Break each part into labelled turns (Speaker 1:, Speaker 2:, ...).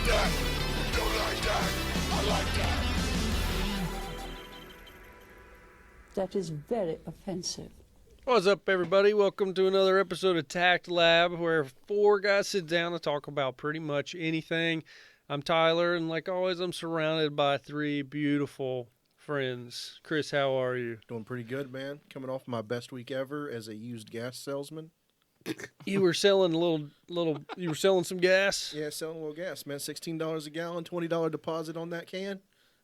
Speaker 1: that. Don't like that. I like that.
Speaker 2: That is very offensive.
Speaker 3: What's up, everybody? Welcome to another episode of TACT Lab, where four guys sit down to talk about pretty much anything. I'm Tyler, and like always, I'm surrounded by three beautiful friends. Chris, how are you?
Speaker 4: Doing pretty good, man. Coming off my best week ever as a used gas salesman.
Speaker 3: You were selling you were selling some gas?
Speaker 4: Yeah, selling a little gas, man. $16 a gallon, $20 deposit on that can.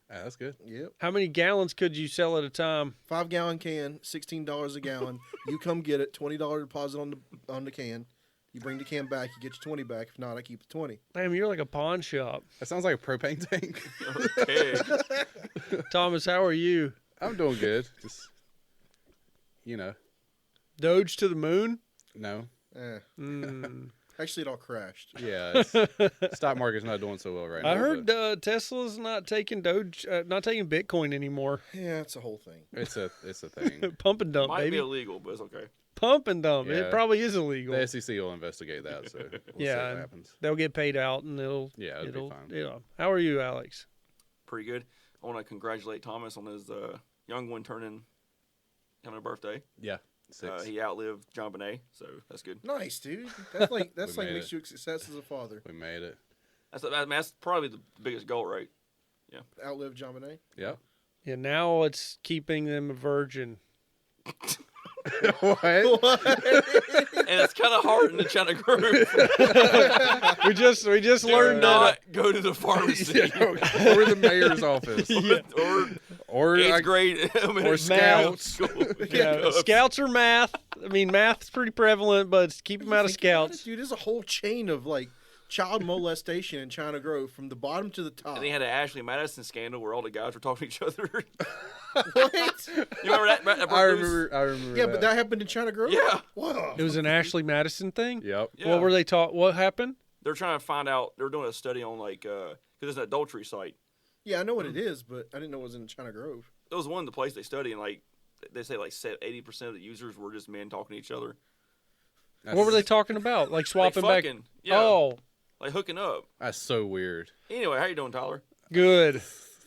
Speaker 5: That's good.
Speaker 4: Yep.
Speaker 3: How many gallons could you sell at a time?
Speaker 4: 5-gallon can, $16 a gallon. You come get it, $20 deposit on the can. You bring the can back, you get your 20 back. If not, I keep the 20.
Speaker 3: Damn, you're like a pawn shop.
Speaker 5: That sounds like a propane tank.
Speaker 6: Okay.
Speaker 3: Thomas, how are you?
Speaker 5: I'm doing good. Just,
Speaker 3: Doge to the moon?
Speaker 5: no.
Speaker 4: Actually, it all crashed.
Speaker 5: Yeah. Stock market's not doing so well right now.
Speaker 3: I heard Tesla's not taking Doge, not taking Bitcoin anymore.
Speaker 4: Yeah, it's a whole thing.
Speaker 5: It's a thing.
Speaker 3: Pump and dump,
Speaker 6: Might
Speaker 3: baby.
Speaker 6: be illegal, but it's okay.
Speaker 3: Pump and dump.
Speaker 5: Yeah.
Speaker 3: It probably is illegal.
Speaker 5: The SEC will investigate that, so we'll see
Speaker 3: Yeah.
Speaker 5: what happens.
Speaker 3: They'll get paid out, and it'll
Speaker 5: be fine.
Speaker 3: Yeah. How are you, Alex?
Speaker 6: Pretty good. I want to congratulate Thomas on his young one having a birthday.
Speaker 5: Yeah. 6.
Speaker 6: He outlived John Bonet, so that's good.
Speaker 4: Nice, dude. That's like
Speaker 5: We made
Speaker 4: makes
Speaker 5: it.
Speaker 4: you a success as a father.
Speaker 5: We made it.
Speaker 6: That's probably the biggest goal, right?
Speaker 4: Outlive John Bonet.
Speaker 5: Yep.
Speaker 3: Yeah, now it's keeping them a virgin.
Speaker 5: What?
Speaker 6: And it's kind of hard in the China group.
Speaker 3: We just learned
Speaker 6: not
Speaker 3: that.
Speaker 6: go to the pharmacy
Speaker 5: Or the mayor's office.
Speaker 6: or
Speaker 5: Or
Speaker 6: 8th grade
Speaker 5: or scouts.
Speaker 6: school.
Speaker 3: Yeah, scouts are math. I mean, math's pretty prevalent, but keep them out of
Speaker 4: Think about it,
Speaker 3: scouts.
Speaker 4: dude, there's a whole chain of child molestation in China Grove from the bottom to the top.
Speaker 6: And he had an Ashley Madison scandal where all the guys were talking to each other.
Speaker 4: What?
Speaker 6: You remember that?
Speaker 5: I remember.
Speaker 4: Yeah, but that happened in China Grove?
Speaker 6: Yeah.
Speaker 4: Wow.
Speaker 3: It was an Ashley Madison thing.
Speaker 5: Yep.
Speaker 6: Yeah.
Speaker 3: What were they taught? What happened?
Speaker 6: They're trying to find out. They were doing a study on because it's an adultery site.
Speaker 4: Yeah, I know what it is, but I didn't know it was in China Grove.
Speaker 6: That was one of the places they study, and they say 80% of the users were just men talking to each other,
Speaker 3: What were they talking about? Like swapping
Speaker 6: like
Speaker 3: back?
Speaker 6: fucking, yeah,
Speaker 3: Oh,
Speaker 6: like hooking up.
Speaker 5: That's so weird.
Speaker 6: Anyway, how you doing, Tyler?
Speaker 3: good.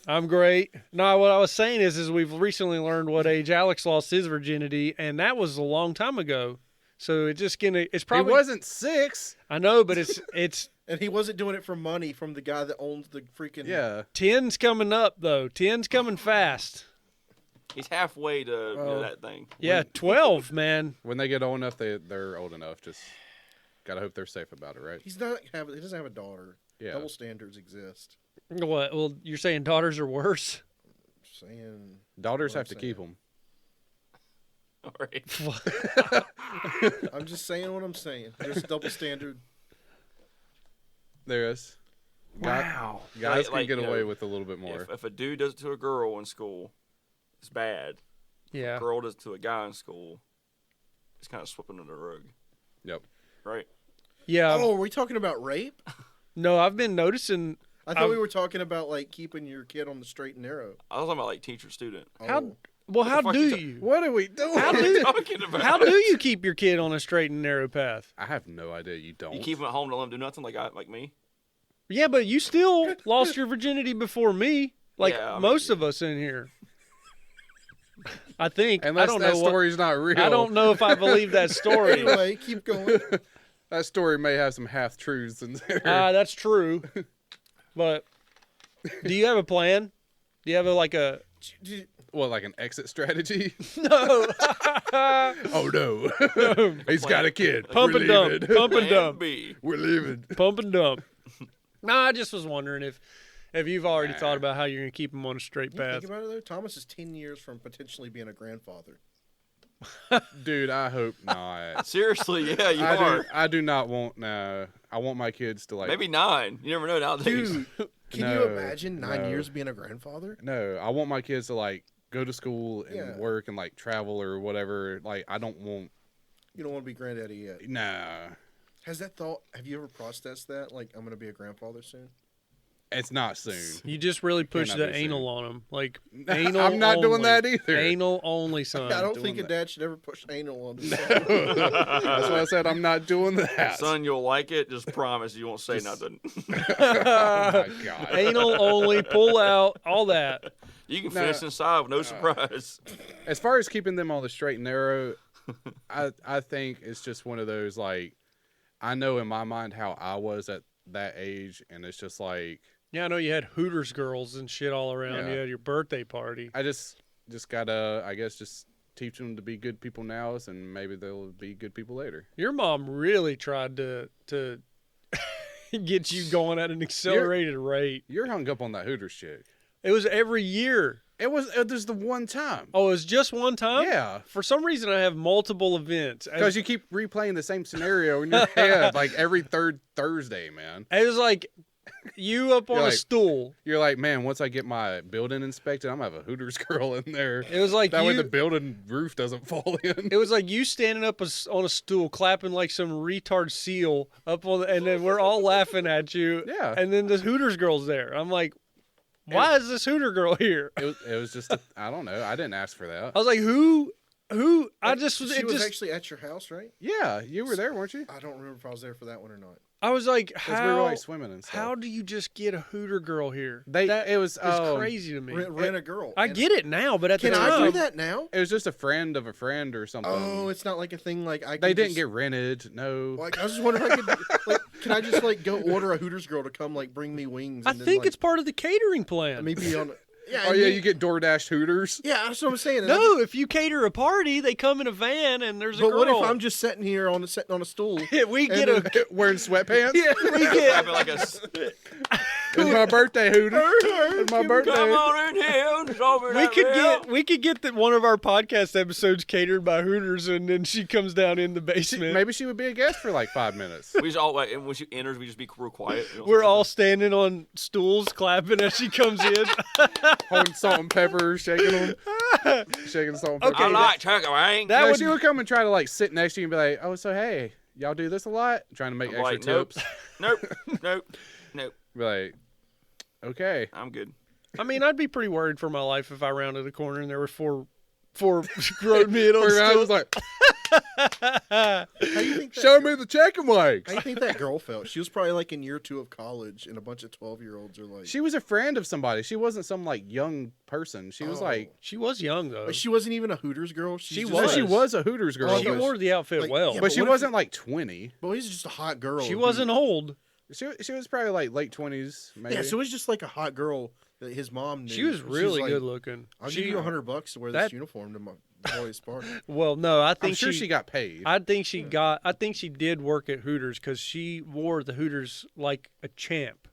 Speaker 3: I'm great. No, what I was saying is we've recently learned what age Alex lost his virginity, and that was a long time ago. So it's probably.
Speaker 5: He wasn't 6.
Speaker 3: I know, but it's
Speaker 4: And he wasn't doing it for money from the guy that owns the freaking...
Speaker 5: Yeah.
Speaker 3: 10's coming up though. 10's coming fast.
Speaker 6: He's halfway to that thing.
Speaker 3: Yeah, 12, man.
Speaker 5: When they get old enough, they're old enough. Just gotta hope they're safe about it, right?
Speaker 4: He doesn't have a daughter.
Speaker 5: Yeah.
Speaker 4: Double standards exist.
Speaker 3: What? Well, you're saying daughters are worse?
Speaker 4: Just saying...
Speaker 5: Daughters
Speaker 4: What
Speaker 5: have to
Speaker 4: I'm
Speaker 5: keep
Speaker 4: saying.
Speaker 5: them.
Speaker 6: All right.
Speaker 4: I'm just saying what I'm saying. There's a double standard.
Speaker 5: There is.
Speaker 3: Wow.
Speaker 5: Guys
Speaker 6: Like,
Speaker 5: can get
Speaker 6: you
Speaker 5: away
Speaker 6: know,
Speaker 5: with a little bit more.
Speaker 6: If a dude does it to a girl in school, it's bad.
Speaker 3: Yeah.
Speaker 6: If a girl does it to a guy in school, it's kind of sweeping under the rug,
Speaker 5: Yep.
Speaker 6: right?
Speaker 3: Yeah.
Speaker 4: Oh, are we talking about rape?
Speaker 3: No, I've been noticing.
Speaker 4: I thought we were talking about keeping your kid on the straight and narrow.
Speaker 6: I was talking about teacher student.
Speaker 3: How
Speaker 4: Oh.
Speaker 3: how
Speaker 6: fuck
Speaker 3: do
Speaker 6: you
Speaker 3: you?
Speaker 5: What are we doing?
Speaker 3: How
Speaker 6: What are
Speaker 3: do
Speaker 6: you talking about?
Speaker 3: how do you keep your kid on a straight and narrow path?
Speaker 5: I have no idea. You don't.
Speaker 6: You keep him at home, don't let him do nothing like me.
Speaker 3: Yeah, but you still lost your virginity before me, like
Speaker 6: Yeah, I mean,
Speaker 3: most of us in here. I think.
Speaker 5: Unless
Speaker 3: I don't
Speaker 5: that
Speaker 3: know.
Speaker 5: story's not real.
Speaker 3: I don't know if I believe that story.
Speaker 4: Anyway, keep going.
Speaker 5: That story may have some half truths in there.
Speaker 3: That's true. But do you have a plan? Do you have a
Speaker 5: What, like an exit strategy?
Speaker 3: no
Speaker 5: Oh no, he's got a kid.
Speaker 3: pump
Speaker 5: We're
Speaker 3: and dump,
Speaker 5: leaving.
Speaker 3: pump and
Speaker 6: Plan
Speaker 3: dump,
Speaker 6: B.
Speaker 5: We're leaving.
Speaker 3: pump and dump? No, I just was wondering if you've already
Speaker 5: Nah.
Speaker 3: thought about how you're gonna keep him on a straight
Speaker 4: You
Speaker 3: path.
Speaker 4: think about it though. Thomas is 10 years from potentially being a grandfather.
Speaker 5: Dude, I hope not.
Speaker 6: Seriously, yeah, you are.
Speaker 5: I do not want. No, I want my kids to
Speaker 6: Maybe 9. You never know nowadays.
Speaker 4: Dude, can
Speaker 5: No,
Speaker 4: you imagine 9
Speaker 5: no.
Speaker 4: years being a grandfather?
Speaker 5: No, I want my kids to go to school and
Speaker 4: Yeah.
Speaker 5: work and travel or whatever. I don't want.
Speaker 4: You don't want to be granddaddy yet.
Speaker 5: Nah.
Speaker 4: Have you ever processed that? I'm going to be a grandfather soon?
Speaker 5: It's not soon.
Speaker 3: You just really push
Speaker 5: Cannot
Speaker 3: the
Speaker 5: be
Speaker 3: anal
Speaker 5: soon.
Speaker 3: on them. Like, anal
Speaker 5: I'm not doing
Speaker 3: only.
Speaker 5: that either.
Speaker 3: Anal only, son.
Speaker 4: I don't
Speaker 5: doing
Speaker 4: think a
Speaker 5: that.
Speaker 4: dad should ever push anal on his son.
Speaker 5: That's why I said I'm not doing that.
Speaker 6: Son, you'll like it. Just promise you won't say nothing.
Speaker 5: Oh my God.
Speaker 3: Anal only, pull out, all that.
Speaker 6: You can
Speaker 5: No.
Speaker 6: finish inside with no surprise.
Speaker 5: As far as keeping them on the straight and narrow, I think it's just one of those, like, I know in my mind how I was at that age, and it's just like,
Speaker 3: Yeah, I know you had Hooters girls and shit all around.
Speaker 5: Yeah.
Speaker 3: You had your birthday party.
Speaker 5: I just gotta, I guess, just teach them to be good people now, and maybe they'll be good people later.
Speaker 3: Your mom really tried to get you going at an accelerated rate.
Speaker 5: You're hung up on that Hooters chick.
Speaker 3: It was every year.
Speaker 5: It was the one time.
Speaker 3: Oh, it was just one time?
Speaker 5: Yeah.
Speaker 3: For some reason, I have multiple events.
Speaker 5: Because you keep replaying the same scenario in your head, like every third Thursday, man.
Speaker 3: It was like you up on
Speaker 5: You're
Speaker 3: a
Speaker 5: like-
Speaker 3: stool.
Speaker 5: You're like, man, once I get my building inspected, I'm going to have a Hooters girl in there.
Speaker 3: It was like
Speaker 5: That way
Speaker 3: you.
Speaker 5: the building roof doesn't fall in.
Speaker 3: It was like you standing up on a stool, clapping like some retard seal up on, and then we're all laughing at you.
Speaker 5: Yeah.
Speaker 3: And then this Hooters girl's there. I'm like, why is this Hooter girl here?
Speaker 5: It was just, I don't know. I didn't ask for that.
Speaker 3: I was like, who? I just,
Speaker 4: She
Speaker 3: it
Speaker 4: was
Speaker 3: just,
Speaker 4: actually at your house, right?
Speaker 5: Yeah, you were there, weren't you?
Speaker 4: I don't remember if I was there for that one or not.
Speaker 3: I was like,
Speaker 5: Because we were
Speaker 3: how?
Speaker 5: like swimming and stuff.
Speaker 3: How do you just get a Hooter girl here?
Speaker 5: It was
Speaker 3: It's crazy to me.
Speaker 4: Rent a girl.
Speaker 3: I get it now, but at
Speaker 4: Can
Speaker 3: the
Speaker 4: I
Speaker 3: time,
Speaker 4: do that now?
Speaker 5: It was just a friend of a friend or something.
Speaker 4: Oh, it's not like a thing like I.
Speaker 5: They
Speaker 4: can
Speaker 5: didn't
Speaker 4: just,
Speaker 5: get rented. No.
Speaker 4: Like I was just wondering if I could. Like, can I just like go order a Hooters girl to come like bring me wings?
Speaker 3: I
Speaker 4: And then,
Speaker 3: think
Speaker 4: like,
Speaker 3: it's part of the catering plan.
Speaker 4: maybe on. Yeah.
Speaker 5: Oh
Speaker 4: and
Speaker 5: yeah,
Speaker 4: then-
Speaker 5: you get DoorDash Hooters.
Speaker 4: Yeah, that's what I'm saying. And
Speaker 3: No, if you cater a party, they come in a van and there's a
Speaker 4: But
Speaker 3: girl.
Speaker 4: what if I'm just sitting here sitting on a stool?
Speaker 3: we get
Speaker 4: and
Speaker 3: a
Speaker 5: Wearing sweatpants.
Speaker 3: we get
Speaker 6: Having like a,
Speaker 5: It's my birthday, Hooters. It's my birthday.
Speaker 6: come on in here. It's over
Speaker 3: we could get one of our podcast episodes catered by Hooters, and then she comes down in the basement.
Speaker 5: Maybe she would be a guest for like 5 minutes.
Speaker 6: We just all wait, and when she enters, we just be real quiet. We don't
Speaker 3: We're
Speaker 6: say
Speaker 3: all
Speaker 6: nothing.
Speaker 3: standing on stools, clapping as she comes in.
Speaker 5: Holding salt and pepper, shaking them, shaking salt and pepper.
Speaker 3: Okay,
Speaker 6: I like turkey wing.
Speaker 3: That
Speaker 5: No,
Speaker 3: would
Speaker 5: she would come and try to like sit next to you and be like, "Oh, so hey, y'all do this a lot?" Trying to make
Speaker 6: I'm
Speaker 5: extra
Speaker 6: like, nope,
Speaker 5: tips.
Speaker 6: nope.
Speaker 5: Be like, okay.
Speaker 6: I'm good.
Speaker 3: I mean, I'd be pretty worried for my life if I rounded a corner and there were four grown men on
Speaker 5: I was
Speaker 3: stools.
Speaker 5: like,
Speaker 4: How do you think that?
Speaker 5: "Show me the chicken legs."
Speaker 4: How do you think that girl felt? She was probably like in year 2 of college, and a bunch of 12-year-olds are like.
Speaker 5: She was a friend of somebody. She wasn't some like young person. She was
Speaker 4: Oh.
Speaker 5: like,
Speaker 3: She was young though.
Speaker 4: Like, she wasn't even a Hooters girl. She's
Speaker 3: She
Speaker 4: just
Speaker 5: no,
Speaker 3: was.
Speaker 5: she was a Hooters girl,
Speaker 4: Oh,
Speaker 3: She
Speaker 4: but-
Speaker 3: wore the outfit
Speaker 4: like,
Speaker 3: well,
Speaker 4: yeah,
Speaker 5: but she
Speaker 4: what if-
Speaker 5: wasn't like 20.
Speaker 4: But he's just a hot girl.
Speaker 3: she
Speaker 4: who-
Speaker 3: wasn't old.
Speaker 5: She was probably like late 20s, maybe.
Speaker 4: Yeah, so it was just like a hot girl that his mom knew.
Speaker 3: She was really
Speaker 4: like,
Speaker 3: good looking.
Speaker 4: I'll
Speaker 3: She,
Speaker 4: give you $100 to wear
Speaker 3: that-
Speaker 4: this uniform to my boy's party.
Speaker 3: well, no, I
Speaker 5: I'm
Speaker 3: think
Speaker 5: sure she got paid.
Speaker 3: I think she did work at Hooters because she wore the Hooters like a champ,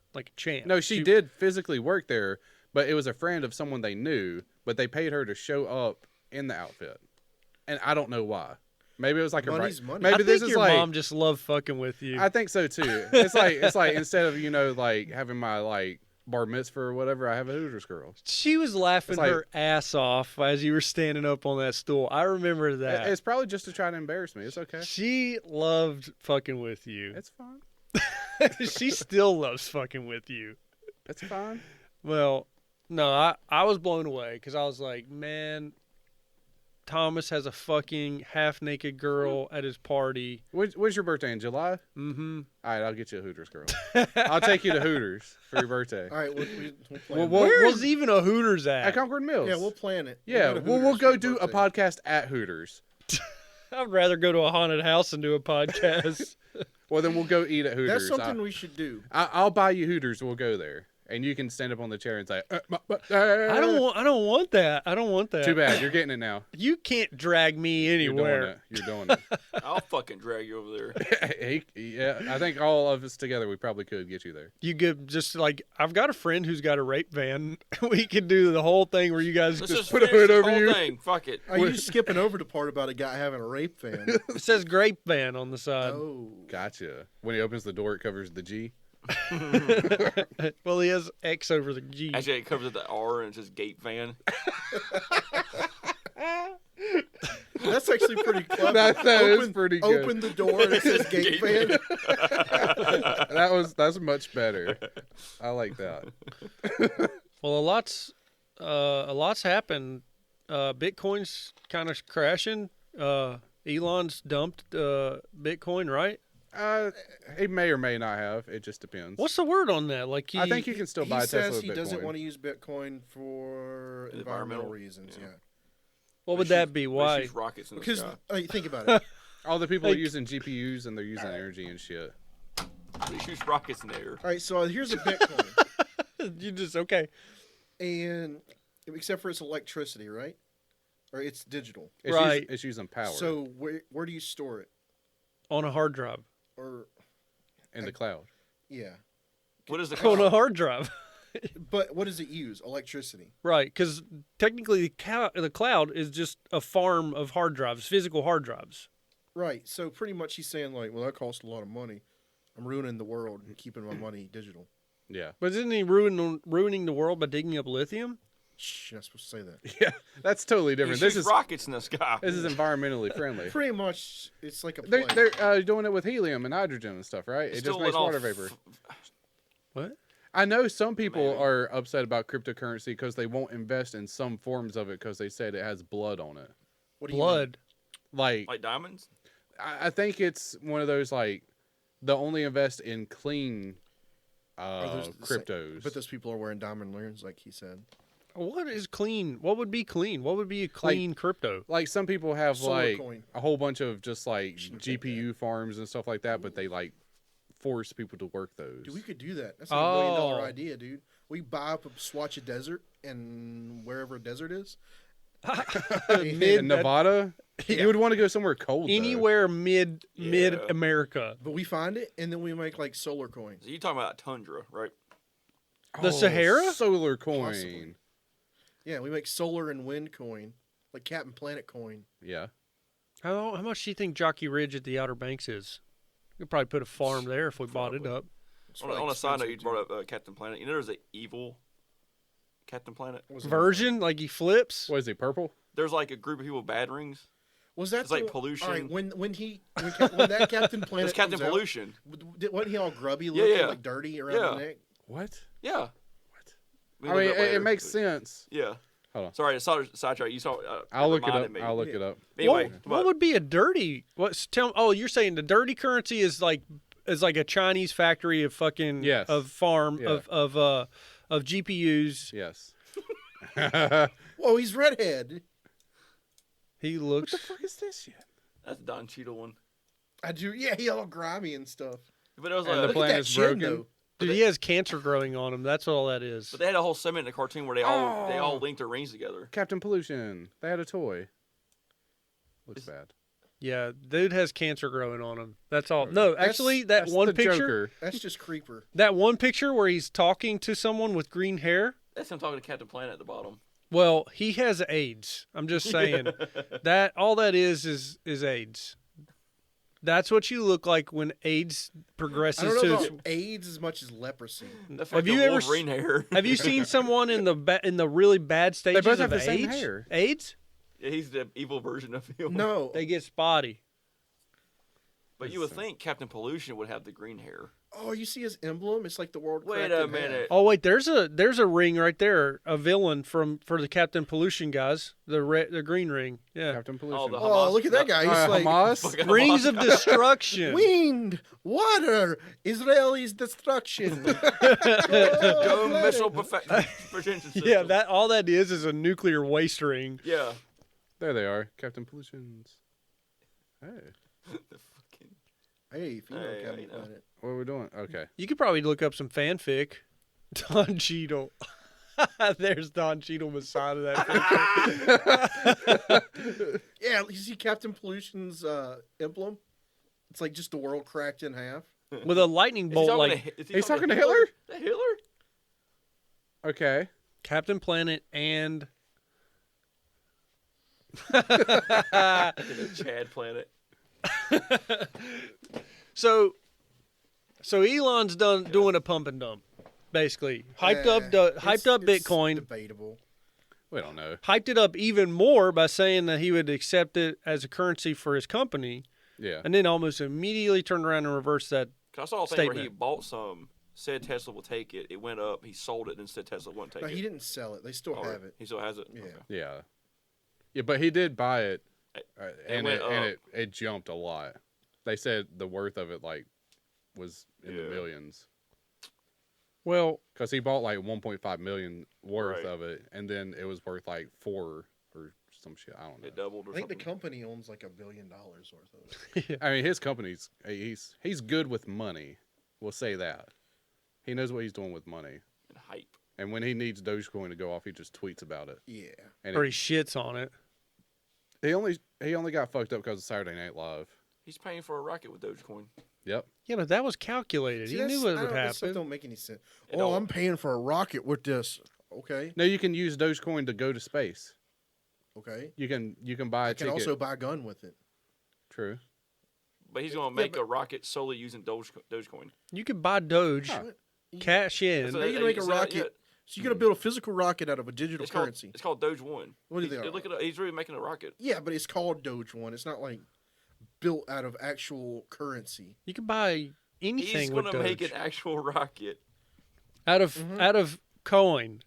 Speaker 5: No, she did physically work there, but it was a friend of someone they knew, but they paid her to show up in the outfit. And I don't know why. Maybe it was like
Speaker 4: Money's
Speaker 5: a
Speaker 4: money.
Speaker 5: maybe
Speaker 3: I
Speaker 5: this
Speaker 3: think
Speaker 5: is
Speaker 3: your
Speaker 5: like
Speaker 3: mom just loved fucking with you.
Speaker 5: I think so too. It's like instead of, like having my like bar mitzvah or whatever, I have a Hooters girl.
Speaker 3: She was laughing
Speaker 5: It's like-
Speaker 3: her ass off as you were standing up on that stool. I remember that.
Speaker 5: It's probably just to try to embarrass me. It's okay.
Speaker 3: She loved fucking with you.
Speaker 5: It's fine.
Speaker 3: She still loves fucking with you.
Speaker 5: It's fine.
Speaker 3: Well, no, I was blown away because I was like, man, Thomas has a fucking half-naked girl at his party.
Speaker 5: When's your birthday, in July?
Speaker 3: Mm-hmm.
Speaker 5: All right, I'll get you a Hooters girl. I'll take you to Hooters for your birthday.
Speaker 4: All right, we'll plan
Speaker 5: Well,
Speaker 4: it.
Speaker 3: Where is even a Hooters
Speaker 5: At
Speaker 3: at?
Speaker 5: Concord Mills.
Speaker 4: Yeah, we'll plan it.
Speaker 5: Yeah,
Speaker 4: go to
Speaker 5: we'll
Speaker 4: Hooters
Speaker 5: go
Speaker 4: for
Speaker 5: do
Speaker 4: your
Speaker 5: a
Speaker 4: birthday.
Speaker 5: podcast at Hooters.
Speaker 3: I'd rather go to a haunted house and do a podcast.
Speaker 5: Well, then we'll go eat at
Speaker 4: That's
Speaker 5: Hooters.
Speaker 4: something we should do.
Speaker 5: I'll buy you Hooters. We'll go there, and you can stand up on the chair and say,
Speaker 3: I don't want that. I don't want that.
Speaker 5: Too bad, you're getting it now.
Speaker 3: You can't drag me anywhere.
Speaker 5: You're doing it.
Speaker 6: I'll fucking drag you over there.
Speaker 5: Yeah, I think all of us together, we probably could get you there.
Speaker 3: You could just like, I've got a friend who's got a rape van. We could do the whole thing where you guys
Speaker 6: Let's
Speaker 3: just
Speaker 6: just
Speaker 5: put a
Speaker 6: finish
Speaker 5: hood
Speaker 6: this
Speaker 5: over
Speaker 6: whole
Speaker 5: you.
Speaker 6: thing. Fuck it.
Speaker 4: Are you skipping over the part about a guy having a rape fan?
Speaker 3: it says grape van on the side.
Speaker 4: Oh.
Speaker 5: Gotcha. When he opens the door, it covers the G.
Speaker 3: Well, he has X over the G.
Speaker 6: Actually, it covers the R and it says gate van.
Speaker 4: That's actually pretty clever.
Speaker 5: That is pretty good.
Speaker 4: Open the door and it says gate fan.
Speaker 5: That's much better. I like that.
Speaker 3: Well, a lot's happened. Bitcoin's kind of crashing. Elon's dumped Bitcoin, right?
Speaker 5: He may or may not have. It just depends.
Speaker 3: What's the word on that? Like
Speaker 5: I think you can still buy
Speaker 4: He
Speaker 5: a Tesla
Speaker 4: says
Speaker 5: with
Speaker 4: he
Speaker 5: Bitcoin.
Speaker 4: doesn't want to use Bitcoin for environmental reasons. Yeah.
Speaker 3: What would that be?
Speaker 6: They
Speaker 3: Why?
Speaker 6: shoot rockets in the
Speaker 4: Because
Speaker 6: sky.
Speaker 4: think about it.
Speaker 5: All the people
Speaker 3: Like-
Speaker 5: are using GPUs and they're using energy and shit.
Speaker 6: He shoots rockets in the air.
Speaker 4: All right, so here's a Bitcoin,
Speaker 3: You just okay.
Speaker 4: and except for its electricity, right? Or it's digital.
Speaker 5: It's
Speaker 3: Right.
Speaker 5: it's using power
Speaker 4: So where do you store it?
Speaker 3: On a hard drive.
Speaker 4: Or
Speaker 5: in the cloud.
Speaker 4: yeah,
Speaker 6: What is the
Speaker 3: On a
Speaker 6: cloud?
Speaker 3: hard drive.
Speaker 4: but what does it use? Electricity.
Speaker 3: Right, because technically the cloud is just a farm of hard drives, physical hard drives.
Speaker 4: Right. So pretty much he's saying like, well, that costs a lot of money. I'm ruining the world and keeping my money digital.
Speaker 5: Yeah.
Speaker 3: But isn't he ruining the world by digging up lithium?
Speaker 4: Shh, you're not supposed to say that.
Speaker 5: Yeah. That's totally
Speaker 6: He
Speaker 5: different.
Speaker 6: shoots
Speaker 5: This is
Speaker 6: rockets in the sky.
Speaker 5: environmentally friendly.
Speaker 4: Pretty much, it's like a
Speaker 5: They're,
Speaker 4: plane.
Speaker 5: they're doing it with helium and hydrogen and stuff, right? It just
Speaker 6: Still
Speaker 5: makes
Speaker 6: lit
Speaker 5: water
Speaker 6: off-
Speaker 5: vapor.
Speaker 3: What?
Speaker 5: I know some people
Speaker 6: Maybe.
Speaker 5: are upset about cryptocurrency because they won't invest in some forms of it because they said it has blood on it.
Speaker 4: What do you mean?
Speaker 3: Blood.
Speaker 5: Like,
Speaker 6: Like diamonds?
Speaker 5: I think it's one of those, like, they'll only invest in clean
Speaker 4: those the same-
Speaker 5: cryptos.
Speaker 4: But those people are wearing diamond earrings, like he said.
Speaker 3: What is clean? What would be clean? What would be a clean crypto?
Speaker 5: Like, some people have,
Speaker 4: Solar
Speaker 5: like,
Speaker 4: coin.
Speaker 5: a whole bunch of just, like,
Speaker 4: Should look at
Speaker 5: GPU farms and stuff like that, but they, like, force people to work those.
Speaker 4: Dude, we could do that. That's like $1 million
Speaker 3: Oh.
Speaker 4: idea, dude. We buy up a swatch of desert and wherever a desert is.
Speaker 5: In Nevada?
Speaker 4: Yeah.
Speaker 5: You would want to go somewhere cold, though.
Speaker 3: Anywhere mid
Speaker 6: Yeah.
Speaker 3: America.
Speaker 4: But we find it and then we make like solar coins.
Speaker 6: So you talking about tundra, right?
Speaker 3: The Sahara?
Speaker 5: Solar coin.
Speaker 4: Possibly. Yeah, we make solar and wind coin, like Captain Planet coin.
Speaker 5: Yeah.
Speaker 3: How much do you think Jockey Ridge at the Outer Banks is? We could probably put a farm there if we bought it up.
Speaker 4: It's
Speaker 6: On,
Speaker 4: probably
Speaker 6: on a side note,
Speaker 4: expensive,
Speaker 6: you
Speaker 4: too.
Speaker 6: brought up Captain Planet. You know there's an evil Captain Planet?
Speaker 4: Was it-
Speaker 3: Version, like he flips.
Speaker 5: What is he, purple?
Speaker 6: There's like a group of people with bad rings.
Speaker 4: Was that
Speaker 6: It's like
Speaker 4: the-
Speaker 6: pollution.
Speaker 4: All right, when that Captain Planet
Speaker 6: There's Captain
Speaker 4: comes out,
Speaker 6: Pollution.
Speaker 4: wasn't he all grubby looking,
Speaker 6: yeah.
Speaker 4: like dirty around
Speaker 6: Yeah.
Speaker 4: the neck?
Speaker 5: What?
Speaker 6: Yeah. We
Speaker 5: I
Speaker 6: look
Speaker 5: mean,
Speaker 6: it up
Speaker 5: it
Speaker 6: later.
Speaker 5: makes sense.
Speaker 6: Yeah.
Speaker 5: Hold on.
Speaker 6: Sorry, sidetrack. You saw.
Speaker 5: I'll look it up.
Speaker 6: reminded me.
Speaker 5: I'll look it up.
Speaker 6: Anyway,
Speaker 3: What would be a dirty? What's tell? Oh, you're saying the dirty currency is like a Chinese factory of fucking
Speaker 5: Yes.
Speaker 3: of farm
Speaker 5: Yeah.
Speaker 3: of GPUs.
Speaker 5: Yes.
Speaker 4: Whoa, he's redhead.
Speaker 3: He looks.
Speaker 5: fuck is this shit?
Speaker 6: that's the Don Cheadle one.
Speaker 4: I do. Yeah, he all grimy and stuff.
Speaker 6: But it was
Speaker 5: And
Speaker 6: like,
Speaker 5: the
Speaker 4: Look
Speaker 5: plan
Speaker 4: at that
Speaker 5: is
Speaker 4: chin,
Speaker 5: broken.
Speaker 4: though.
Speaker 3: Dude, he has cancer growing on him. That's all that is.
Speaker 6: but they had a whole segment in the cartoon where they all
Speaker 5: Oh.
Speaker 6: linked their rings together.
Speaker 5: Captain Pollution. They had a toy. Looks
Speaker 6: Is-
Speaker 5: bad.
Speaker 3: Yeah, dude has cancer growing on him. That's all. No, actually, that
Speaker 5: That's
Speaker 3: one
Speaker 5: the
Speaker 3: picture.
Speaker 5: Joker.
Speaker 4: That's just creeper.
Speaker 3: That one picture where he's talking to someone with green hair.
Speaker 6: That's him talking to Captain Planet at the bottom.
Speaker 3: Well, he has AIDS. I'm just saying that all that is AIDS. That's what you look like when AIDS
Speaker 4: I
Speaker 3: progresses
Speaker 4: don't know
Speaker 3: to.
Speaker 4: about AIDS as much as leprosy.
Speaker 6: That's
Speaker 3: Have you ever
Speaker 6: Wolverine hair?
Speaker 3: Have you seen someone in the really bad stages
Speaker 5: both have
Speaker 3: of
Speaker 5: the same
Speaker 3: AIDS?
Speaker 5: hair.
Speaker 3: AIDS?
Speaker 6: Yeah, he's the evil version of him.
Speaker 4: No,
Speaker 3: They get spotty.
Speaker 6: But you would think Captain Pollution would have the green hair.
Speaker 4: oh, you see his emblem? It's like the world.
Speaker 6: Wait
Speaker 4: cracked
Speaker 6: a
Speaker 4: in half.
Speaker 6: minute.
Speaker 3: Oh wait, there's a ring right there, a villain for the Captain Pollution guys, the green ring. Yeah,
Speaker 5: Captain Pollution.
Speaker 6: the
Speaker 4: Oh,
Speaker 6: Hamas-
Speaker 4: look at that guy. He's like
Speaker 5: Hamas?
Speaker 6: Fucking
Speaker 3: rings
Speaker 6: Hamas
Speaker 3: of
Speaker 6: guy.
Speaker 3: destruction.
Speaker 4: wind, water, Israel's destruction.
Speaker 6: Go
Speaker 4: Oh,
Speaker 6: missile
Speaker 4: planet.
Speaker 6: protection system.
Speaker 3: Yeah, that all that is a nuclear waste ring.
Speaker 6: Yeah.
Speaker 5: There they are. Captain Pollutions. Hey.
Speaker 6: The fucking...
Speaker 4: Hey, female
Speaker 6: Hey,
Speaker 4: Captain
Speaker 6: you know.
Speaker 4: Planet.
Speaker 5: What are we doing? Okay.
Speaker 3: You could probably look up some fanfic. Don Cheadle. There's Don Cheadle beside of that picture.
Speaker 4: Yeah, you see Captain Pollution's emblem? It's like just the world cracked in half.
Speaker 3: With a lightning
Speaker 6: Is he
Speaker 3: bolt
Speaker 6: talking
Speaker 3: like
Speaker 6: to, is he
Speaker 5: He's talking to
Speaker 6: Hitler?
Speaker 5: Hitler?
Speaker 6: Is that Hitler?
Speaker 5: Okay.
Speaker 3: Captain Planet and
Speaker 6: The Chad Planet.
Speaker 3: so Elon's doing a pump and dump, basically hyped up
Speaker 4: It's
Speaker 3: Bitcoin.
Speaker 4: debatable.
Speaker 5: We don't know.
Speaker 3: hyped it up even more by saying that he would accept it as a currency for his company,
Speaker 5: Yeah.
Speaker 3: and then almost immediately turned around and reversed that.
Speaker 6: 'Cause I saw a thing where he
Speaker 3: Statement.
Speaker 6: bought some, said Tesla will take it. It went up. He sold it and said Tesla wouldn't take
Speaker 4: No,
Speaker 6: it.
Speaker 4: he didn't sell it. They still
Speaker 6: Oh,
Speaker 4: have it.
Speaker 6: He still has it.
Speaker 4: Yeah.
Speaker 6: Okay.
Speaker 5: Yeah. Yeah, but he did buy it, and
Speaker 6: went
Speaker 5: it jumped a lot. They said the worth of it was in the
Speaker 6: Yeah.
Speaker 5: millions
Speaker 3: Well,
Speaker 5: because he bought like 1.5 million worth
Speaker 6: Right.
Speaker 5: of it, and then it was worth like 4 or some shit. I don't know.
Speaker 6: It doubled or
Speaker 4: I think the
Speaker 6: something.
Speaker 4: company owns like $1 billion worth of it.
Speaker 5: I mean, his company's he's good with money. We'll say that. He knows what he's doing with money,
Speaker 6: And hype.
Speaker 5: and when he needs Dogecoin to go off, he just tweets about it.
Speaker 4: Yeah.
Speaker 5: And
Speaker 3: or he shits on it.
Speaker 5: he only got fucked up because of Saturday Night Live.
Speaker 6: He's paying for a rocket with Dogecoin.
Speaker 5: Yep.
Speaker 3: Yeah, but that was calculated.
Speaker 4: See,
Speaker 3: He knew
Speaker 4: that's-
Speaker 3: what
Speaker 4: I
Speaker 3: would
Speaker 4: don't- that stuff
Speaker 3: happen.
Speaker 4: don't make any sense.
Speaker 6: It
Speaker 4: Oh,
Speaker 6: don't.
Speaker 4: I'm paying for a rocket with this. Okay.
Speaker 5: No, you can use Dogecoin to go to space.
Speaker 4: Okay.
Speaker 5: You can buy a
Speaker 4: I can
Speaker 5: ticket.
Speaker 4: also buy a gun with it.
Speaker 5: True.
Speaker 6: But he's going to
Speaker 4: Yeah,
Speaker 6: make
Speaker 4: but-
Speaker 6: a rocket solely using Dogecoin.
Speaker 3: You could buy Doge,
Speaker 5: Huh.
Speaker 3: cash in.
Speaker 6: So
Speaker 4: Now you can make a
Speaker 6: so
Speaker 4: rocket. So you're gonna build a physical rocket out of a digital
Speaker 6: It's called,
Speaker 4: currency.
Speaker 6: it's called Doge One.
Speaker 4: What do you think?
Speaker 6: Look at it. He's really making a rocket.
Speaker 4: Yeah, but it's called Doge One. It's not like built out of actual currency.
Speaker 3: You could buy anything
Speaker 6: He's
Speaker 3: with
Speaker 6: going to make
Speaker 3: Doge
Speaker 6: an actual rocket.
Speaker 3: out of coin.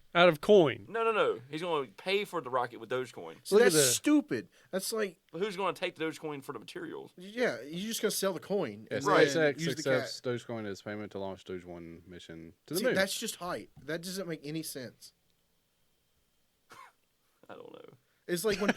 Speaker 6: No. He's going to pay for the rocket with Dogecoin.
Speaker 4: So
Speaker 3: Look at
Speaker 4: that's
Speaker 3: the-
Speaker 4: stupid. That's like,
Speaker 6: But who's going to take the Dogecoin for the materials?
Speaker 4: yeah, you're just gonna sell the coin.
Speaker 5: Yeah,
Speaker 4: and
Speaker 6: Right.
Speaker 4: then
Speaker 5: SpaceX
Speaker 4: use the
Speaker 5: accepts Dogecoin as payment to launch Doge 1 mission to the
Speaker 4: See,
Speaker 5: moon.
Speaker 4: that's just hype. That doesn't make any sense.
Speaker 6: I don't know.
Speaker 4: It's like when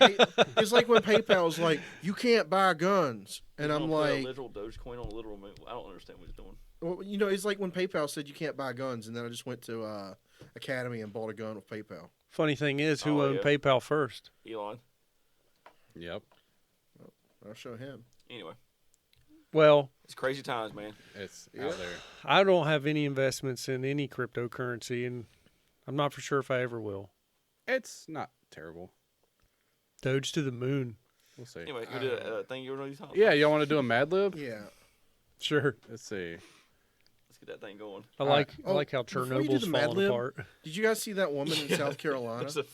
Speaker 4: it's like when PayPal's like, you can't buy guns, and
Speaker 6: He's
Speaker 4: I'm
Speaker 6: gonna put a
Speaker 4: like,
Speaker 6: literal Dogecoin on a literal moon. I don't understand what he's doing.
Speaker 4: well, you know, it's like when PayPal said you can't buy guns, and then I just went to Academy and bought a gun with PayPal.
Speaker 3: Funny thing is, who
Speaker 6: Oh,
Speaker 3: owned
Speaker 6: yeah.
Speaker 3: PayPal first?
Speaker 6: Elon.
Speaker 5: Yep.
Speaker 4: I'll show him.
Speaker 6: Anyway,
Speaker 3: Well,
Speaker 6: it's crazy times, man.
Speaker 5: It's out there.
Speaker 3: I don't have any investments in any cryptocurrency, and I'm not for sure if I ever will.
Speaker 5: It's not terrible.
Speaker 3: Doge to the moon.
Speaker 5: We'll see.
Speaker 6: Anyway, you did a thing you were going to talk.
Speaker 5: Yeah, y'all want to do a Mad Lib?
Speaker 4: Yeah.
Speaker 3: Sure.
Speaker 5: Let's see.
Speaker 6: Let's get that thing going.
Speaker 3: I
Speaker 5: right.
Speaker 3: like how
Speaker 4: Before you do
Speaker 3: Chernobyl's
Speaker 4: the Mad
Speaker 3: falling
Speaker 4: Lib,
Speaker 3: apart.
Speaker 4: Did you guys see that woman in South Carolina?
Speaker 6: There's a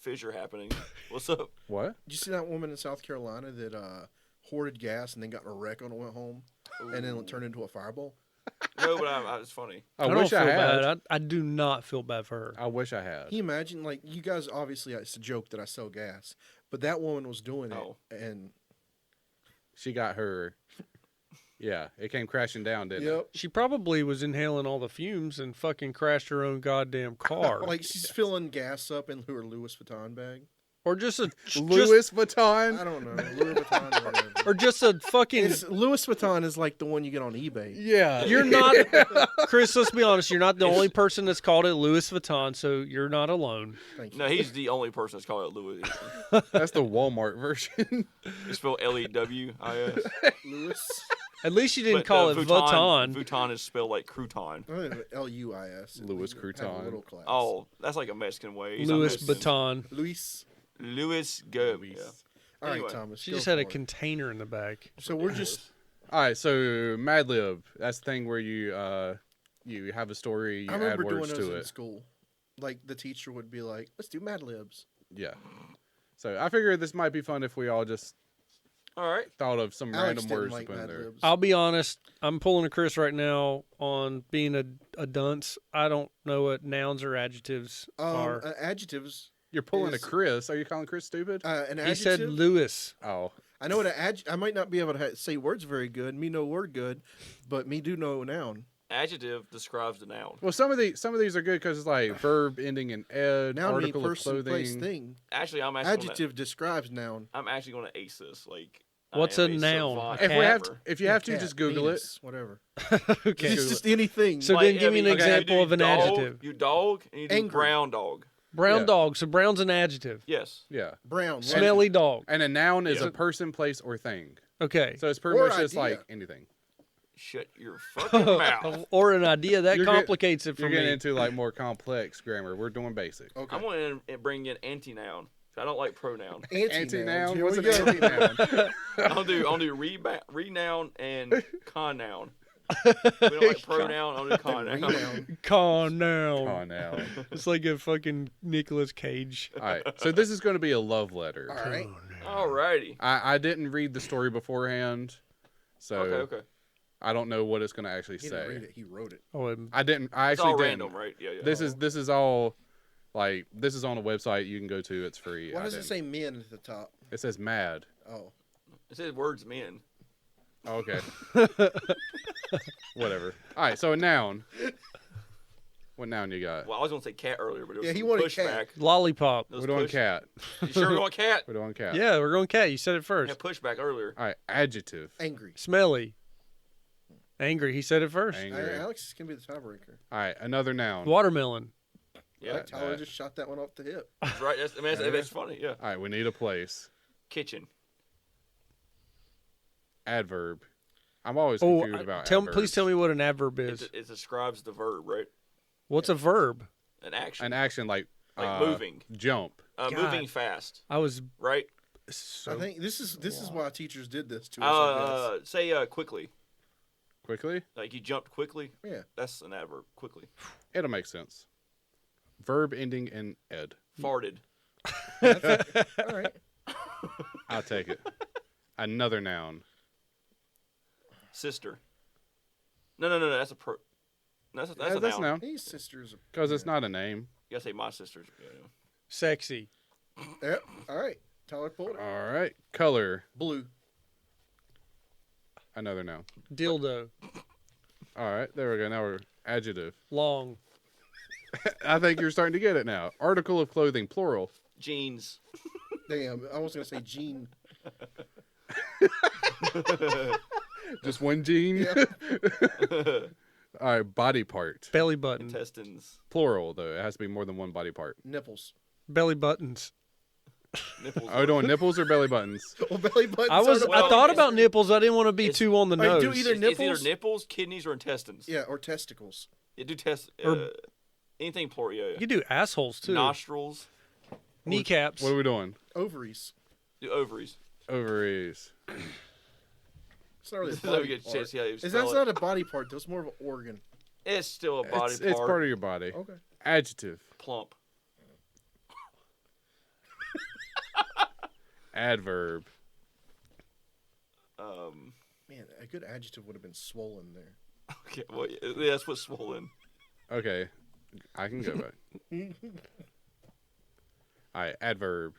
Speaker 6: fissure happening. What's up?
Speaker 5: What?
Speaker 4: Did you see that woman in South Carolina that hoarded gas and then got in a wreck on it, went home, and then it turned into a fireball?
Speaker 6: No, but it's funny.
Speaker 5: I
Speaker 3: don't
Speaker 5: wish
Speaker 3: feel
Speaker 5: I had.
Speaker 3: bad. I do not feel bad for her.
Speaker 5: I wish I had.
Speaker 4: Can you imagine? Like, you guys, obviously, it's a joke that I sell gas, but that woman was doing it,
Speaker 6: Oh.
Speaker 4: and
Speaker 5: She got her. Yeah, it came crashing down, didn't it?
Speaker 4: yep,
Speaker 3: She probably was inhaling all the fumes and fucking crashed her own goddamn car.
Speaker 4: like she's filling gas up in her Louis Vuitton bag.
Speaker 3: or just a
Speaker 5: Louis Vuitton.
Speaker 4: I don't know, Louis Vuitton. Or whatever.
Speaker 3: or just a fucking.
Speaker 4: Louis Vuitton is like the one you get on eBay.
Speaker 5: Yeah.
Speaker 3: You're not, Chris. Let's be honest. You're not the only person that's called it Louis Vuitton, so you're not alone.
Speaker 4: Thank you.
Speaker 6: No, he's the only person that's called it Louis.
Speaker 5: That's the Walmart version.
Speaker 6: It's spelled Lewis.
Speaker 4: Louis.
Speaker 3: At least you didn't call it Vuitton.
Speaker 6: Vuitton is spelled like crouton.
Speaker 4: Luis.
Speaker 5: Louis
Speaker 4: Have a
Speaker 5: Crouton.
Speaker 4: little class.
Speaker 6: Oh, that's like a Mexican way. He's not
Speaker 3: Louis
Speaker 6: Mexican.
Speaker 3: Vuitton.
Speaker 4: Louis.
Speaker 6: Louis go.
Speaker 5: Louis.
Speaker 6: Yeah.
Speaker 4: All right,
Speaker 6: Anyway,
Speaker 4: Thomas.
Speaker 3: She
Speaker 4: go
Speaker 3: just had a
Speaker 4: for it.
Speaker 3: container in the back.
Speaker 4: So we're just.
Speaker 5: All right, so Mad Lib. That's the thing where you have a story, you
Speaker 4: I
Speaker 5: add
Speaker 4: remember doing
Speaker 5: words
Speaker 4: those
Speaker 5: to
Speaker 4: in
Speaker 5: it.
Speaker 4: school. Like the teacher would be like, "Let's do Mad Libs."
Speaker 5: Yeah. So I figured this might be fun if we all just
Speaker 6: All right.
Speaker 5: thought of some
Speaker 4: Alex
Speaker 5: random
Speaker 4: didn't
Speaker 5: words
Speaker 4: like
Speaker 5: to put in
Speaker 4: Mad
Speaker 5: there.
Speaker 4: Libs.
Speaker 3: I'll be honest. I'm pulling a Chris right now on being a dunce. I don't know what nouns or adjectives are.
Speaker 4: Adjectives.
Speaker 5: You're pulling a
Speaker 4: is-
Speaker 5: Chris. Are you calling Chris stupid?
Speaker 4: An
Speaker 3: He said
Speaker 4: adjective.
Speaker 3: Louis.
Speaker 5: Oh.
Speaker 4: I know what an I might not be able to say words very good. Me know word good, but me do know noun.
Speaker 6: Adjective describes the noun.
Speaker 5: Well, some of these are good because it's like verb ending in ed,
Speaker 4: Noun means
Speaker 5: article of
Speaker 4: person, place,
Speaker 5: clothing.
Speaker 4: thing.
Speaker 6: Actually, I'm actually
Speaker 4: Adjective describes noun.
Speaker 6: I'm actually going to ace this. Like, I
Speaker 3: What's
Speaker 6: am
Speaker 3: a noun?
Speaker 6: savant
Speaker 3: A
Speaker 5: If we have,
Speaker 6: rapper.
Speaker 5: if you have to,
Speaker 4: Cat,
Speaker 5: just Google
Speaker 4: penis, Whatever.
Speaker 3: Okay.
Speaker 4: It's just anything.
Speaker 3: So then give me an
Speaker 6: you
Speaker 3: example
Speaker 6: do
Speaker 3: of an
Speaker 6: dog,
Speaker 3: adjective.
Speaker 6: You dog and you do
Speaker 4: Angry.
Speaker 6: brown dog.
Speaker 3: Brown
Speaker 5: Yeah.
Speaker 3: dog. So brown's an adjective.
Speaker 6: Yes.
Speaker 5: it. Yeah.
Speaker 4: Brown.
Speaker 3: Smelly dog.
Speaker 5: And a noun is
Speaker 6: Yeah.
Speaker 5: a person, place, or thing.
Speaker 3: Okay.
Speaker 5: So it's pretty
Speaker 4: Or
Speaker 5: much just
Speaker 4: idea.
Speaker 5: like anything.
Speaker 6: Shut your fucking mouth.
Speaker 3: Or an idea that
Speaker 5: You're get-
Speaker 3: complicates it for
Speaker 5: You're getting
Speaker 3: me.
Speaker 5: into like more complex grammar. We're doing basic.
Speaker 4: Okay.
Speaker 6: I'm going to bring in anti-noun. I don't like pronoun.
Speaker 5: Anti-noun.
Speaker 4: Here
Speaker 5: What's
Speaker 4: we
Speaker 5: an
Speaker 4: go.
Speaker 5: anti-noun?
Speaker 6: I'll do renoun and connoun. We don't like pronoun. I'll do con noun.
Speaker 4: Renown.
Speaker 3: Calm down.
Speaker 5: Oh, now.
Speaker 3: It's like a fucking Nicolas Cage.
Speaker 5: All right. So this is going to be a love letter.
Speaker 4: All right.
Speaker 6: Alrighty.
Speaker 5: I didn't read the story beforehand, so
Speaker 6: Okay.
Speaker 5: I don't know what it's going to actually
Speaker 4: He
Speaker 5: say.
Speaker 4: didn't read it. He wrote it.
Speaker 3: Oh,
Speaker 5: I didn't. I
Speaker 6: It's
Speaker 5: actually
Speaker 6: all
Speaker 5: didn't.
Speaker 6: random, right? Yeah.
Speaker 5: This is all like this is on a website you can go to. It's free.
Speaker 4: Why
Speaker 5: I
Speaker 4: does it
Speaker 5: didn't.
Speaker 4: say men at the top?
Speaker 5: It says mad.
Speaker 4: Oh.
Speaker 6: It says words men.
Speaker 5: Oh, okay. Whatever. All right. So a noun. What noun you got?
Speaker 6: Well, I was gonna say cat earlier, but it was
Speaker 4: Yeah, he
Speaker 6: some
Speaker 4: wanted
Speaker 6: pushback.
Speaker 3: Lollipop.
Speaker 6: Those
Speaker 5: We're doing
Speaker 6: push-
Speaker 5: cat.
Speaker 6: You sure we want cat?
Speaker 5: We're doing cat.
Speaker 3: Yeah, we're going cat. You said it first.
Speaker 6: Had pushback earlier.
Speaker 5: All right. Adjective.
Speaker 4: Angry.
Speaker 3: Smelly. Angry. He said it first.
Speaker 5: Angry.
Speaker 4: Alex can be the tiebreaker.
Speaker 5: All right. Another noun.
Speaker 3: Watermelon.
Speaker 6: Yeah,
Speaker 4: Tyler
Speaker 5: that.
Speaker 4: just shot that one off the hip.
Speaker 6: that's right. That's funny. Yeah.
Speaker 5: All right. We need a place.
Speaker 6: Kitchen.
Speaker 5: Adverb. I'm always
Speaker 3: Oh,
Speaker 5: confused about
Speaker 3: please tell me what an adverb is.
Speaker 6: It describes the verb, right?
Speaker 3: What's a verb?
Speaker 6: An action.
Speaker 5: an action like
Speaker 6: moving.
Speaker 5: jump.
Speaker 6: Moving fast,
Speaker 3: I was
Speaker 6: right?
Speaker 3: so.
Speaker 4: I think this is why teachers did this to us. I
Speaker 6: Say quickly.
Speaker 5: Quickly.
Speaker 6: Like you jumped quickly.
Speaker 4: guess. Yeah.
Speaker 6: That's an adverb. Quickly.
Speaker 5: It'll make sense. Verb ending in ed.
Speaker 6: Farted.
Speaker 4: All right.
Speaker 5: I'll take it. Another noun.
Speaker 6: Sister. No. That's a pro. That's a
Speaker 5: That's
Speaker 6: noun.
Speaker 5: noun.
Speaker 4: These sisters.
Speaker 5: Because it's not a name.
Speaker 6: You gotta say my sisters. Yeah.
Speaker 3: Sexy.
Speaker 4: Yep. All right. Tyler pulled it.
Speaker 5: All right. Color.
Speaker 4: Blue.
Speaker 5: Another noun.
Speaker 3: Dildo.
Speaker 5: All right. There we go. Now we're adjective.
Speaker 3: Long.
Speaker 5: I think you're starting to get it now. Article of clothing, plural.
Speaker 6: Jeans.
Speaker 4: Damn. I was gonna say Jean.
Speaker 5: Just one gene.
Speaker 4: Yeah.
Speaker 5: All right. Body part.
Speaker 3: Belly button.
Speaker 6: Intestines.
Speaker 5: Plural, though. It has to be more than one body part.
Speaker 4: Nipples.
Speaker 3: Belly buttons.
Speaker 6: Nipples.
Speaker 5: Are we doing nipples or belly buttons?
Speaker 4: Well, belly buttons.
Speaker 3: I was.
Speaker 4: are the-
Speaker 3: I thought
Speaker 6: it's-
Speaker 3: about nipples. I didn't want to be
Speaker 6: it's-
Speaker 3: too on the
Speaker 4: All right,
Speaker 3: nose.
Speaker 4: do either
Speaker 6: It's either
Speaker 4: nipples.
Speaker 6: nipples, kidneys, or intestines.
Speaker 4: Yeah, or testicles.
Speaker 6: You do test.
Speaker 3: Or-
Speaker 6: Anything plural. Yeah.
Speaker 3: You could do assholes too.
Speaker 6: Nostrils.
Speaker 3: Kneecaps.
Speaker 5: What are we doing?
Speaker 4: Ovaries.
Speaker 6: Do ovaries.
Speaker 5: Ovaries.
Speaker 4: It's not really a
Speaker 6: This is how we
Speaker 4: body
Speaker 6: get
Speaker 4: part.
Speaker 6: chance. Yeah,
Speaker 4: Is that's not a body part? That's more of an organ.
Speaker 6: It's still a body
Speaker 5: It's,
Speaker 6: part.
Speaker 5: it's part of your body.
Speaker 4: Okay.
Speaker 5: Adjective.
Speaker 6: Plump.
Speaker 5: Adverb.
Speaker 4: Man, a good adjective would have been swollen there.
Speaker 6: Okay. Well, yeah, that's what's swollen.
Speaker 5: Okay. I can go back. All right. Adverb.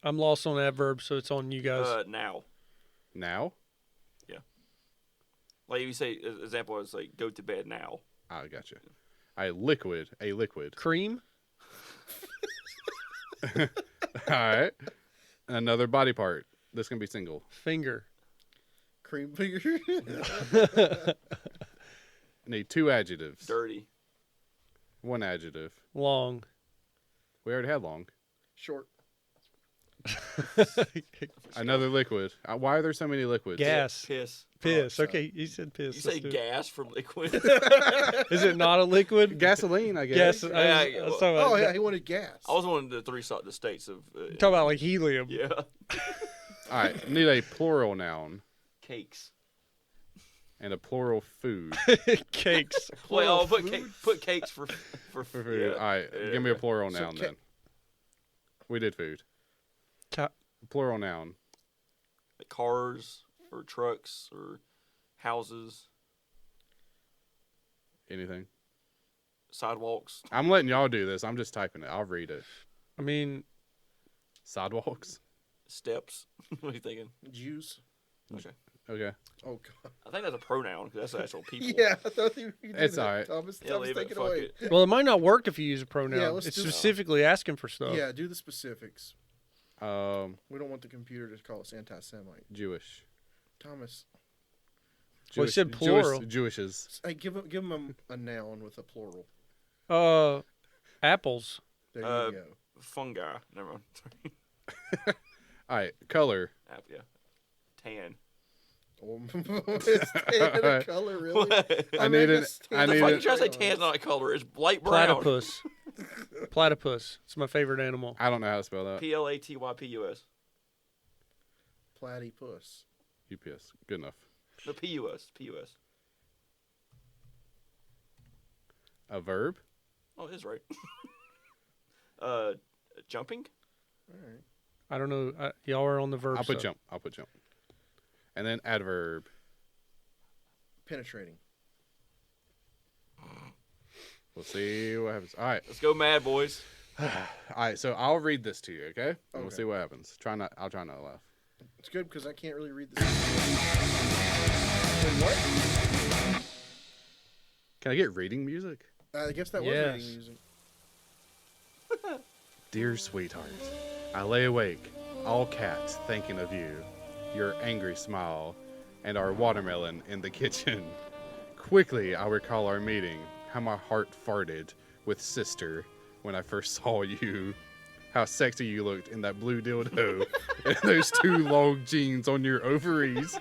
Speaker 3: I'm lost on adverbs, so it's on you guys.
Speaker 6: Now.
Speaker 5: Now.
Speaker 6: Like if you say, example, is like go to bed now.
Speaker 5: I gotcha. All right. Liquid. A liquid.
Speaker 3: Cream.
Speaker 5: All right. Another body part. This can be single.
Speaker 3: Finger.
Speaker 4: Cream finger.
Speaker 5: Need two adjectives.
Speaker 6: Dirty.
Speaker 5: One adjective.
Speaker 3: Long.
Speaker 5: We already had long.
Speaker 4: Short.
Speaker 5: Another liquid. Why are there so many liquids?
Speaker 3: Gas.
Speaker 6: Piss.
Speaker 3: Piss.
Speaker 4: sorry.
Speaker 3: Okay, you said piss.
Speaker 6: You say
Speaker 3: Let's do it.
Speaker 6: gas for liquid.
Speaker 3: Is it not a liquid?
Speaker 5: Gasoline, I guess.
Speaker 3: Yes.
Speaker 6: Yeah,
Speaker 3: I was talking about,
Speaker 4: Oh yeah, he wanted gas.
Speaker 6: I was one of the the states of.
Speaker 3: talking about like helium.
Speaker 6: Yeah.
Speaker 5: All right. Need a plural noun
Speaker 6: Cakes.
Speaker 5: and a plural food.
Speaker 3: Cakes.
Speaker 6: Wait, I'll put cakes for
Speaker 5: For food.
Speaker 6: yeah.
Speaker 5: All right. Give me a plural
Speaker 4: So
Speaker 5: noun then. We did food.
Speaker 3: Ca-
Speaker 5: Plural noun.
Speaker 6: Like cars or trucks or houses,
Speaker 5: Anything.
Speaker 6: sidewalks.
Speaker 5: I'm letting y'all do this. I'm just typing it. I'll read it.
Speaker 3: I mean,
Speaker 5: Sidewalks.
Speaker 6: Steps. What are you thinking?
Speaker 4: Jews.
Speaker 6: Okay.
Speaker 5: Okay.
Speaker 4: Oh god.
Speaker 6: I think that's a pronoun because that's actual people.
Speaker 4: Yeah, I thought you did
Speaker 5: It's
Speaker 4: that.
Speaker 5: all right.
Speaker 4: Thomas,
Speaker 6: Yeah,
Speaker 4: Thomas,
Speaker 6: leave
Speaker 4: take
Speaker 6: it.
Speaker 4: it
Speaker 6: Fuck
Speaker 4: away.
Speaker 6: it.
Speaker 3: well, it might not work if you use a pronoun.
Speaker 4: Yeah, let's
Speaker 3: it's
Speaker 4: do-
Speaker 3: specifically asking for stuff.
Speaker 4: Yeah, do the specifics. We don't want the computer to call us anti-Semite.
Speaker 5: Jewish.
Speaker 4: Thomas,
Speaker 3: Well, he said plural.
Speaker 5: Jewishes.
Speaker 4: hey, give him a noun with a plural.
Speaker 3: Apples.
Speaker 4: There
Speaker 6: Uh,
Speaker 4: you go.
Speaker 6: Fungi. Never mind.
Speaker 5: All right. Color.
Speaker 6: Yeah. Tan.
Speaker 4: Oh, it's tan in a color, really?
Speaker 5: I need an. I
Speaker 6: The
Speaker 5: need
Speaker 6: fuck you
Speaker 5: an.
Speaker 6: trying to say tan's not a color? It's light brown.
Speaker 3: Platypus. Platypus. It's my favorite animal.
Speaker 5: I don't know how to spell that.
Speaker 6: Platypus.
Speaker 4: Platypus.
Speaker 5: UPS. Good enough.
Speaker 6: No, Pus.
Speaker 5: A verb?
Speaker 6: Oh, it is right. Jumping?
Speaker 4: All right.
Speaker 3: I don't know. Y'all are on the verb
Speaker 5: I'll put
Speaker 3: stuff.
Speaker 5: jump. I'll put jump. And then adverb.
Speaker 4: Penetrating.
Speaker 5: We'll see what happens. All right.
Speaker 6: Let's go mad, boys.
Speaker 5: All right. So I'll read this to you, okay? And we'll
Speaker 4: Okay.
Speaker 5: see what happens. I'll try not to laugh.
Speaker 4: It's good because I can't really read this. Wait, what?
Speaker 5: Can I get reading music?
Speaker 4: I guess that was
Speaker 3: Yes.
Speaker 4: reading music.
Speaker 5: Dear sweetheart, I lay awake, all cat, thinking of you, your angry smile, and our watermelon in the kitchen. Quickly, I recall our meeting, how my heart farted with sister when I first saw you. How sexy you looked in that blue dildo and those 2 long jeans on your ovaries.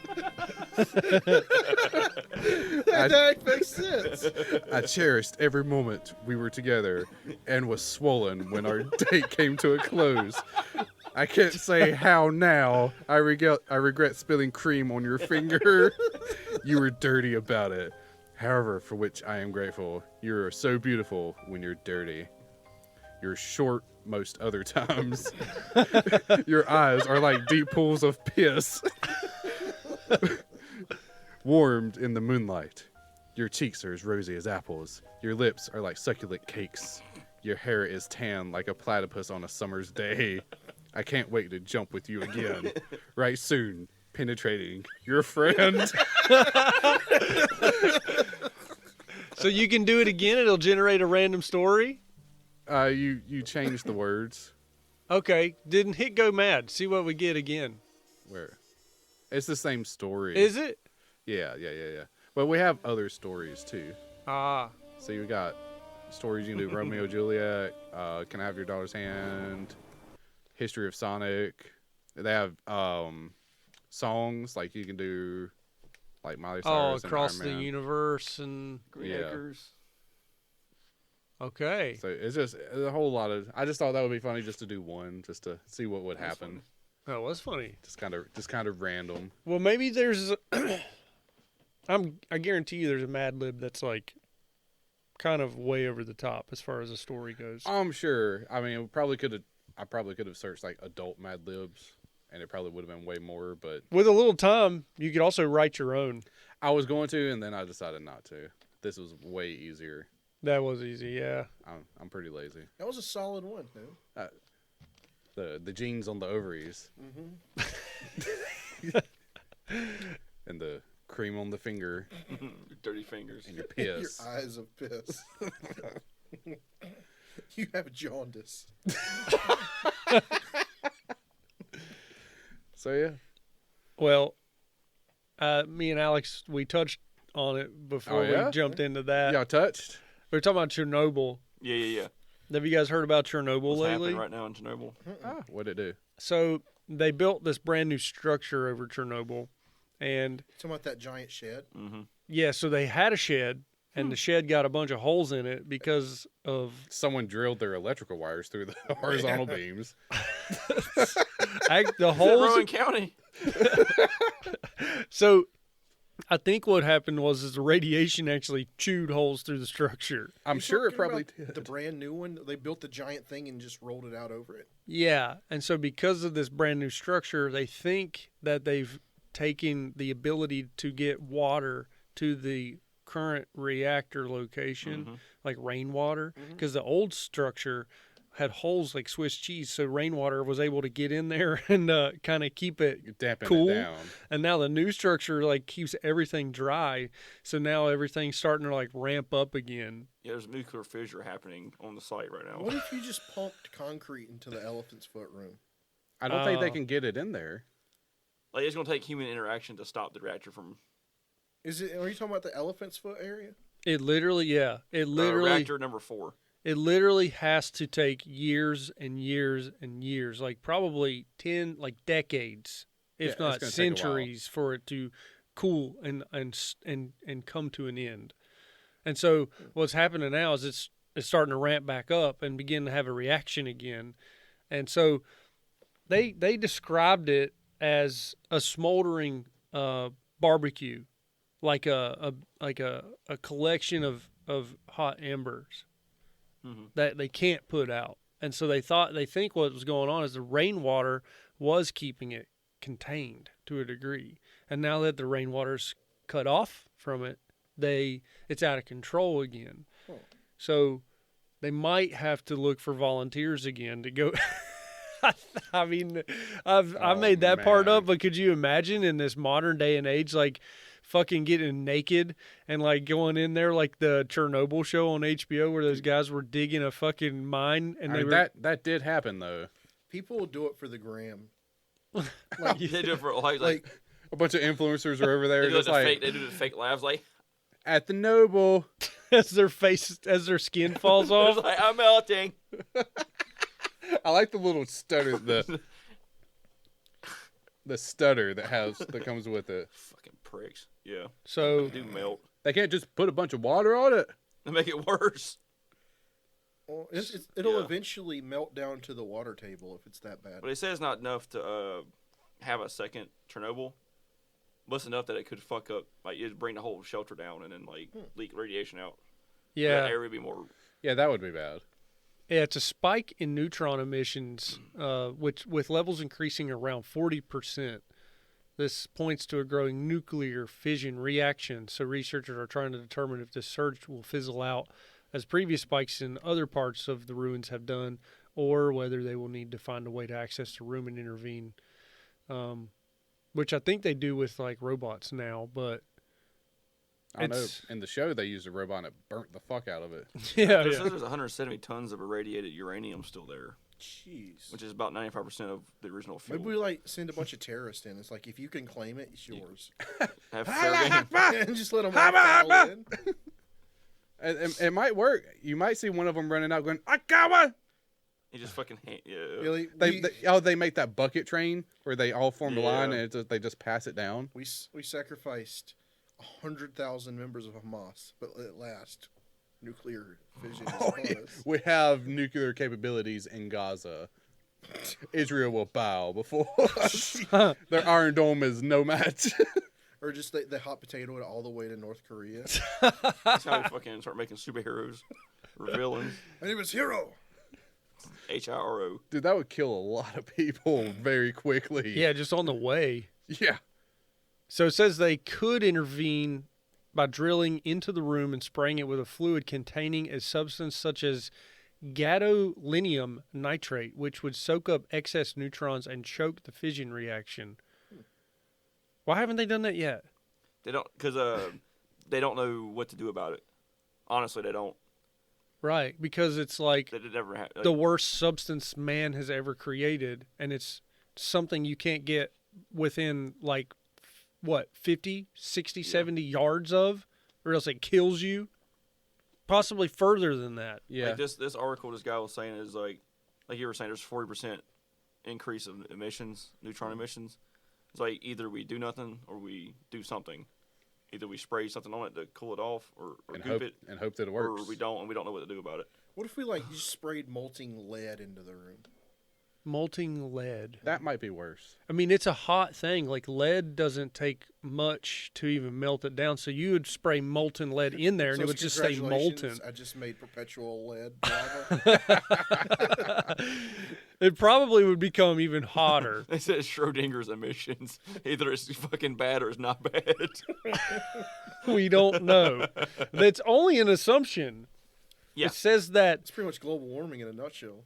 Speaker 4: That makes sense.
Speaker 5: I cherished every moment we were together and was swollen when our date came to a close. I can't say how now. I regret spilling cream on your finger. You were dirty about it. However, for which I am grateful. You are so beautiful when you're dirty. You're short most other times. Your eyes are like deep pools of piss. Warmed in the moonlight. Your cheeks are as rosy as apples. Your lips are like succulent cakes. Your hair is tan like a platypus on a summer's day. I can't wait to jump with you again. Right soon. Penetrating your friend.
Speaker 3: So you can do it again. It'll generate a random story.
Speaker 5: You changed the words.
Speaker 3: Okay. Didn't hit go mad. See what we get again.
Speaker 5: Where? It's the same story.
Speaker 3: Is it?
Speaker 5: Yeah. But we have other stories too.
Speaker 3: Ah.
Speaker 5: So you got stories you can do Romeo Juliet, Can I Have Your Daughter's Hand, History of Sonic. They have songs like you can do like Miley Cyrus
Speaker 3: across
Speaker 5: and
Speaker 3: the
Speaker 5: Iron Man.
Speaker 3: universe and
Speaker 6: Green
Speaker 5: Yeah.
Speaker 6: Acres.
Speaker 3: okay.
Speaker 5: So it's just a whole lot of. I just thought that would be funny just to do one, just to see what would happen.
Speaker 3: That was funny.
Speaker 5: Just kind of random.
Speaker 3: Well, maybe there's. I guarantee you, there's a Mad Lib that's like, kind of way over the top as far as the story goes.
Speaker 5: I'm sure. I mean, I probably could have searched like adult Mad Libs, and it probably would have been way more. But
Speaker 3: With a little time, you could also write your own.
Speaker 5: I was going to, and then I decided not to. This was way easier.
Speaker 3: That was easy, yeah.
Speaker 5: I'm pretty lazy.
Speaker 4: That was a solid one, man.
Speaker 5: The genes on the ovaries and the cream on the finger
Speaker 6: Dirty fingers.
Speaker 5: and your
Speaker 4: Your
Speaker 5: piss.
Speaker 4: eyes of piss. You have jaundice.
Speaker 5: So yeah.
Speaker 3: Well, me and Alex, we touched on it before
Speaker 5: Oh, yeah?
Speaker 3: we jumped into that.
Speaker 5: Y'all touched?
Speaker 3: We were talking about Chernobyl.
Speaker 6: Yeah.
Speaker 3: Have you guys heard about Chernobyl
Speaker 6: What's
Speaker 3: lately?
Speaker 6: happening right now in Chernobyl?
Speaker 5: What'd it do?
Speaker 3: So they built this brand new structure over Chernobyl, and
Speaker 4: Talking about that giant shed.
Speaker 6: Mm-hmm.
Speaker 3: yeah, so they had a shed, and the shed got a bunch of holes in it because of
Speaker 5: Someone drilled their electrical wires through the horizontal beams.
Speaker 3: the holes.
Speaker 6: Rowan County.
Speaker 3: So I think what happened was the radiation actually chewed holes through the structure.
Speaker 5: I'm
Speaker 4: You
Speaker 5: sure it
Speaker 4: talking
Speaker 5: probably
Speaker 4: about
Speaker 5: did.
Speaker 4: The brand new one. They built the giant thing and just rolled it out over it.
Speaker 3: Yeah, and so because of this brand new structure, they think that they've taken the ability to get water to the current reactor location, like rainwater, because the old structure had holes like Swiss cheese, so rainwater was able to get in there and kind of keep it
Speaker 5: Damping
Speaker 3: cool.
Speaker 5: it down.
Speaker 3: And now the new structure like keeps everything dry, so now everything's starting to like ramp up again.
Speaker 6: Yeah, there's a nuclear fissure happening on the site right now.
Speaker 4: What if you just pumped concrete into the elephant's foot room?
Speaker 5: I don't think they can get it in there.
Speaker 6: Like, it's going to take human interaction to stop the reactor from
Speaker 4: Is it? Are you talking about the elephant's foot area?
Speaker 3: It literally, yeah, it literally,
Speaker 6: reactor number 4.
Speaker 3: it literally has to take years and years and years, like probably 10, like decades,
Speaker 5: Yeah,
Speaker 3: if
Speaker 5: it's
Speaker 3: not
Speaker 5: gonna take a while.
Speaker 3: centuries, for it to cool and come to an end. And so what's happening now is it's starting to ramp back up and begin to have a reaction again. And so they described it as a smoldering barbecue, like a collection of of hot embers
Speaker 6: Mm-hmm.
Speaker 3: that they can't put out. And so they think what was going on is the rainwater was keeping it contained to a degree. And now that the rainwater's cut off from it, it's out of control again.
Speaker 4: Oh.
Speaker 3: So they might have to look for volunteers again to go. I mean, I made that part
Speaker 5: man.
Speaker 3: up, but could you imagine in this modern day and age, like fucking getting naked and like going in there like the Chernobyl show on HBO where those guys were digging a fucking mine and
Speaker 5: I
Speaker 3: they
Speaker 5: mean,
Speaker 3: were
Speaker 5: that did happen though.
Speaker 4: People will do it for the gram.
Speaker 6: They do it for like
Speaker 5: A bunch of influencers are over there
Speaker 6: they do
Speaker 5: just
Speaker 6: the
Speaker 5: like
Speaker 6: fake. They do the fake labs like.
Speaker 5: at the Noble.
Speaker 3: as their skin falls off.
Speaker 6: It's like, I'm melting.
Speaker 5: I like the little stutter, the stutter that comes with it.
Speaker 6: Fucking pricks. Yeah.
Speaker 3: So
Speaker 6: They do melt.
Speaker 5: They can't just put a bunch of water on it.
Speaker 6: They make it worse.
Speaker 4: Well, it'll
Speaker 6: Yeah.
Speaker 4: eventually melt down to the water table if it's that bad.
Speaker 6: But they say it's not enough to have a second Chernobyl. But it's enough that it could fuck up, like it'd bring the whole shelter down and then like leak radiation out.
Speaker 3: yeah,
Speaker 6: That area would be more.
Speaker 5: Yeah, that would be bad.
Speaker 3: yeah, it's a spike in neutron emissions, which with levels increasing around 40%. This points to a growing nuclear fission reaction. So researchers are trying to determine if this surge will fizzle out, as previous spikes in other parts of the ruins have done, or whether they will need to find a way to access the room and intervene. Which I think they do with like robots now, but
Speaker 5: I know.
Speaker 3: It's-
Speaker 5: In the show, they used a robot and it burnt the fuck out of it.
Speaker 3: yeah,
Speaker 6: It
Speaker 3: yeah.
Speaker 6: says there's 170 tons of irradiated uranium still there,
Speaker 4: Jeez.
Speaker 6: which is about 95% of the original fuel.
Speaker 4: Maybe we like send a bunch of terrorists in. It's like if you can claim it, it's yours.
Speaker 6: Have fair game.
Speaker 4: And just let them all in.
Speaker 5: And it might work. You might see one of them running out going, "I got one."
Speaker 6: He just fucking yeah.
Speaker 4: Really,
Speaker 5: They make that bucket train where they all form a line
Speaker 6: Yeah.
Speaker 5: and they just pass it down.
Speaker 4: we sacrificed 100,000 members of Hamas, but at last, nuclear fission is upon us.
Speaker 5: We have nuclear capabilities in Gaza. Israel will bow before us. Their Iron Dome is no match.
Speaker 4: Or just they hot potato it all the way to North Korea.
Speaker 6: That's how we fucking start making superheroes or villains.
Speaker 4: My name is Hero.
Speaker 6: HIRO.
Speaker 5: Dude, that would kill a lot of people very quickly.
Speaker 3: Yeah, just on the way.
Speaker 5: Yeah.
Speaker 3: So it says they could intervene by drilling into the room and spraying it with a fluid containing a substance such as gadolinium nitrate, which would soak up excess neutrons and choke the fission reaction. Why haven't they done that yet?
Speaker 6: They don't, because they don't know what to do about it. Honestly, they don't.
Speaker 3: Right, because it's like
Speaker 6: They never have.
Speaker 3: the worst substance man has ever created, and it's something you can't get within like what 50 60 70 yards of, or else it kills you, possibly further than that.
Speaker 5: Yeah.
Speaker 6: Like this article this guy was saying is like you were saying, there's 40% increase of emissions, neutron emissions. It's like either we do nothing or we do something. Either we spray something on it to cool it off, or
Speaker 5: and
Speaker 6: goop it,
Speaker 5: hope that it works.
Speaker 6: or we don't, and we don't know what to do about it.
Speaker 4: What if we like just sprayed molting lead into the room?
Speaker 3: Molting lead.
Speaker 5: That might be worse.
Speaker 3: I mean, it's a hot thing. Like lead doesn't take much to even melt it down. So you would spray molten lead in there, and
Speaker 4: So
Speaker 3: it would just stay molten.
Speaker 4: congratulations, I just made perpetual lead lava.
Speaker 3: It probably would become even hotter.
Speaker 6: They said Schrodinger's emissions. Either it's fucking bad or it's not bad.
Speaker 3: We don't know. That's only an assumption.
Speaker 6: Yeah.
Speaker 3: It says that
Speaker 4: It's pretty much global warming in a nutshell.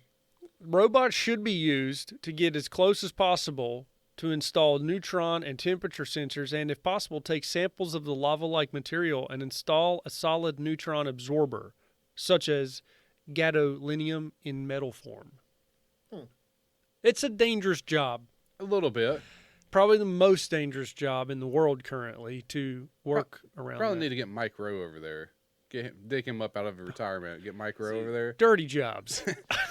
Speaker 3: robots should be used to get as close as possible to install neutron and temperature sensors, and if possible, take samples of the lava-like material and install a solid neutron absorber, such as gadolinium in metal form. It's a dangerous job.
Speaker 5: A little bit.
Speaker 3: Probably the most dangerous job in the world currently to work around
Speaker 5: Probably
Speaker 3: that.
Speaker 5: need to get Mike Rowe over there. Dig him up out of retirement. Get Mike Rowe over there.
Speaker 3: Dirty jobs.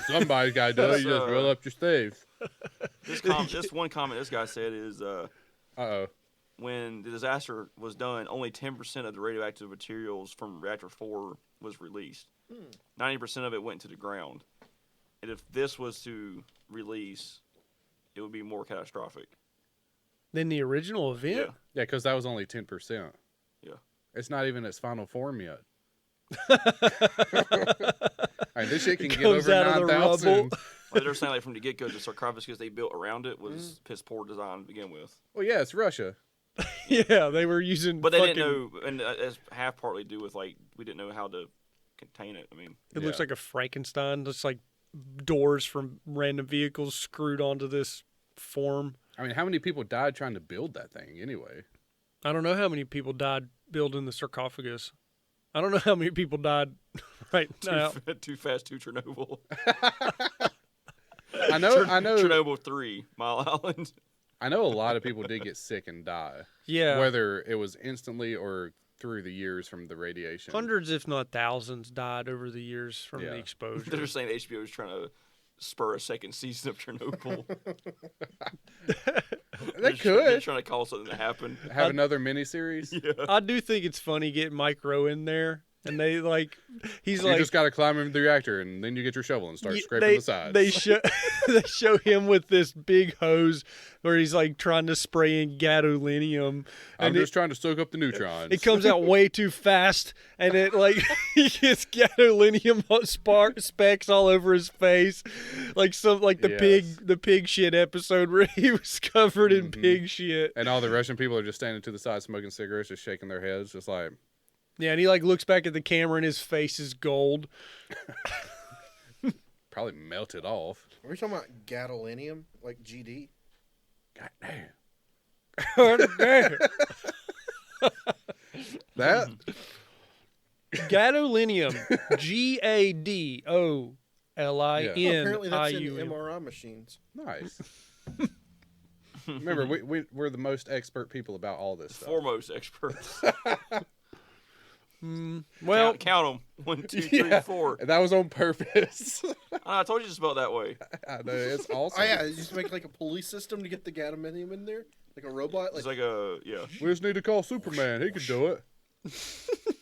Speaker 5: Somebody's got to do it. You just roll up your sleeves.
Speaker 6: This one comment this guy said is
Speaker 5: Uh-oh.
Speaker 6: when the disaster was done, only 10% of the radioactive materials from reactor 4 was released. 90% of it went to the ground. And if this was to release, it would be more catastrophic.
Speaker 3: Then the original event?
Speaker 6: Yeah.
Speaker 5: Yeah, because that was only 10%.
Speaker 6: Yeah.
Speaker 5: It's not even its final form yet. All right, this shit can get
Speaker 3: comes
Speaker 5: over
Speaker 3: out of the
Speaker 5: 9,000.
Speaker 3: rubble.
Speaker 6: Like they're saying, like from the get-go, the sarcophagus they built around it was piss poor design to begin with.
Speaker 5: Well, yeah, it's Russia.
Speaker 3: Yeah, they were using.
Speaker 6: But they
Speaker 3: fucking,
Speaker 6: didn't know, and that's half partly due with like we didn't know how to contain it. I mean,
Speaker 3: It looks
Speaker 5: Yeah.
Speaker 3: like a Frankenstein, just like doors from random vehicles screwed onto this form.
Speaker 5: I mean, how many people died trying to build that thing anyway?
Speaker 3: I don't know how many people died building the sarcophagus. I don't know how many people died right now.
Speaker 6: too fast, too Chernobyl.
Speaker 5: I know
Speaker 6: Chernobyl 3, Mile Island.
Speaker 5: I know a lot of people did get sick and die.
Speaker 3: Yeah.
Speaker 5: Whether it was instantly or through the years from the radiation.
Speaker 3: Hundreds, if not thousands, died over the years from the
Speaker 5: Yeah.
Speaker 3: exposure.
Speaker 6: They're saying HBO is trying to spur a second season of Chernobyl.
Speaker 5: They
Speaker 6: They're
Speaker 5: could
Speaker 6: trying to call something to happen.
Speaker 5: have another miniseries.
Speaker 6: Yeah.
Speaker 3: I do think it's funny getting Mike Rowe in there, and they like, he's
Speaker 5: You
Speaker 3: like,
Speaker 5: just got to climb into the reactor, and then you get your shovel and start scraping
Speaker 3: they,
Speaker 5: the sides.
Speaker 3: They show they show him with this big hose where he's like trying to spray in gadolinium,
Speaker 5: I'm
Speaker 3: and
Speaker 5: just trying to soak up the neutrons.
Speaker 3: it comes out way too fast, and it like he gets gadolinium specks all over his face, like
Speaker 5: Yes.
Speaker 3: the pig shit episode where he was covered in
Speaker 5: Mhm.
Speaker 3: pig shit.
Speaker 5: And all the Russian people are just standing to the side smoking cigarettes, just shaking their heads, just like,
Speaker 3: Yeah, and he like looks back at the camera and his face is gold.
Speaker 5: probably melted off.
Speaker 4: Are we talking about gadolinium, like GD?
Speaker 5: God damn.
Speaker 3: Gadolinium,
Speaker 5: That?
Speaker 4: Oh, apparently that's in
Speaker 3: GADOLINIM.
Speaker 4: MRI machines.
Speaker 5: Nice. Remember, we're the most expert people about all this stuff.
Speaker 6: Foremost experts.
Speaker 3: Well,
Speaker 6: count them. 1, 2, 3, 4.
Speaker 5: That was on purpose.
Speaker 6: I told you to spell it that way.
Speaker 5: I know, it's awesome.
Speaker 4: Oh yeah, you just make like a police system to get the gadolinium in there, like a robot.
Speaker 6: It's
Speaker 4: Like,
Speaker 6: like a, yeah.
Speaker 5: We just need to call Superman. He could do it.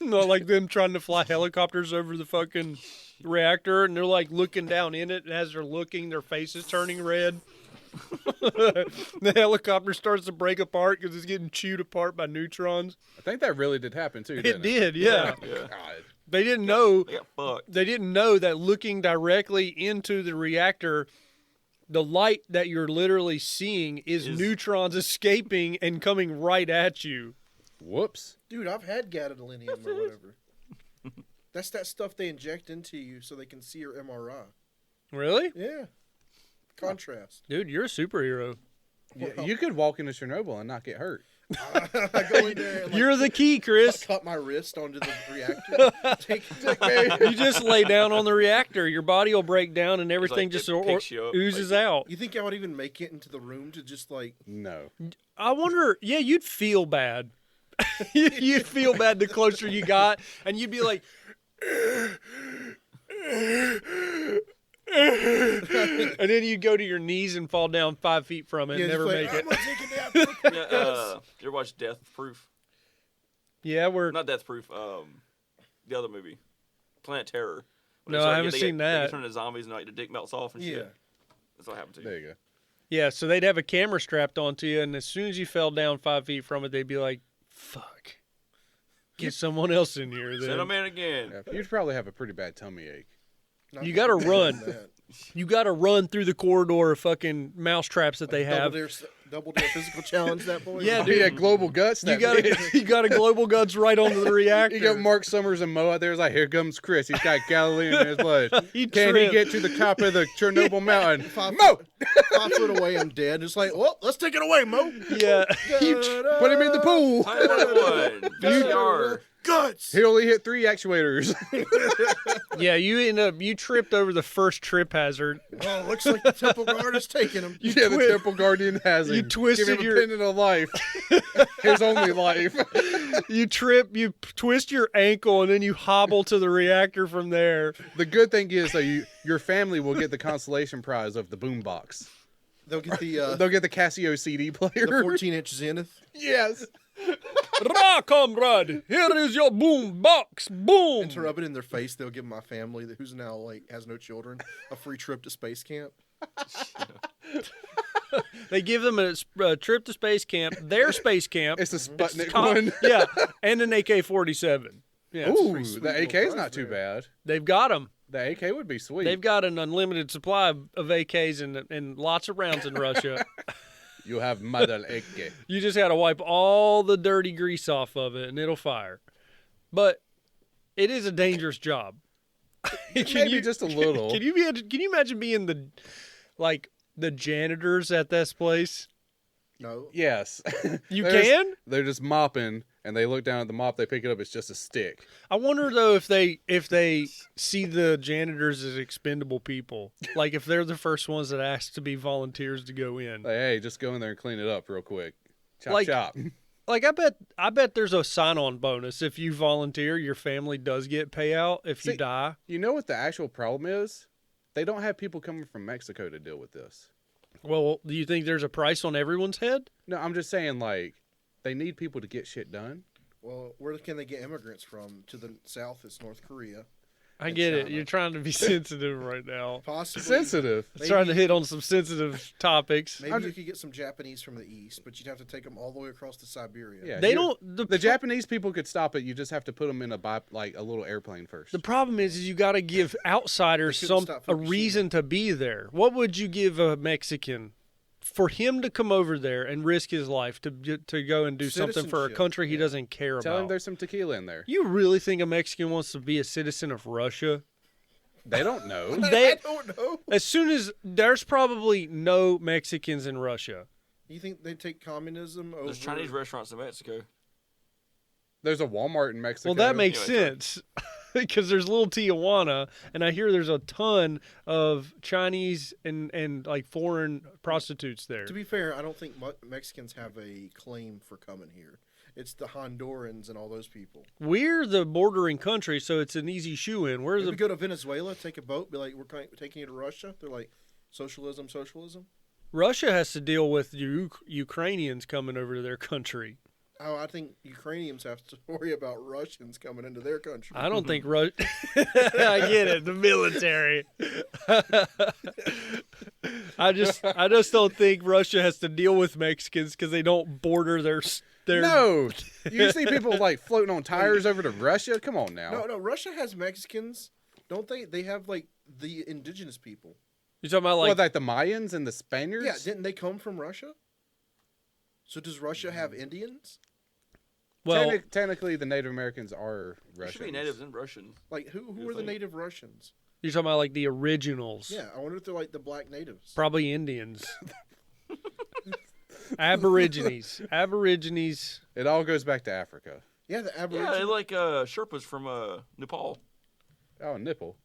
Speaker 3: not like them trying to fly helicopters over the fucking reactor, and they're like looking down in it, and as they're looking, their face is turning red. The helicopter starts to break apart because it's getting chewed apart by neutrons.
Speaker 5: I think that really did happen too.
Speaker 3: It
Speaker 5: Didn't
Speaker 3: did, yeah.
Speaker 6: Yeah.
Speaker 5: God.
Speaker 3: They didn't know.
Speaker 6: They got fucked.
Speaker 3: They didn't know that looking directly into the reactor, the light that you're literally seeing is neutrons escaping and coming right at you.
Speaker 5: Whoops.
Speaker 4: dude, I've had gadolinium or whatever. That's that stuff they inject into you so they can see your MRI.
Speaker 3: Really?
Speaker 4: Yeah. Contrast.
Speaker 3: Dude, you're a superhero.
Speaker 5: You could walk into Chernobyl and not get hurt.
Speaker 4: I go in there and like,
Speaker 3: You're the key, Chris.
Speaker 4: cut my wrist onto the reactor. take me.
Speaker 3: You just lay down on the reactor. Your body will break down and everything
Speaker 6: like
Speaker 3: just
Speaker 6: it picks you up,
Speaker 3: oozes
Speaker 6: like-
Speaker 3: out.
Speaker 4: You think I would even make it into the room to just like?
Speaker 5: No.
Speaker 3: I wonder, yeah, you'd feel bad. You'd feel bad the closer you got, and you'd be like, and then you'd go to your knees and fall down 5 feet from it and
Speaker 4: just
Speaker 3: never
Speaker 4: like,
Speaker 3: make it.
Speaker 4: I'm gonna take a nap real quick,
Speaker 6: Yeah,
Speaker 4: guys."
Speaker 6: you ever watch Death Proof?
Speaker 3: Yeah, we're
Speaker 6: Not Death Proof. The other movie, Planet Terror. When
Speaker 3: No,
Speaker 6: they start-
Speaker 3: I haven't
Speaker 6: they
Speaker 3: seen
Speaker 6: They
Speaker 3: that.
Speaker 6: get turned into zombies and like their dick melts off and
Speaker 4: Yeah.
Speaker 6: shit. That's what happened to you.
Speaker 5: There you go.
Speaker 3: yeah. So they'd have a camera strapped onto you, and as soon as you fell down 5 feet from it, they'd be like, "Fuck, get someone else in here."
Speaker 6: Send
Speaker 3: Then
Speaker 6: them in again.
Speaker 5: Yeah, you'd probably have a pretty bad tummy ache.
Speaker 4: Not
Speaker 3: You
Speaker 4: that
Speaker 3: gotta
Speaker 4: I'm
Speaker 3: run.
Speaker 4: doing that.
Speaker 3: you got to run through the corridor of fucking mouse traps that they have.
Speaker 4: Double dare physical challenge that boy.
Speaker 3: Yeah,
Speaker 5: Oh,
Speaker 3: dude.
Speaker 5: yeah, global guts.
Speaker 3: You
Speaker 5: That
Speaker 3: got
Speaker 5: bitch.
Speaker 3: you got a global guts right onto the reactor.
Speaker 5: You got Mark Summers and Mo out there. It's like, here comes Chris. He's got gadolinium in his blood.
Speaker 3: He
Speaker 5: Can he
Speaker 3: tripped.
Speaker 5: get to the top of the Chernobyl mountain?
Speaker 4: Five
Speaker 5: Mo!
Speaker 4: 5 foot away, I'm dead. It's like, well, let's take it away, Mo.
Speaker 3: Yeah.
Speaker 5: Put him in the pool.
Speaker 6: 911. VCR.
Speaker 4: Guts.
Speaker 5: He only hit 3 actuators.
Speaker 3: Yeah, you tripped over the first trip hazard.
Speaker 4: Oh, looks like the temple guard is taking him.
Speaker 5: Yeah, the Temple Guardian has him.
Speaker 3: you twisted
Speaker 5: Give him
Speaker 3: your-
Speaker 5: a pendant of life. His only life.
Speaker 3: You twist your ankle, and then you hobble to the reactor from there.
Speaker 5: The good thing is, though, your family will get the consolation prize of the boombox.
Speaker 4: They'll get the
Speaker 5: They'll get the Casio CD player.
Speaker 4: 14-inch Zenith.
Speaker 5: Yes.
Speaker 3: Ra, comrade, here is your boom box. Boom.
Speaker 4: And to rub it in their face, they'll give my family, who's now like has no children, a free trip to space camp.
Speaker 3: They give them a trip to space camp, their space camp.
Speaker 5: It's a Sputnik
Speaker 3: Con-
Speaker 5: one.
Speaker 3: Yeah, and an AK-47. Yeah,
Speaker 5: Ooh,
Speaker 4: pretty sweet
Speaker 5: the
Speaker 4: little
Speaker 5: AK is
Speaker 4: price
Speaker 5: not too
Speaker 4: there.
Speaker 5: bad.
Speaker 3: they've got them.
Speaker 5: The AK would be sweet.
Speaker 3: They've got an unlimited supply of AKs and lots of rounds in Russia.
Speaker 5: You have Mother AK.
Speaker 3: You just got to wipe all the dirty grease off of it, and it'll fire. But it is a dangerous job.
Speaker 5: Maybe just a little.
Speaker 3: Can you imagine being the janitors at this place?
Speaker 4: No.
Speaker 5: Yes.
Speaker 3: You
Speaker 5: They're
Speaker 3: can?
Speaker 5: Just, they're just mopping, and they look down at the mop. They pick it up. It's just a stick.
Speaker 3: I wonder though if they see the janitors as expendable people, like if they're the first ones that ask to be volunteers to go in.
Speaker 5: Like, hey, just go in there and clean it up real quick. Chop
Speaker 3: Like-
Speaker 5: chop.
Speaker 3: Like I bet there's a sign-on bonus if you volunteer. Your family does get payout if you
Speaker 5: See-
Speaker 3: die.
Speaker 5: You know what the actual problem is? They don't have people coming from Mexico to deal with this.
Speaker 3: Well, do you think there's a price on everyone's head?
Speaker 5: No, I'm just saying, like, they need people to get shit done.
Speaker 4: Well, where can they get immigrants from? To the south, it's North Korea.
Speaker 3: I
Speaker 4: In
Speaker 3: get it.
Speaker 4: China.
Speaker 3: You're trying to be sensitive right now.
Speaker 4: Possibly.
Speaker 5: Sensitive.
Speaker 3: It's trying to hit on some sensitive topics.
Speaker 4: Maybe you could get some Japanese from the east, but you'd have to take them all the way across to Siberia.
Speaker 5: Yeah,
Speaker 3: They
Speaker 5: you-
Speaker 3: don't.
Speaker 5: The Japanese people could stop it. You just have to put them in a little airplane first.
Speaker 3: The problem is you got to give outsiders
Speaker 4: They couldn't stop
Speaker 3: a
Speaker 4: Fukushima.
Speaker 3: reason to be there. What would you give a Mexican for him to come over there and risk his life to go and do something for a
Speaker 4: Citizenship,
Speaker 3: country he
Speaker 4: yeah.
Speaker 3: doesn't care
Speaker 5: Tell them
Speaker 3: about?
Speaker 5: there's some tequila in there.
Speaker 3: You really think a Mexican wants to be a citizen of Russia?
Speaker 5: They don't know.
Speaker 3: They,
Speaker 4: I don't know.
Speaker 3: as soon as there's probably no Mexicans in Russia.
Speaker 4: You think they take communism over?
Speaker 6: There's Chinese restaurants in Mexico.
Speaker 5: There's a Walmart in Mexico.
Speaker 3: Well, that makes
Speaker 6: Yeah,
Speaker 3: sense because there's little Tijuana, and I hear there's a ton of Chinese and like foreign prostitutes there.
Speaker 4: To be fair, I don't think Mexicans have a claim for coming here. It's the Hondurans and all those people.
Speaker 3: We're the bordering country, so it's an easy shoe-in. We're
Speaker 4: If we
Speaker 3: the
Speaker 4: go to Venezuela, take a boat, be like, taking you to Russia. They're like, socialism, socialism.
Speaker 3: Russia has to deal with Ukrainians coming over to their country.
Speaker 4: Oh, I think Ukrainians have to worry about Russians coming into their country.
Speaker 3: I don't think I get it, the military. I just don't think Russia has to deal with Mexicans because they don't border their.
Speaker 5: No, you see people like floating on tires over to Russia. Come on now.
Speaker 4: No, Russia has Mexicans, don't they? They have like the indigenous people.
Speaker 3: You're talking about
Speaker 5: Like the Mayans and the Spaniards.
Speaker 4: Yeah, didn't they come from Russia? So does Russia have Indians?
Speaker 3: well,
Speaker 5: Technically, the Native Americans are
Speaker 6: There
Speaker 5: Russians.
Speaker 6: should be natives and Russian.
Speaker 4: Like who
Speaker 6: You
Speaker 4: are the
Speaker 6: think?
Speaker 4: native Russians?
Speaker 3: you're talking about like the originals.
Speaker 4: Yeah, I wonder if they're like the black natives.
Speaker 3: Probably Indians. Aborigines.
Speaker 5: It all goes back to Africa.
Speaker 4: Yeah, the
Speaker 6: Yeah,
Speaker 4: Aborigines.
Speaker 6: they like Sherpas from Nepal.
Speaker 5: Oh, nipple.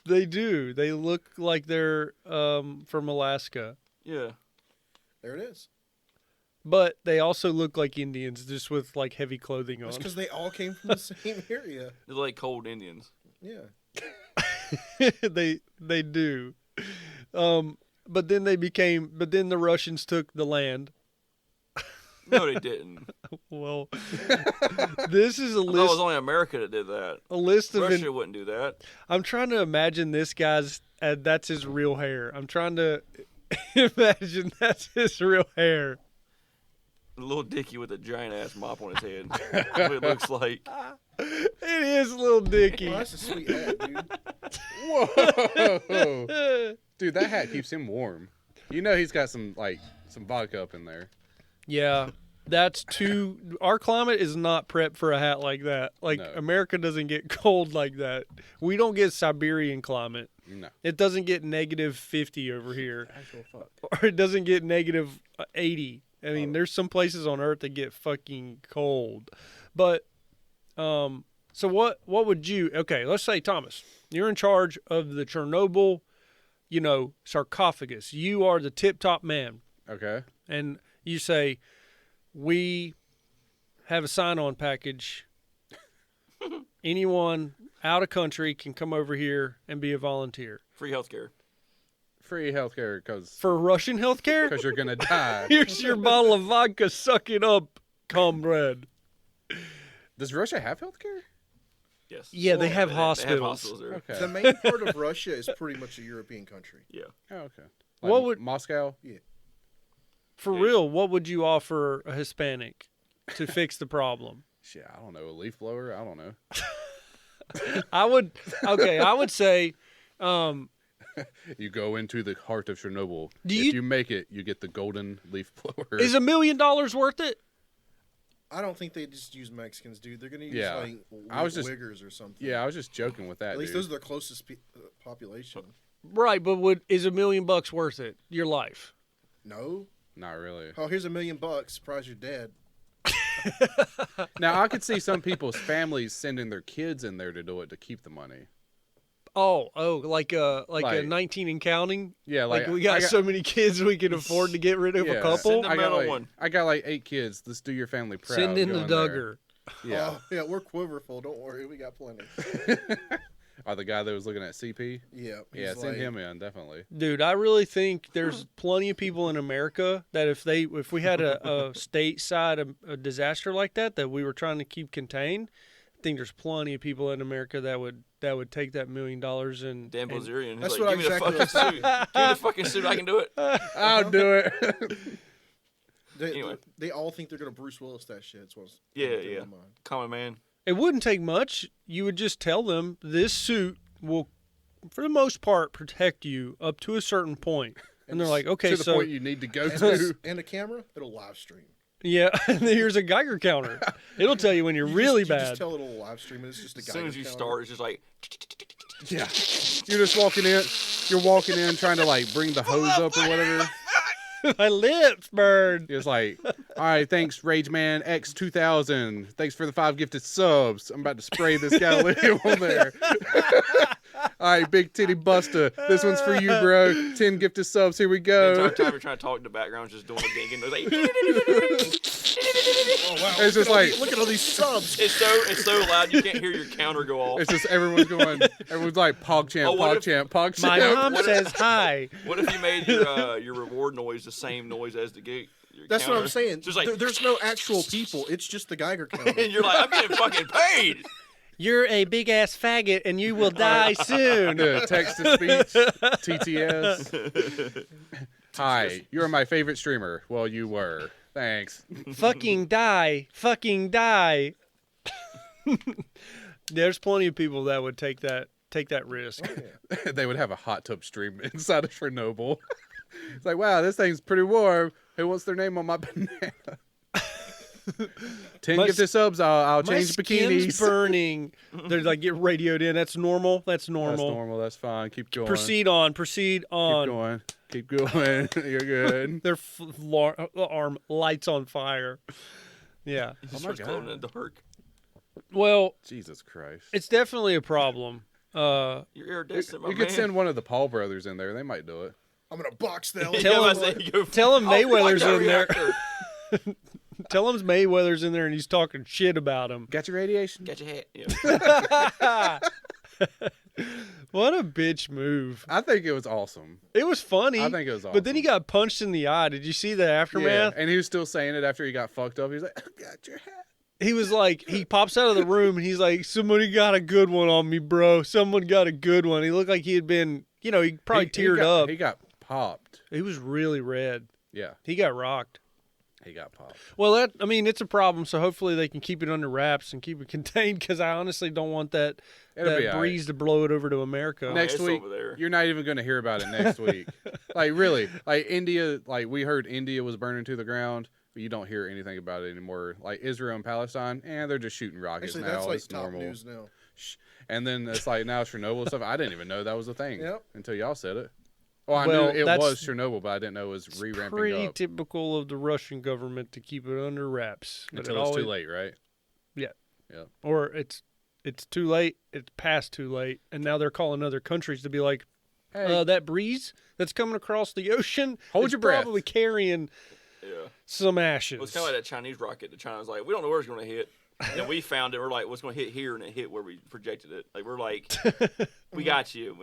Speaker 3: They do. They look like they're from Alaska.
Speaker 6: Yeah.
Speaker 4: There it is.
Speaker 3: But they also look like Indians, just with like heavy clothing on.
Speaker 4: That's because they all came from the same area.
Speaker 6: They're like cold Indians.
Speaker 4: Yeah.
Speaker 3: they do. But then the Russians took the land.
Speaker 6: No, they didn't.
Speaker 3: Well, this is a
Speaker 6: I thought it
Speaker 3: list.
Speaker 6: was only America that did that.
Speaker 3: A list of.
Speaker 6: Russia wouldn't do that.
Speaker 3: I'm trying to imagine this guy's. That's his real hair. I'm trying to imagine that's his real hair.
Speaker 6: A little Dicky with a giant ass mop on his head. That's what it looks like.
Speaker 3: It is Little Dicky.
Speaker 4: Well, that's a sweet hat, dude.
Speaker 5: Whoa, dude, that hat keeps him warm. You know he's got some vodka up in there.
Speaker 3: Yeah, that's too. Our climate is not prepped for a hat like that. Like
Speaker 5: No.
Speaker 3: America doesn't get cold like that. We don't get Siberian climate.
Speaker 5: No.
Speaker 3: It doesn't get -50 over here,
Speaker 5: Actual fuck.
Speaker 3: or it doesn't get -80. I mean, there's some places on Earth that get fucking cold. But, so what would you? Okay, let's say Thomas, you're in charge of the Chernobyl, sarcophagus. You are the tip-top man.
Speaker 5: Okay.
Speaker 3: And you say, we have a sign-on package. Anyone out of country can come over here and be a volunteer.
Speaker 6: Free healthcare.
Speaker 5: Free healthcare because
Speaker 3: For Russian healthcare?
Speaker 5: you're gonna die.
Speaker 3: Here's your bottle of vodka. Suck it up, comrade.
Speaker 5: Does Russia have healthcare?
Speaker 6: Yes.
Speaker 3: Yeah, they have
Speaker 6: They
Speaker 3: hospitals.
Speaker 6: have hospitals there.
Speaker 5: Okay.
Speaker 4: The main part of Russia is pretty much a European country.
Speaker 6: Yeah.
Speaker 5: Oh, okay.
Speaker 3: What would-
Speaker 5: Moscow?
Speaker 3: For
Speaker 6: Yeah.
Speaker 3: real, what would you offer a Hispanic? to fix the problem?
Speaker 5: Shit, I don't know. A leaf blower? I don't know.
Speaker 3: I would say,
Speaker 5: You go into the heart of Chernobyl.
Speaker 3: Do
Speaker 5: If
Speaker 3: you-
Speaker 5: you make it, you get the golden leaf blower.
Speaker 3: is $1 million worth it?
Speaker 4: I don't think they just use Mexicans, dude. They're gonna use
Speaker 5: Yeah.
Speaker 4: like
Speaker 5: I was just-
Speaker 4: Wiggers or something.
Speaker 5: Yeah, I was just joking with that,
Speaker 4: At least
Speaker 5: dude.
Speaker 4: those are their closest population.
Speaker 3: Right, but is $1 million worth it? Your life?
Speaker 4: No.
Speaker 5: Not really.
Speaker 4: Oh, here's $1 million. Surprise, you're dead.
Speaker 5: Now, I could see some people's families sending their kids in there to do it to keep the money.
Speaker 3: Oh, like a
Speaker 5: Like-
Speaker 3: 19 and counting.
Speaker 5: Yeah,
Speaker 3: Like
Speaker 5: like,
Speaker 3: we got
Speaker 5: I
Speaker 3: so many kids we can afford to get rid of a couple.
Speaker 6: Send them
Speaker 5: I got
Speaker 6: out
Speaker 5: like,
Speaker 6: one.
Speaker 5: I got like 8 kids. Let's do your family proud.
Speaker 3: Send in
Speaker 5: Go
Speaker 3: the
Speaker 5: there.
Speaker 3: Duggar.
Speaker 5: Yeah.
Speaker 4: Oh, yeah, we're quiverful. Don't worry, we got plenty.
Speaker 5: The guy that was looking at CP.
Speaker 4: Yeah.
Speaker 5: Yeah,
Speaker 4: he's
Speaker 5: send
Speaker 4: like-
Speaker 5: him in definitely.
Speaker 3: Dude, I really think there's plenty of people in America that if we had a stateside a disaster like that we were trying to keep contained, I think there's plenty of people in America that would take that $1 million and
Speaker 6: Dan
Speaker 3: and-
Speaker 6: Bilzerian.
Speaker 4: That's
Speaker 6: He's
Speaker 4: what
Speaker 6: like, give me
Speaker 4: exactly
Speaker 6: the
Speaker 4: what
Speaker 6: fucking suit. Give me the fucking suit. I can do it.
Speaker 5: I'll do it.
Speaker 6: Anyway.
Speaker 4: They all think they're gonna Bruce Willis that shit. It's what's
Speaker 6: Yeah,
Speaker 4: going through
Speaker 6: yeah.
Speaker 4: my mind.
Speaker 6: Common man.
Speaker 3: It wouldn't take much. You would just tell them this suit will, for the most part, protect you up to a certain point. And they're like, okay,
Speaker 5: to the
Speaker 3: so
Speaker 5: point you need to go
Speaker 4: And,
Speaker 5: to.
Speaker 4: and a camera, it'll live stream.
Speaker 3: yeah, and here's a Geiger counter. It'll tell you when you're really
Speaker 4: You
Speaker 3: bad.
Speaker 4: just tell it will live stream, and it's just a
Speaker 6: As
Speaker 4: guy.
Speaker 6: soon as you start, it's just like,
Speaker 5: Yeah. You're just walking in. You're walking in trying to like bring the hose up or whatever.
Speaker 3: My lips burn.
Speaker 5: It's like, all right, thanks, Rage Man X2000. Thanks for the 5 gifted subs. I'm about to spray this Galileo on there. All right, Big Titty Buster. This one's for you, bro. 10 gifted subs. Here we
Speaker 6: the
Speaker 5: go.
Speaker 6: entire time you're trying to talk in the background, just doing a ding. And it's like,
Speaker 4: Oh wow!
Speaker 5: It's just like-
Speaker 4: look at all these subs.
Speaker 6: it's so loud you can't hear your counter go off.
Speaker 5: It's just everyone's like, PogChamp,
Speaker 6: Oh, what if-
Speaker 5: PogChamp, PogChamp.
Speaker 3: My mom says hi.
Speaker 6: What if you made your reward noise the same noise as the gate? Your
Speaker 4: That's what
Speaker 6: counter?
Speaker 4: I'm saying.
Speaker 6: Just like,
Speaker 4: There's no actual people. It's just the Geiger counter.
Speaker 6: and you're like, I'm getting fucking paid.
Speaker 3: You're a big ass faggot and you will die soon.
Speaker 5: Text to speech, TTS. Hi, you're my favorite streamer. Well, you were. Thanks.
Speaker 3: Fucking die. Fucking die. There's plenty of people that would take that risk.
Speaker 5: They would have a hot tub stream inside of Chernobyl. It's like, wow, this thing's pretty warm. Who wants their name on my banana? 10
Speaker 3: My
Speaker 5: gifted subs, I'll
Speaker 3: My
Speaker 5: change
Speaker 3: skin's
Speaker 5: bikinis.
Speaker 3: burning. They're like, get radioed in. That's normal. That's
Speaker 5: That's
Speaker 3: normal.
Speaker 5: normal. That's fine. Keep going.
Speaker 3: Proceed on. Proceed on.
Speaker 5: Keep going. Keep going. You're good.
Speaker 3: Their arm lights on fire. Yeah.
Speaker 6: It just starts glowing in the dark.
Speaker 3: Well,
Speaker 5: Jesus Christ.
Speaker 3: it's definitely a problem.
Speaker 6: You're iridescent, my
Speaker 5: You
Speaker 6: man.
Speaker 5: could send one of the Paul brothers in there. They might do it.
Speaker 4: I'm gonna box the
Speaker 6: Yeah,
Speaker 3: Tell
Speaker 6: I
Speaker 3: him-
Speaker 6: say, go
Speaker 3: tell him
Speaker 6: off like
Speaker 3: Mayweather's
Speaker 6: a
Speaker 3: in there.
Speaker 6: reactor.
Speaker 3: Tell him Mayweather's in there and he's talking shit about him.
Speaker 5: Got your radiation?
Speaker 6: Got your hat. Yeah.
Speaker 3: What a bitch move.
Speaker 5: I think it was awesome.
Speaker 3: It was funny.
Speaker 5: I think it was
Speaker 3: But then he
Speaker 5: awesome.
Speaker 3: got punched in the eye. Did you see the
Speaker 5: Yeah,
Speaker 3: aftermath?
Speaker 5: and he was still saying it after he got fucked up. He was like, I got your hat.
Speaker 3: He was like, he pops out of the room and he's like, somebody got a good one on me, bro. Someone got a good one. He looked like he had been, he probably teared up.
Speaker 5: He got popped.
Speaker 3: He was really red.
Speaker 5: Yeah,
Speaker 3: He got rocked.
Speaker 5: he got popped.
Speaker 3: Well, it's a problem. So hopefully they can keep it under wraps and keep it contained because I honestly don't want that
Speaker 5: It'll be all right.
Speaker 3: breeze to blow it over to America.
Speaker 5: Next
Speaker 6: it's
Speaker 5: week,
Speaker 6: over there.
Speaker 5: you're not even going to hear about it next week. Like, really. Like, India, like, we heard India was burning to the ground, but you don't hear anything about it anymore. Like, Israel and Palestine, they're just shooting rockets
Speaker 4: Actually,
Speaker 5: now.
Speaker 4: that's like
Speaker 5: It's
Speaker 4: top
Speaker 5: normal.
Speaker 4: news now.
Speaker 5: And then it's like, now Chernobyl stuff. I didn't even know that was a thing
Speaker 4: Yep.
Speaker 5: until y'all said it. Well, I
Speaker 3: Well,
Speaker 5: knew it
Speaker 3: that's-
Speaker 5: was Chernobyl, but I didn't know it was re-ramping
Speaker 3: Pretty
Speaker 5: up
Speaker 3: typical of the Russian government to keep it under wraps. But
Speaker 5: until
Speaker 3: it
Speaker 5: it's
Speaker 3: always,
Speaker 5: too late, right?
Speaker 3: Or it's too late. It's past too late, and now they're calling other countries to be like,
Speaker 5: Hey,
Speaker 3: that breeze that's coming across the ocean.
Speaker 5: Hold
Speaker 3: it's
Speaker 5: your breath.
Speaker 3: Probably carrying
Speaker 6: Yeah.
Speaker 3: some ashes.
Speaker 6: Well, it's kind of like that Chinese rocket. The China's like, we don't know where it's going to hit. And we found it. We're like, what's going to hit here? And it hit where we projected it. Like, we're like, we got you.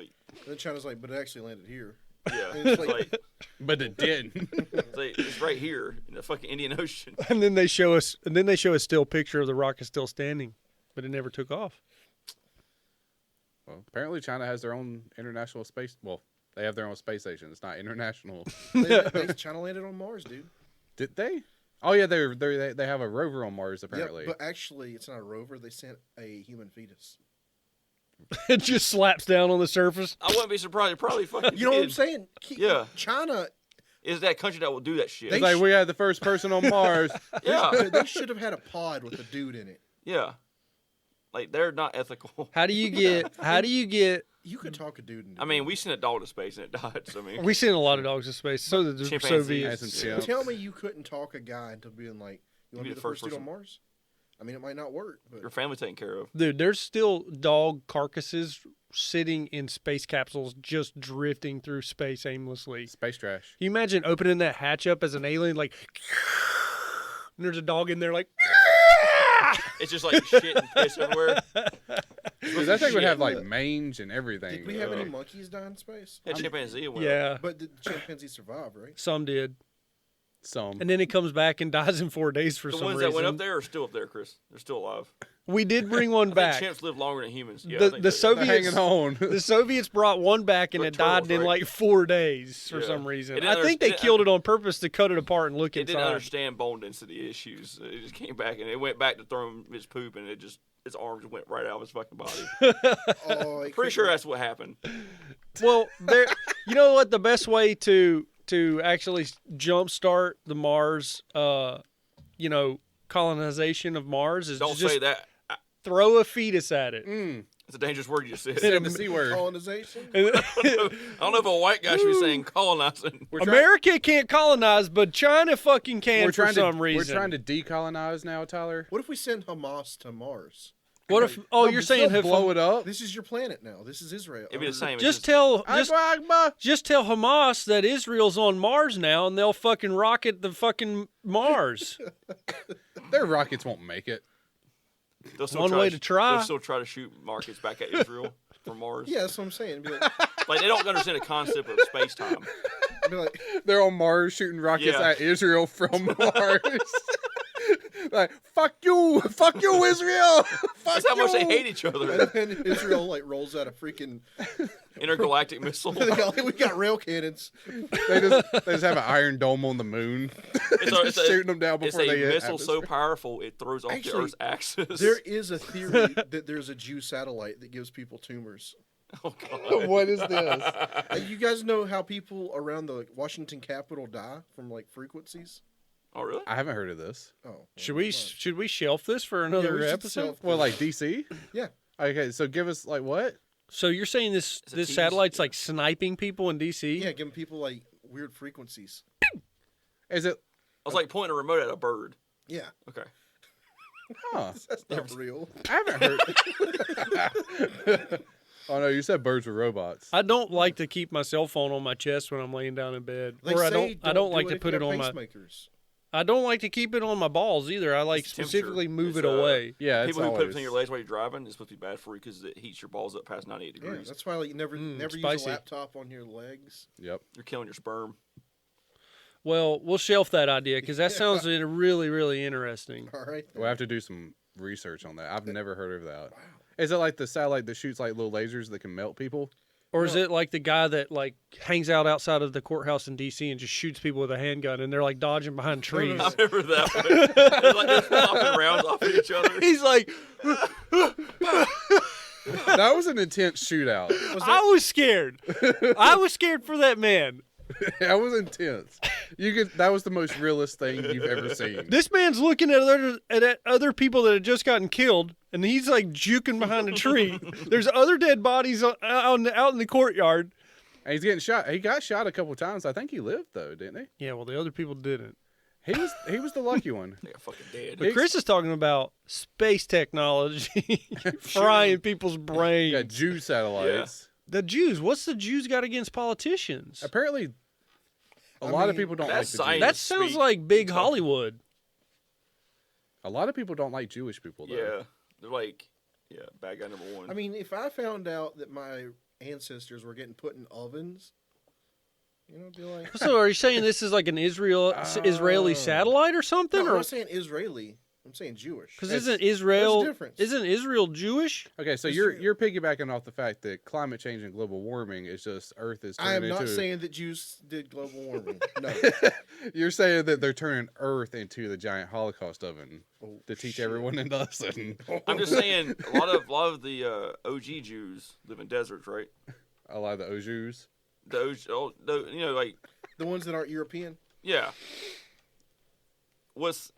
Speaker 4: Then China's like, but it actually landed here.
Speaker 6: Yeah.
Speaker 4: And it's
Speaker 6: It's
Speaker 4: like-
Speaker 6: like,
Speaker 5: but it didn't.
Speaker 6: it's right here in the fucking Indian Ocean.
Speaker 3: and then they show us a still picture of the rocket still standing, but it never took off.
Speaker 5: Well, apparently China has their own international space. Well, they have their own space station. It's not international.
Speaker 4: China landed on Mars, dude.
Speaker 5: Did they? Oh yeah, they have a rover on Mars apparently.
Speaker 4: Yep, but actually, it's not a rover. They sent a human fetus.
Speaker 3: It just slaps down on the surface.
Speaker 6: I wouldn't be surprised. It probably fucking
Speaker 4: You know what I'm
Speaker 6: did.
Speaker 4: saying?
Speaker 6: Yeah.
Speaker 4: China.
Speaker 6: Is that country that will do that shit?
Speaker 4: They
Speaker 5: It's like we had the first person on Mars.
Speaker 6: yeah.
Speaker 4: They should have had a pod with a dude in it.
Speaker 6: Yeah. Like, they're not ethical.
Speaker 3: How do you get?
Speaker 4: You could talk a dude into
Speaker 6: I mean, we sent a dog to space and it died. So, I mean,
Speaker 3: We sent a lot of dogs to space. So did the
Speaker 6: Chimpanzees.
Speaker 3: Soviets.
Speaker 5: Yeah.
Speaker 4: Tell me you couldn't talk a guy into being like, you want to be the first dude on Mars? I mean, it might not work, but
Speaker 6: your family taken care of.
Speaker 3: Dude, there's still dog carcasses sitting in space capsules just drifting through space aimlessly.
Speaker 5: Space trash.
Speaker 3: Can you imagine opening that hatch up as an alien, like, and there's a dog in there, like,
Speaker 6: It's just like shit and piss everywhere.
Speaker 5: Dude, that thing would
Speaker 6: Shit.
Speaker 5: have like mange and everything.
Speaker 4: did we have any monkeys die in space?
Speaker 6: Yeah, chimpanzee went up.
Speaker 3: yeah,
Speaker 4: But did the chimpanzee survive, right?
Speaker 3: some did.
Speaker 5: Some.
Speaker 3: And then it comes back and dies in 4 days for
Speaker 6: The
Speaker 3: some
Speaker 6: ones
Speaker 3: reason.
Speaker 6: that went up there are still up there, Chris. They're still alive.
Speaker 3: We did bring one
Speaker 6: I
Speaker 3: back.
Speaker 6: think chimps live longer than humans. Yeah, I
Speaker 3: The
Speaker 6: think
Speaker 3: the
Speaker 6: so.
Speaker 5: They're
Speaker 3: Soviets
Speaker 5: hanging on.
Speaker 3: the Soviets brought one back and
Speaker 6: But
Speaker 3: it died
Speaker 6: turtles,
Speaker 3: in
Speaker 6: right?
Speaker 3: like 4 days for
Speaker 6: Yeah.
Speaker 3: some reason.
Speaker 6: It didn't
Speaker 3: I think they
Speaker 6: understand-
Speaker 3: killed it on purpose to cut it apart and look
Speaker 6: It didn't
Speaker 3: inside.
Speaker 6: understand bone density issues. It just came back and it went back to throw him his poop and its arms went right out of his fucking body.
Speaker 4: Oh,
Speaker 6: Pretty sure that's what happened.
Speaker 3: Well, there. You know what? The best way to actually jumpstart the Mars, colonization of Mars is
Speaker 6: Don't
Speaker 3: to just
Speaker 6: say that.
Speaker 3: throw a fetus at it.
Speaker 6: It's a dangerous word you just said.
Speaker 5: Saying the C word.
Speaker 4: colonization.
Speaker 6: I don't know if a white guy should be saying colonizing.
Speaker 3: America can't colonize, but China fucking can
Speaker 5: We're
Speaker 3: for
Speaker 5: trying
Speaker 3: some
Speaker 5: to
Speaker 3: reason.
Speaker 5: we're trying to decolonize now, Tyler.
Speaker 4: What if we send Hamas to Mars?
Speaker 3: What if? Oh, you're saying
Speaker 5: They'll blow it up.
Speaker 4: This is your planet now. This is Israel.
Speaker 6: It'd be the same. It's
Speaker 3: just tell
Speaker 5: Akbar.
Speaker 3: just tell Hamas that Israel's on Mars now, and they'll fucking rocket the fucking Mars.
Speaker 5: Their rockets won't make it.
Speaker 6: they'll still
Speaker 3: one
Speaker 6: try
Speaker 3: way to try.
Speaker 6: They'll still try to shoot rockets back at Israel from Mars.
Speaker 4: Yeah, that's what I'm saying. It'd be like,
Speaker 6: Like, they don't understand the concept of space time.
Speaker 4: it'd be like
Speaker 5: They're on Mars shooting rockets
Speaker 6: Yeah.
Speaker 5: at Israel from Mars. Like, fuck you, Israel. Fuck
Speaker 6: That's how much they
Speaker 5: you.
Speaker 6: hate each other.
Speaker 4: and Israel like rolls out a freaking.
Speaker 6: Intergalactic missile.
Speaker 4: we got rail cannons.
Speaker 5: They just have an iron dome on the moon.
Speaker 6: It's
Speaker 5: Just shooting them down
Speaker 6: It's
Speaker 5: before
Speaker 6: a
Speaker 5: they hit
Speaker 6: missile so
Speaker 5: atmosphere.
Speaker 6: powerful it throws off the
Speaker 4: Actually,
Speaker 6: Earth's axis.
Speaker 4: There is a theory that there's a Jew satellite that gives people tumors.
Speaker 6: Oh, God.
Speaker 5: What is this?
Speaker 4: You guys know how people around the Washington Capitol die from like frequencies?
Speaker 6: Oh, really?
Speaker 5: I haven't heard of this.
Speaker 4: Oh, well,
Speaker 3: Should we
Speaker 4: never mind.
Speaker 3: should we shelf this for another
Speaker 4: we should
Speaker 3: episode?
Speaker 4: shelf
Speaker 5: Well, like DC?
Speaker 4: Yeah.
Speaker 5: Okay, so give us like what?
Speaker 3: So you're saying this
Speaker 6: It's a
Speaker 3: this
Speaker 6: tease.
Speaker 3: satellite's like sniping people in DC?
Speaker 4: Yeah, giving people like weird frequencies.
Speaker 5: Is it?
Speaker 6: I was like pointing a remote at a bird.
Speaker 4: Yeah,
Speaker 6: Okay.
Speaker 5: Huh?
Speaker 4: that's not real.
Speaker 5: I haven't heard. Oh no, you said birds were robots.
Speaker 3: I don't like to keep my cell phone on my chest when I'm laying down in bed,
Speaker 4: They
Speaker 3: or I
Speaker 4: say
Speaker 3: don't like
Speaker 4: do
Speaker 3: to
Speaker 4: if
Speaker 3: put
Speaker 4: you
Speaker 3: it
Speaker 4: got
Speaker 3: on my.
Speaker 4: pacemakers.
Speaker 3: I don't like to keep it on my balls either. I like
Speaker 6: It's temperature.
Speaker 3: specifically move
Speaker 6: It's,
Speaker 3: it away.
Speaker 5: Yeah, it's
Speaker 6: People who put it
Speaker 5: always.
Speaker 6: between your legs while you're driving is supposed to be bad for you because it heats your balls up past 98
Speaker 4: Yeah,
Speaker 6: degrees.
Speaker 4: that's why like, you never use
Speaker 3: spicy.
Speaker 4: a laptop on your legs.
Speaker 5: Yep.
Speaker 6: You're killing your sperm.
Speaker 3: Well, we'll shelf that idea because that sounds really, really interesting.
Speaker 4: All right.
Speaker 5: We'll have to do some research on that. I've never heard of that. Is it like the satellite that shoots like little lasers that can melt people?
Speaker 3: Or is it like the guy that like hangs out outside of the courthouse in D.C. and just shoots people with a handgun and they're like dodging behind trees?
Speaker 6: I remember that one. It's like they're popping rounds off at each other.
Speaker 3: He's like,
Speaker 5: That was an intense shootout.
Speaker 3: I was scared. I was scared for that man.
Speaker 5: That was intense. That was the most realist thing you've ever seen.
Speaker 3: This man's looking at other people that had just gotten killed, and he's like juking behind a tree. There's other dead bodies out in the courtyard.
Speaker 5: And he's getting shot. He got shot a couple times. I think he lived though, didn't
Speaker 3: Yeah, well, the other people didn't.
Speaker 5: he? He was the lucky one.
Speaker 6: They got fucking dead.
Speaker 3: But Chris is talking about space technology frying people's
Speaker 5: He
Speaker 3: brains.
Speaker 5: got Jew satellites.
Speaker 3: The Jews. What's the Jews got against politicians?
Speaker 5: Apparently, a lot of people don't like
Speaker 6: that's
Speaker 5: the
Speaker 6: science.
Speaker 5: Jews.
Speaker 3: That sounds
Speaker 6: speak.
Speaker 3: like big Hollywood.
Speaker 5: A lot of people don't like Jewish people though.
Speaker 6: Yeah. They're like, bad guy number one.
Speaker 4: I mean, if I found out that my ancestors were getting put in ovens, I'd be like,
Speaker 3: So are you saying this is like an Israeli satellite or something?
Speaker 4: no, I'm
Speaker 3: or
Speaker 4: not saying Israeli. I'm saying Jewish.
Speaker 3: Because
Speaker 4: There's
Speaker 3: isn't
Speaker 4: a
Speaker 3: Israel
Speaker 4: difference.
Speaker 3: isn't Israel Jewish?
Speaker 5: Okay, so
Speaker 4: It's
Speaker 5: you're
Speaker 4: true.
Speaker 5: you're piggybacking off the fact that climate change and global warming is just Earth is
Speaker 4: I
Speaker 5: turning
Speaker 4: am not
Speaker 5: into.
Speaker 4: saying that Jews did global warming. No.
Speaker 5: You're saying that they're turning Earth into the giant Holocaust oven
Speaker 4: Oh,
Speaker 5: to teach
Speaker 4: shit.
Speaker 5: everyone a lesson.
Speaker 6: I'm just saying, a lot of the OG Jews live in deserts, right?
Speaker 5: A lot of the Ojus.
Speaker 6: Like
Speaker 4: The ones that aren't European.
Speaker 6: yeah. What's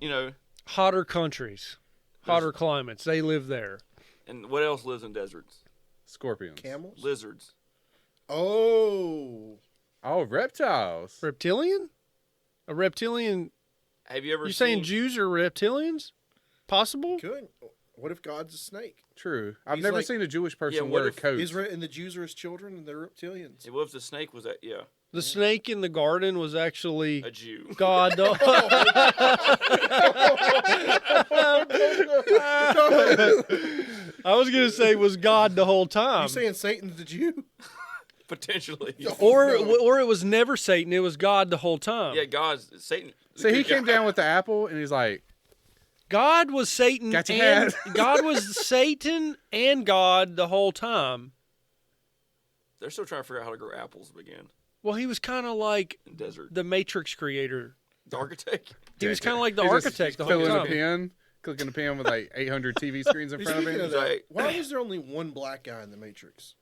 Speaker 3: Hotter countries, hotter climates. They live there.
Speaker 6: and what else lives in deserts?
Speaker 5: Scorpions.
Speaker 4: Camels.
Speaker 6: Lizards.
Speaker 4: Oh.
Speaker 5: Oh, reptiles.
Speaker 3: Reptilian? A reptilian?
Speaker 6: Have you ever
Speaker 3: You
Speaker 6: seen?
Speaker 3: saying Jews are reptilians? Possible?
Speaker 4: Good. What if God's a snake?
Speaker 5: True. I've
Speaker 4: He's
Speaker 5: never
Speaker 4: like-
Speaker 5: seen a Jewish person
Speaker 6: what
Speaker 5: wear a
Speaker 6: if
Speaker 5: coat.
Speaker 4: Israel and the Jews are his children, and they're reptilians.
Speaker 6: What if the snake was that? Yeah,
Speaker 3: The snake in the garden was actually
Speaker 6: a Jew.
Speaker 3: God. I was gonna say was God the whole time,
Speaker 4: You saying Satan's the Jew?
Speaker 6: Potentially.
Speaker 3: or it was never Satan. It was God the whole time.
Speaker 6: Yeah, God's Satan.
Speaker 5: So he came down with the apple and he's like,
Speaker 3: God was Satan.
Speaker 5: Got your
Speaker 3: and
Speaker 5: hat.
Speaker 3: God was Satan and God the whole time.
Speaker 6: They're still trying to figure out how to grow apples again
Speaker 3: Well, he was kind of like
Speaker 6: in desert.
Speaker 3: the Matrix creator.
Speaker 6: The architect.
Speaker 3: He was kind of like the
Speaker 5: he's just
Speaker 3: architect the whole
Speaker 5: filling a
Speaker 3: time.
Speaker 5: pen, clicking a pen with like 800 TV screens in front of
Speaker 4: Speaking
Speaker 5: him.
Speaker 4: of that,
Speaker 6: Right.
Speaker 4: why was there only one black guy in the Matrix?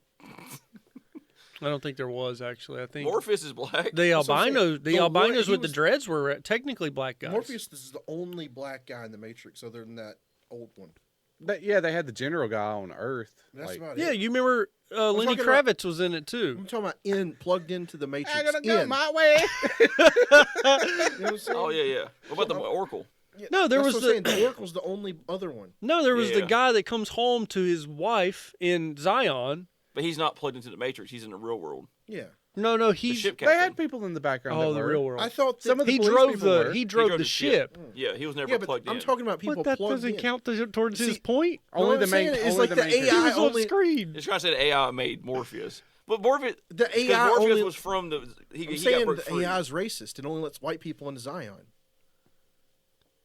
Speaker 3: I don't think there was actually. I think
Speaker 6: Morpheus is black.
Speaker 3: the
Speaker 4: That's what I'm
Speaker 3: albinos,
Speaker 4: saying.
Speaker 3: the
Speaker 4: The one-
Speaker 3: albinos
Speaker 4: he
Speaker 3: with the
Speaker 4: was-
Speaker 3: dreads were technically black guys.
Speaker 4: Morpheus is the only black guy in the Matrix, other than that old one.
Speaker 5: But yeah, they had the general guy on Earth.
Speaker 4: That's
Speaker 5: like,
Speaker 4: about
Speaker 3: Yeah,
Speaker 4: it.
Speaker 3: you remember Lenny
Speaker 4: talking about-
Speaker 3: Kravitz was in it too.
Speaker 4: I'm talking about plugged into the Matrix.
Speaker 5: I'm gonna go
Speaker 4: in.
Speaker 5: my way.
Speaker 4: You know what I'm saying?
Speaker 6: Oh yeah. What about the Oracle?
Speaker 4: Yeah,
Speaker 3: No, there
Speaker 4: that's
Speaker 3: was
Speaker 4: what I'm
Speaker 3: the-
Speaker 4: saying. The Oracle's the only other one.
Speaker 3: No, there was the
Speaker 6: Yeah.
Speaker 3: guy that comes home to his wife in Zion.
Speaker 6: But he's not plugged into the Matrix. He's in the real world.
Speaker 4: Yeah,
Speaker 3: No,
Speaker 6: The
Speaker 3: he's
Speaker 6: ship
Speaker 5: They
Speaker 6: captain.
Speaker 5: had people in the background.
Speaker 3: oh
Speaker 5: that
Speaker 3: the
Speaker 5: were.
Speaker 3: real world.
Speaker 4: I thought that,
Speaker 5: Some of the
Speaker 3: he
Speaker 5: police
Speaker 3: drove
Speaker 5: people
Speaker 3: the
Speaker 5: were.
Speaker 3: he drove
Speaker 6: drove
Speaker 3: the
Speaker 6: the ship.
Speaker 3: ship.
Speaker 6: Yeah, he was never
Speaker 4: yeah, but
Speaker 6: plugged
Speaker 4: I'm
Speaker 6: in.
Speaker 4: talking about people
Speaker 3: But that
Speaker 4: plugged
Speaker 3: doesn't
Speaker 4: in.
Speaker 3: count towards his
Speaker 4: See,
Speaker 3: point.
Speaker 5: Only
Speaker 4: what
Speaker 5: the
Speaker 4: I'm
Speaker 5: main.
Speaker 4: saying is
Speaker 5: Only
Speaker 4: like
Speaker 5: the
Speaker 4: the
Speaker 5: main.
Speaker 3: He
Speaker 4: AI
Speaker 3: was on
Speaker 4: only-
Speaker 3: screen.
Speaker 6: It's trying to say the AI made Morpheus. But Morpheus,
Speaker 4: The
Speaker 6: because
Speaker 4: AI
Speaker 6: Morpheus
Speaker 4: only.
Speaker 6: was from the. He
Speaker 4: I'm
Speaker 6: got
Speaker 4: saying
Speaker 6: broke
Speaker 4: the
Speaker 6: free.
Speaker 4: AI is racist and only lets white people into Zion.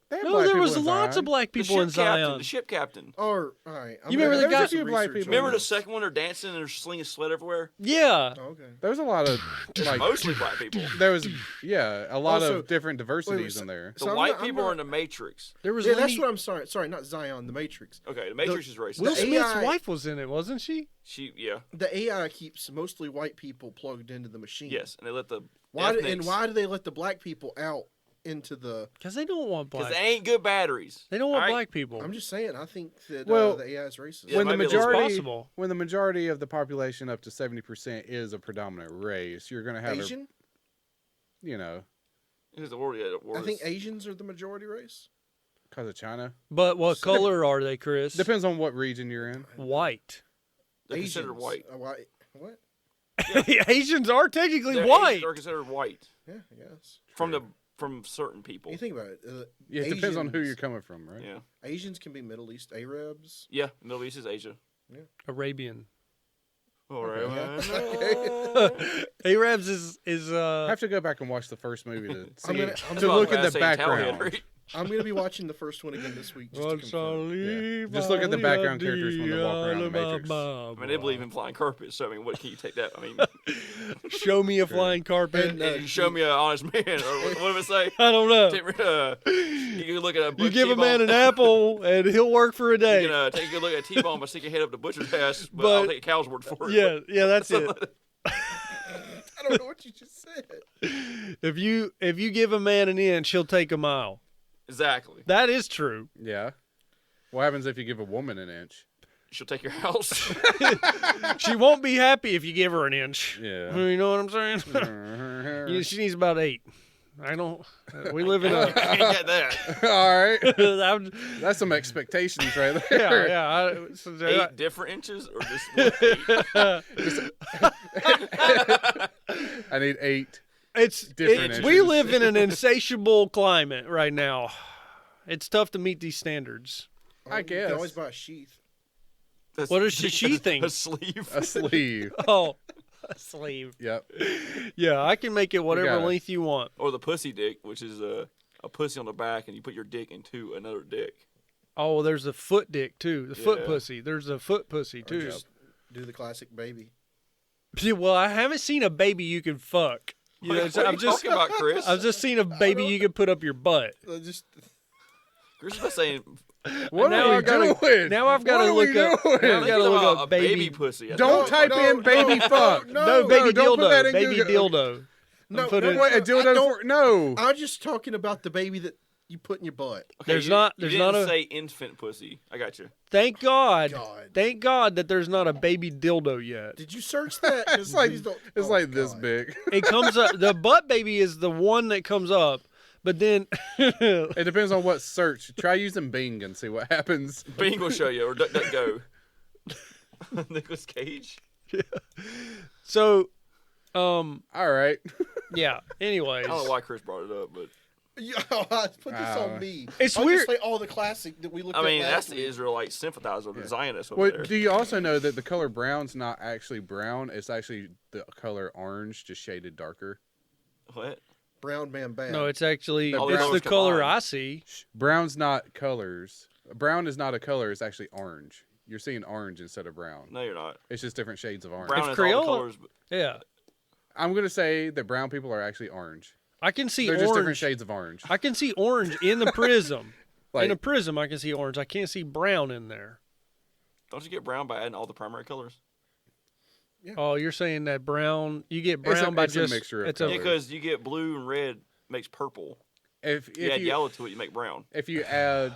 Speaker 5: They had
Speaker 3: No,
Speaker 5: black
Speaker 3: there
Speaker 5: people
Speaker 3: was
Speaker 5: in
Speaker 3: lots
Speaker 5: Zion.
Speaker 3: of black
Speaker 6: The
Speaker 3: people in
Speaker 6: ship captain.
Speaker 3: Zion.
Speaker 6: The ship captain.
Speaker 4: Or all right,
Speaker 3: You remember the guy-
Speaker 5: There's a few black people.
Speaker 6: Remember the second one? They're dancing and they're slinging sled everywhere.
Speaker 3: Yeah.
Speaker 4: Oh, okay.
Speaker 5: There was a lot of like.
Speaker 6: Mostly black people.
Speaker 5: There was a lot
Speaker 4: Also-
Speaker 5: of different diversities
Speaker 4: wait,
Speaker 5: in there.
Speaker 6: The
Speaker 4: So I'm
Speaker 6: white
Speaker 4: not- I'm
Speaker 6: people are
Speaker 4: not-
Speaker 6: in the Matrix.
Speaker 3: There was
Speaker 4: Yeah,
Speaker 3: Lenny,
Speaker 4: that's what I'm sorry. Sorry, not Zion, the Matrix.
Speaker 6: Okay, the Matrix is racist.
Speaker 3: Will
Speaker 4: the
Speaker 3: Smith's
Speaker 4: AI
Speaker 3: wife was in it, wasn't she?
Speaker 6: Yeah.
Speaker 4: The AI keeps mostly white people plugged into the machine.
Speaker 6: Yes, and they let the
Speaker 4: Why do
Speaker 6: ethnics-
Speaker 4: they let the black people out into the?
Speaker 3: Because they don't want
Speaker 6: Because
Speaker 3: black.
Speaker 6: they ain't good batteries.
Speaker 3: They don't want
Speaker 6: All right?
Speaker 3: black people.
Speaker 4: I'm just saying. I think that
Speaker 5: Well,
Speaker 4: the AI is racist.
Speaker 6: Yeah,
Speaker 5: when
Speaker 6: it
Speaker 5: the
Speaker 6: might be a little
Speaker 5: majority,
Speaker 3: possible.
Speaker 5: when the majority of the population up to 70% is a predominant race, you're going to have
Speaker 4: Asian.
Speaker 6: Because the word, yeah, the word
Speaker 4: I think
Speaker 6: is-
Speaker 4: Asians are the majority race.
Speaker 5: because of China.
Speaker 3: But what color are they, Chris?
Speaker 5: Depends on what region you're in.
Speaker 3: White.
Speaker 6: they're considered
Speaker 4: Asians.
Speaker 6: white.
Speaker 4: White. What?
Speaker 3: Asians are technically
Speaker 6: They're
Speaker 3: white.
Speaker 6: Asians are considered white
Speaker 4: Yeah, I guess.
Speaker 6: from certain people.
Speaker 4: You think about it.
Speaker 5: Yeah, it depends on who
Speaker 4: Asians-
Speaker 5: you're coming from, right?
Speaker 6: Yeah,
Speaker 4: Asians can be Middle East Arabs.
Speaker 6: yeah. Middle East is Asia.
Speaker 3: Arabian.
Speaker 6: All
Speaker 4: Okay.
Speaker 3: Arabs is
Speaker 5: I have to go back and watch the first movie to see,
Speaker 4: I'm
Speaker 5: to look at the background.
Speaker 4: I'm gonna be watching the first one again this week. Just to confirm.
Speaker 5: Yeah. Just look at the background characters when they walk around the Matrix.
Speaker 6: I mean, they believe in flying carpets. So I mean, what can you take that? I mean,
Speaker 3: Show me a flying carpet.
Speaker 4: And,
Speaker 6: and you show me an honest man, or what did it say?
Speaker 3: I don't know.
Speaker 6: You can look at a
Speaker 3: You give a man an apple and he'll work for a
Speaker 6: You
Speaker 3: day.
Speaker 6: can take a good look at a T-bone, but stick your head up the butcher's pass. But,
Speaker 3: But-
Speaker 6: I'll take a cow's word for it.
Speaker 3: Yeah, that's it.
Speaker 4: I don't know what you just said.
Speaker 3: If you give a man an inch, he'll take a mile.
Speaker 6: Exactly.
Speaker 3: That is true.
Speaker 5: Yeah. What happens if you give a woman an inch?
Speaker 6: She'll take your house.
Speaker 3: She won't be happy if you give her an inch.
Speaker 5: Yeah.
Speaker 3: You know what I'm saying? Yeah, she needs about 8. I don't. We live in a.
Speaker 6: Can't get that.
Speaker 5: All right.
Speaker 3: I'm-
Speaker 5: That's some expectations right
Speaker 3: yeah,
Speaker 5: there.
Speaker 3: yeah. I-
Speaker 6: 8 different inches, or just one 8?
Speaker 5: I need 8.
Speaker 3: It's we
Speaker 5: inches.
Speaker 3: live in an insatiable climate right now. It's tough to meet these standards.
Speaker 5: I
Speaker 4: You
Speaker 5: guess.
Speaker 4: can always buy a sheath.
Speaker 6: That's-
Speaker 3: What does she think?
Speaker 6: A sleeve.
Speaker 5: A sleeve.
Speaker 3: Oh, a sleeve.
Speaker 5: Yep.
Speaker 3: Yeah, I can make it whatever
Speaker 5: got it.
Speaker 3: length you want.
Speaker 6: Or the pussy dick, which is a pussy on the back, and you put your dick into another dick.
Speaker 3: Oh, there's a foot dick too. The foot
Speaker 6: Yeah.
Speaker 3: pussy. There's a foot pussy
Speaker 4: Or
Speaker 3: too.
Speaker 4: just do the classic baby.
Speaker 3: See, well, I haven't seen a baby you can fuck. You know,
Speaker 6: What are you talking about, Chris?
Speaker 3: I've just seen a baby you can put up your butt.
Speaker 4: Just
Speaker 6: Chris is not saying.
Speaker 5: What
Speaker 3: Now
Speaker 5: are
Speaker 3: I
Speaker 5: we
Speaker 3: gotta-
Speaker 5: doing?
Speaker 3: Now I've got to
Speaker 5: What are we
Speaker 3: look up.
Speaker 5: doing?
Speaker 3: Now I've got to look up
Speaker 6: a baby
Speaker 3: baby.
Speaker 6: pussy.
Speaker 5: Don't type in baby fuck.
Speaker 3: No, baby
Speaker 5: don't put that
Speaker 3: dildo.
Speaker 5: in
Speaker 3: Baby
Speaker 5: Google.
Speaker 3: dildo.
Speaker 4: no,
Speaker 3: put
Speaker 4: no,
Speaker 3: it-
Speaker 5: What, a
Speaker 4: I
Speaker 5: dildo
Speaker 4: don't-
Speaker 5: for? No.
Speaker 4: I'm just talking about the baby that you put in your butt.
Speaker 6: Okay,
Speaker 3: There's
Speaker 6: you
Speaker 3: not
Speaker 6: didn't
Speaker 3: a-
Speaker 6: say infant pussy. I got you.
Speaker 3: Thank God.
Speaker 4: God.
Speaker 3: Thank God that there's not a baby dildo yet.
Speaker 4: Did you search that?
Speaker 5: It's like
Speaker 4: Please don't-
Speaker 5: it's
Speaker 4: oh,
Speaker 5: like this
Speaker 4: God.
Speaker 5: big.
Speaker 3: It comes up. The butt baby is the one that comes up, but then
Speaker 5: It depends on what search. Try using Bing and see what happens.
Speaker 6: Bing will show you, or DuckDuckGo. Nicolas Cage.
Speaker 3: so,
Speaker 5: All right.
Speaker 3: yeah. Anyways,
Speaker 6: I don't know why Chris brought it up, but
Speaker 4: Yeah, put this on me.
Speaker 3: It's
Speaker 4: I'll
Speaker 3: weird-
Speaker 4: Just say all the classic that we looked
Speaker 6: I
Speaker 4: at
Speaker 6: mean
Speaker 4: last
Speaker 6: that's the
Speaker 4: week.
Speaker 6: Israelite sympathizer, the Zionist over
Speaker 5: Well,
Speaker 6: there.
Speaker 5: do you also know that the color brown's not actually brown? It's actually the color orange, just shaded darker.
Speaker 6: What?
Speaker 4: Brown man bad.
Speaker 3: no, it's actually
Speaker 5: The
Speaker 3: it's
Speaker 5: brown-
Speaker 3: the color
Speaker 6: combined.
Speaker 3: I see.
Speaker 5: Brown's not colors. Brown is not a color. It's actually orange. You're seeing orange instead of brown.
Speaker 6: No, you're not.
Speaker 5: It's just different shades of orange.
Speaker 6: Brown
Speaker 3: If
Speaker 6: is
Speaker 3: Crayola-
Speaker 6: all the colors. But
Speaker 3: Yeah,
Speaker 5: I'm gonna say that brown people are actually orange.
Speaker 3: I can see
Speaker 5: They're just different
Speaker 3: orange.
Speaker 5: shades of orange.
Speaker 3: I can see orange in the prism.
Speaker 5: Like,
Speaker 3: in a prism, I can see orange. I can't see brown in there.
Speaker 6: don't you get brown by adding all the primary colors?
Speaker 3: Oh, you're saying that brown? You get
Speaker 5: It's a-
Speaker 3: brown by
Speaker 5: it's a
Speaker 3: just
Speaker 5: mixture of
Speaker 3: it's
Speaker 5: colors.
Speaker 6: Yeah, because you get blue and red makes purple.
Speaker 5: if
Speaker 6: You add
Speaker 5: you
Speaker 6: yellow to it, you make brown.
Speaker 5: if you add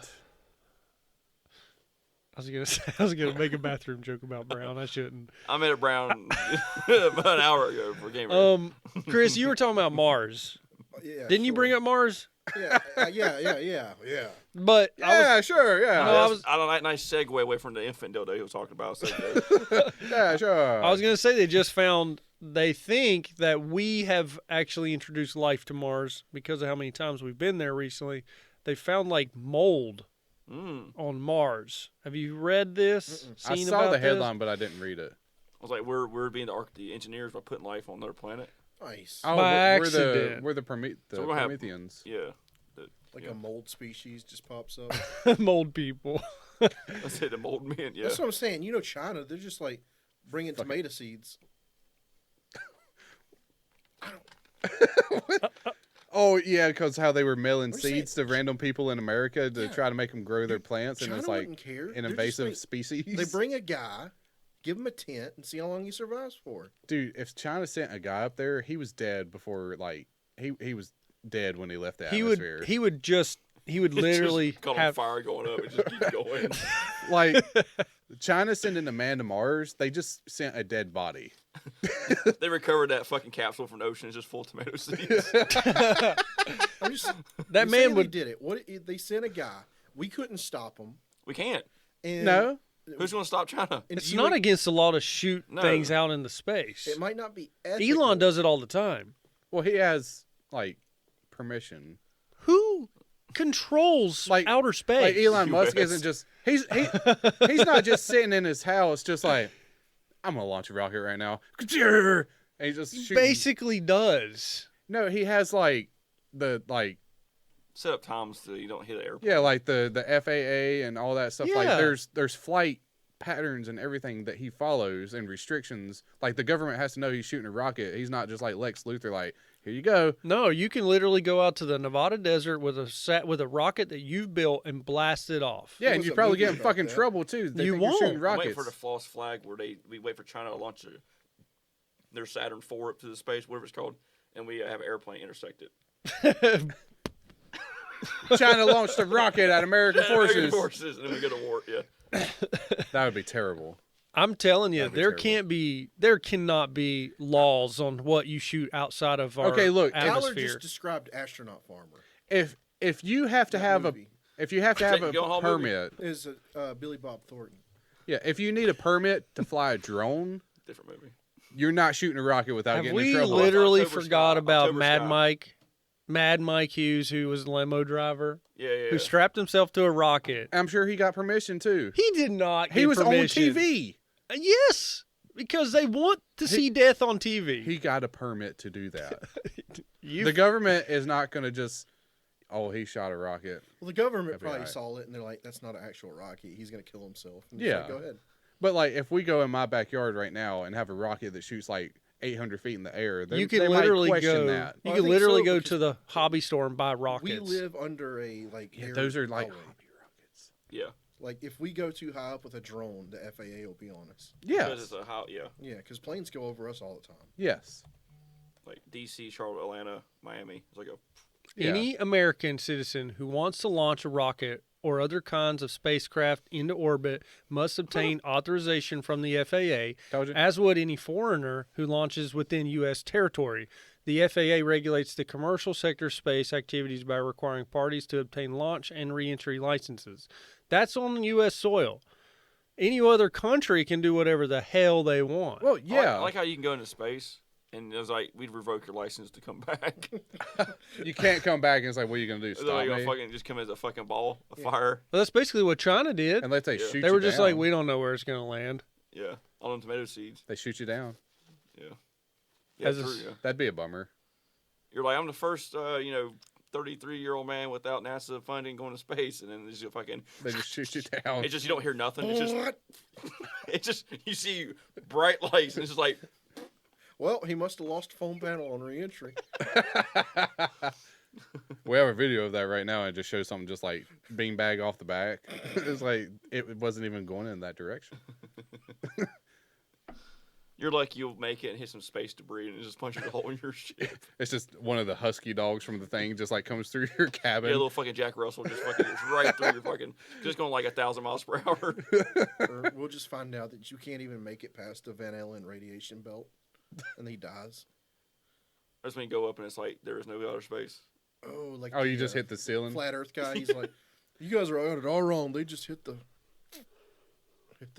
Speaker 3: I was gonna say, I was gonna make a bathroom joke about brown. I shouldn't.
Speaker 6: I made it brown about an hour ago for game.
Speaker 3: Chris, you were talking about Mars.
Speaker 4: Yeah,
Speaker 3: Didn't you bring up Mars?
Speaker 4: Yeah, yeah.
Speaker 3: But
Speaker 5: yeah, sure, yeah,
Speaker 3: No, I was-
Speaker 6: I don't like nice segue away from the infant dildo he was talking about. So
Speaker 5: yeah, sure.
Speaker 3: I was gonna say they just found. They think that we have actually introduced life to Mars because of how many times we've been there recently. They found like mold on Mars. Have you read this?
Speaker 5: I
Speaker 3: Seen
Speaker 5: saw
Speaker 3: about
Speaker 5: the
Speaker 3: this?
Speaker 5: headline, but I didn't read it.
Speaker 6: I was like, we're being the engineers by putting life on another planet.
Speaker 4: Nice.
Speaker 5: Oh,
Speaker 3: By
Speaker 5: we're the
Speaker 3: accident.
Speaker 5: we're the
Speaker 6: So we're gonna have-
Speaker 5: Prometheans.
Speaker 6: Yeah.
Speaker 4: Like
Speaker 6: Yeah.
Speaker 4: a mold species just pops up.
Speaker 3: mold people.
Speaker 6: Let's say the mold men. Yeah.
Speaker 4: That's what I'm saying. You know, China, they're just like bringing tomato seeds.
Speaker 5: Oh yeah, because how they were mailing
Speaker 4: We're saying-
Speaker 5: seeds to random people in America to
Speaker 4: Yeah.
Speaker 5: try to make them grow their plants, and
Speaker 4: China
Speaker 5: it's like
Speaker 4: wouldn't care.
Speaker 5: an
Speaker 4: They're just
Speaker 5: invasive
Speaker 4: like-
Speaker 5: species.
Speaker 4: They bring a guy, give him a tent, and see how long he survives for.
Speaker 5: Dude, if China sent a guy up there, he was dead before. Like he was dead when he left the
Speaker 3: he
Speaker 5: atmosphere.
Speaker 3: would literally
Speaker 6: just caught on
Speaker 3: have
Speaker 6: fire going up. It just keeps going.
Speaker 5: Like China sending a man to Mars, they just sent a dead body.
Speaker 6: They recovered that fucking capsule from the ocean. It's just full of tomato seeds.
Speaker 4: I'm just
Speaker 3: that
Speaker 4: I'm saying
Speaker 3: man
Speaker 4: they
Speaker 3: would.
Speaker 4: did it. What they sent a guy. We couldn't stop him.
Speaker 6: We can't.
Speaker 4: And
Speaker 5: No,
Speaker 6: Who's going to stop China?
Speaker 4: and
Speaker 3: It's
Speaker 4: you
Speaker 3: not
Speaker 4: would-
Speaker 3: against the law to shoot
Speaker 6: No.
Speaker 3: things out into space.
Speaker 4: It might not be ethical.
Speaker 3: Elon does it all the time.
Speaker 5: well he has like permission.
Speaker 3: Who controls
Speaker 5: Like-
Speaker 3: outer space?
Speaker 5: Like Elon Musk
Speaker 6: US.
Speaker 5: isn't just he's not just sitting in his house just like I'm gonna launch a rocket right now. And he's just
Speaker 3: He
Speaker 5: shooting.
Speaker 3: basically does.
Speaker 5: No, he has like the like
Speaker 6: Set up times so you don't hit an airplane.
Speaker 5: yeah, like the FAA and all that stuff. Like
Speaker 3: Yeah.
Speaker 5: there's flight patterns and everything that he follows and restrictions. Like the government has to know he's shooting a rocket. He's not just like Lex Luthor, like, here you go.
Speaker 3: No, you can literally go out to the Nevada desert with a rocket that you've built and blast it off.
Speaker 5: Yeah, and
Speaker 4: was
Speaker 5: you
Speaker 4: a
Speaker 5: probably
Speaker 4: movie
Speaker 5: get in
Speaker 4: about
Speaker 5: fucking
Speaker 4: that.
Speaker 5: trouble too. They
Speaker 3: You
Speaker 5: think you're shooting
Speaker 3: won't.
Speaker 6: I'm
Speaker 5: rockets.
Speaker 6: waiting for the false flag where we wait for China to launch their Saturn IV up to the space, whatever it's called, and we have an airplane intersect it.
Speaker 5: China launched a rocket at American
Speaker 6: American
Speaker 5: forces.
Speaker 6: forces, and then we go to war. Yeah.
Speaker 5: That would be terrible.
Speaker 3: I'm telling you,
Speaker 5: That'd be
Speaker 3: there cannot be laws on what you shoot outside of our
Speaker 5: Okay, look,
Speaker 4: Tyler
Speaker 3: atmosphere.
Speaker 4: just described astronaut farmer.
Speaker 5: If you have to
Speaker 4: That
Speaker 5: have
Speaker 4: movie.
Speaker 5: a if you have to have a
Speaker 6: Go home movie.
Speaker 5: permit,
Speaker 4: Is Billy Bob Thornton.
Speaker 5: yeah, if you need a permit to fly a drone,
Speaker 6: Different movie.
Speaker 5: you're not shooting a rocket without
Speaker 3: Have
Speaker 5: getting
Speaker 3: we
Speaker 5: in trouble.
Speaker 3: literally
Speaker 6: October
Speaker 3: forgot
Speaker 6: Sky.
Speaker 3: about
Speaker 6: October Sky.
Speaker 3: Mad Mike Hughes, who was the limo driver,
Speaker 6: Yeah.
Speaker 3: who strapped himself to a rocket?
Speaker 5: I'm sure he got permission too.
Speaker 3: He did not.
Speaker 5: He
Speaker 3: get
Speaker 5: was
Speaker 3: permission.
Speaker 5: on TV.
Speaker 3: Yes, because they want to see death on TV.
Speaker 5: He got a permit to do that.
Speaker 3: You
Speaker 5: The government is not going to just oh, he shot a rocket.
Speaker 4: Well, the government
Speaker 5: FBI.
Speaker 4: probably saw it, and they're like, "That's not an actual rocket. He's gonna kill himself." And
Speaker 5: Yeah.
Speaker 4: like, go ahead.
Speaker 5: But like, if we go in my backyard right now and have a rocket that shoots like 800 feet in the air,
Speaker 3: You
Speaker 5: they
Speaker 3: can
Speaker 5: might
Speaker 3: literally
Speaker 5: question
Speaker 3: go.
Speaker 5: that.
Speaker 3: You
Speaker 4: Well, I
Speaker 3: can
Speaker 4: think
Speaker 3: literally
Speaker 4: so,
Speaker 3: go
Speaker 4: because
Speaker 3: to the hobby store and buy rockets.
Speaker 4: We live under a
Speaker 5: Yeah,
Speaker 4: air
Speaker 5: those are like
Speaker 4: highway.
Speaker 5: hobby rockets.
Speaker 6: Yeah.
Speaker 4: Like if we go too high up with a drone, the FAA will be on us.
Speaker 6: Because
Speaker 5: Yes.
Speaker 6: it's a how, yeah.
Speaker 4: Yeah, because planes go over us all the time.
Speaker 5: Yes.
Speaker 6: Like DC, Charlotte, Atlanta, Miami. It's like a
Speaker 5: Yeah.
Speaker 3: Any American citizen who wants to launch a rocket or other kinds of spacecraft into orbit must obtain authorization from the FAA,
Speaker 5: Told you.
Speaker 3: as would any foreigner who launches within U.S. territory. The FAA regulates the commercial sector space activities by requiring parties to obtain launch and reentry licenses. That's on U.S. soil. Any other country can do whatever the hell they want.
Speaker 5: Well,
Speaker 6: I
Speaker 5: yeah.
Speaker 6: like how you can go into space and it was like we'd revoke your license to come back.
Speaker 5: You can't come back and it's like, what are you gonna do?
Speaker 6: They're
Speaker 5: Stop
Speaker 6: like,
Speaker 5: me?
Speaker 6: gonna fucking just come as a fucking ball of fire.
Speaker 3: Well, that's basically what China did.
Speaker 5: Unless they
Speaker 6: Yeah.
Speaker 5: shoot you
Speaker 3: They were just like,
Speaker 5: down.
Speaker 3: we don't know where it's going to land.
Speaker 6: Yeah. All them tomato seeds.
Speaker 5: They shoot you down.
Speaker 6: Yeah. Yeah,
Speaker 3: As a
Speaker 6: true,
Speaker 3: s-
Speaker 6: yeah.
Speaker 5: That'd be a bummer.
Speaker 6: You're like, I'm the first 33-year-old man without NASA funding going to space, and then there's a fucking
Speaker 5: They just shoot you down.
Speaker 6: it's just you don't hear nothing. It's just
Speaker 4: What?
Speaker 6: it's just you see bright lights and it's just like
Speaker 4: Well, he must have lost a foam panel on reentry.
Speaker 5: We have a video of that right now, and it just shows something just like beanbag off the back. It's like it wasn't even going in that direction.
Speaker 6: you're lucky you'll make it and hit some space debris and it just punches a hole in your ship.
Speaker 5: It's just one of the husky dogs from the thing just like comes through your
Speaker 6: Yeah,
Speaker 5: cabin.
Speaker 6: a little fucking Jack Russell just fucking gets right through your fucking just going like 1,000 miles per hour.
Speaker 4: Or we'll just find out that you can't even make it past the Van Allen radiation belt, and he dies.
Speaker 6: That's when you go up and it's like there is no outer space.
Speaker 4: Oh, like
Speaker 5: Oh, you
Speaker 4: the,
Speaker 5: just hit the ceiling.
Speaker 4: flat Earth guy. He's like, "You guys are on it all wrong. They just hit the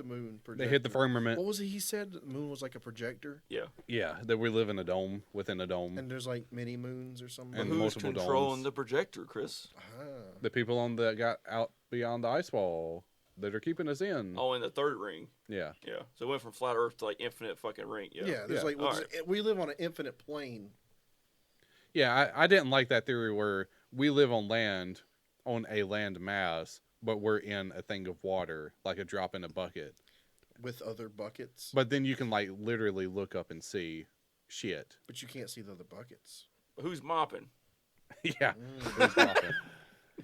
Speaker 4: moon."
Speaker 5: They hit the
Speaker 4: projector."
Speaker 5: firmament.
Speaker 4: What was it he said? The moon was like a projector,
Speaker 6: Yeah.
Speaker 5: Yeah, that we live in a dome within a dome.
Speaker 4: and there's like many moons or something.
Speaker 5: And
Speaker 6: Who's
Speaker 5: multiple
Speaker 6: controlling
Speaker 5: domes.
Speaker 6: the projector, Chris?
Speaker 4: Ah.
Speaker 5: The people on that got out beyond the ice wall that are keeping us in.
Speaker 6: Oh, in the third ring.
Speaker 5: Yeah.
Speaker 6: Yeah. So it went from flat Earth to like infinite fucking ring. Yeah.
Speaker 4: Yeah, there's
Speaker 5: Yeah.
Speaker 4: like
Speaker 6: All right.
Speaker 4: we live on an infinite plane.
Speaker 5: Yeah, I didn't like that theory where we live on land, on a land mass, but we're in a thing of water, like a drop in a bucket.
Speaker 4: With other buckets,
Speaker 5: But then you can like literally look up and see shit.
Speaker 4: but you can't see the other buckets.
Speaker 6: Who's mopping?
Speaker 5: Yeah. It's awful.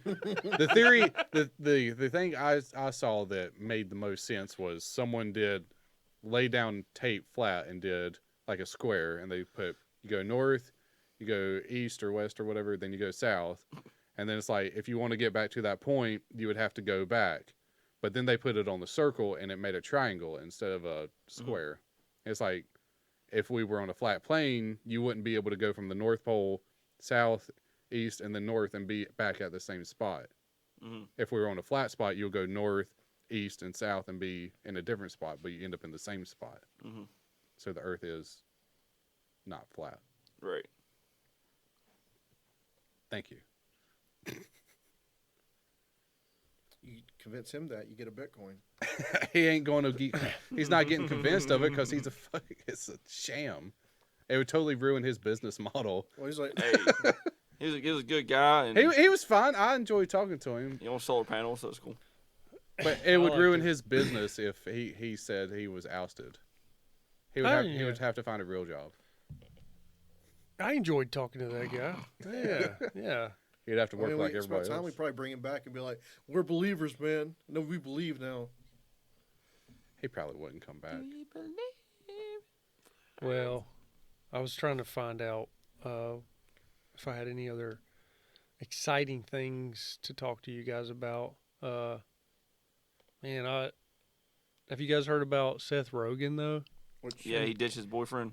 Speaker 5: The theory, the thing I saw that made the most sense was someone did lay down tape flat and did like a square, and they put you go north, you go east or west or whatever, then you go south, and then it's like if you want to get back to that point, you would have to go back. But then they put it on the circle and it made a triangle instead of a square. It's like if we were on a flat plane, you wouldn't be able to go from the North Pole south, east, and then north and be back at the same spot.
Speaker 6: Mm-hmm.
Speaker 5: If we were on a flat spot, you'll go north, east, and south and be in a different spot, but you end up in the same spot.
Speaker 6: Mm-hmm.
Speaker 5: So the Earth is not flat.
Speaker 6: Right.
Speaker 5: Thank you.
Speaker 4: You convince him that you get a Bitcoin.
Speaker 5: He ain't going to get. He's not getting convinced of it because he's it's a sham. It would totally ruin his business model.
Speaker 4: Well, he's like,
Speaker 6: Hey, he was a good guy, and
Speaker 5: He was fine. I enjoyed talking to him,
Speaker 6: he owns solar panels, so it's cool.
Speaker 5: but it would
Speaker 3: liked
Speaker 5: ruin
Speaker 3: it.
Speaker 5: his business if he said he was ousted. He would
Speaker 3: Oh,
Speaker 5: have
Speaker 3: yeah.
Speaker 5: he would have to find a real job.
Speaker 3: I enjoyed talking to that guy. Yeah, yeah.
Speaker 5: He'd have to
Speaker 4: I
Speaker 5: work
Speaker 4: mean,
Speaker 5: like
Speaker 4: it's about
Speaker 5: everybody
Speaker 4: time we
Speaker 5: else.
Speaker 4: probably bring him back and be like, "We're believers, man. No, we believe now."
Speaker 5: He probably wouldn't come back.
Speaker 3: Well, I was trying to find out if I had any other exciting things to talk to you guys about. Man, have you guys heard about Seth Rogen though?
Speaker 4: Which,
Speaker 6: Yeah, he ditched his boyfriend.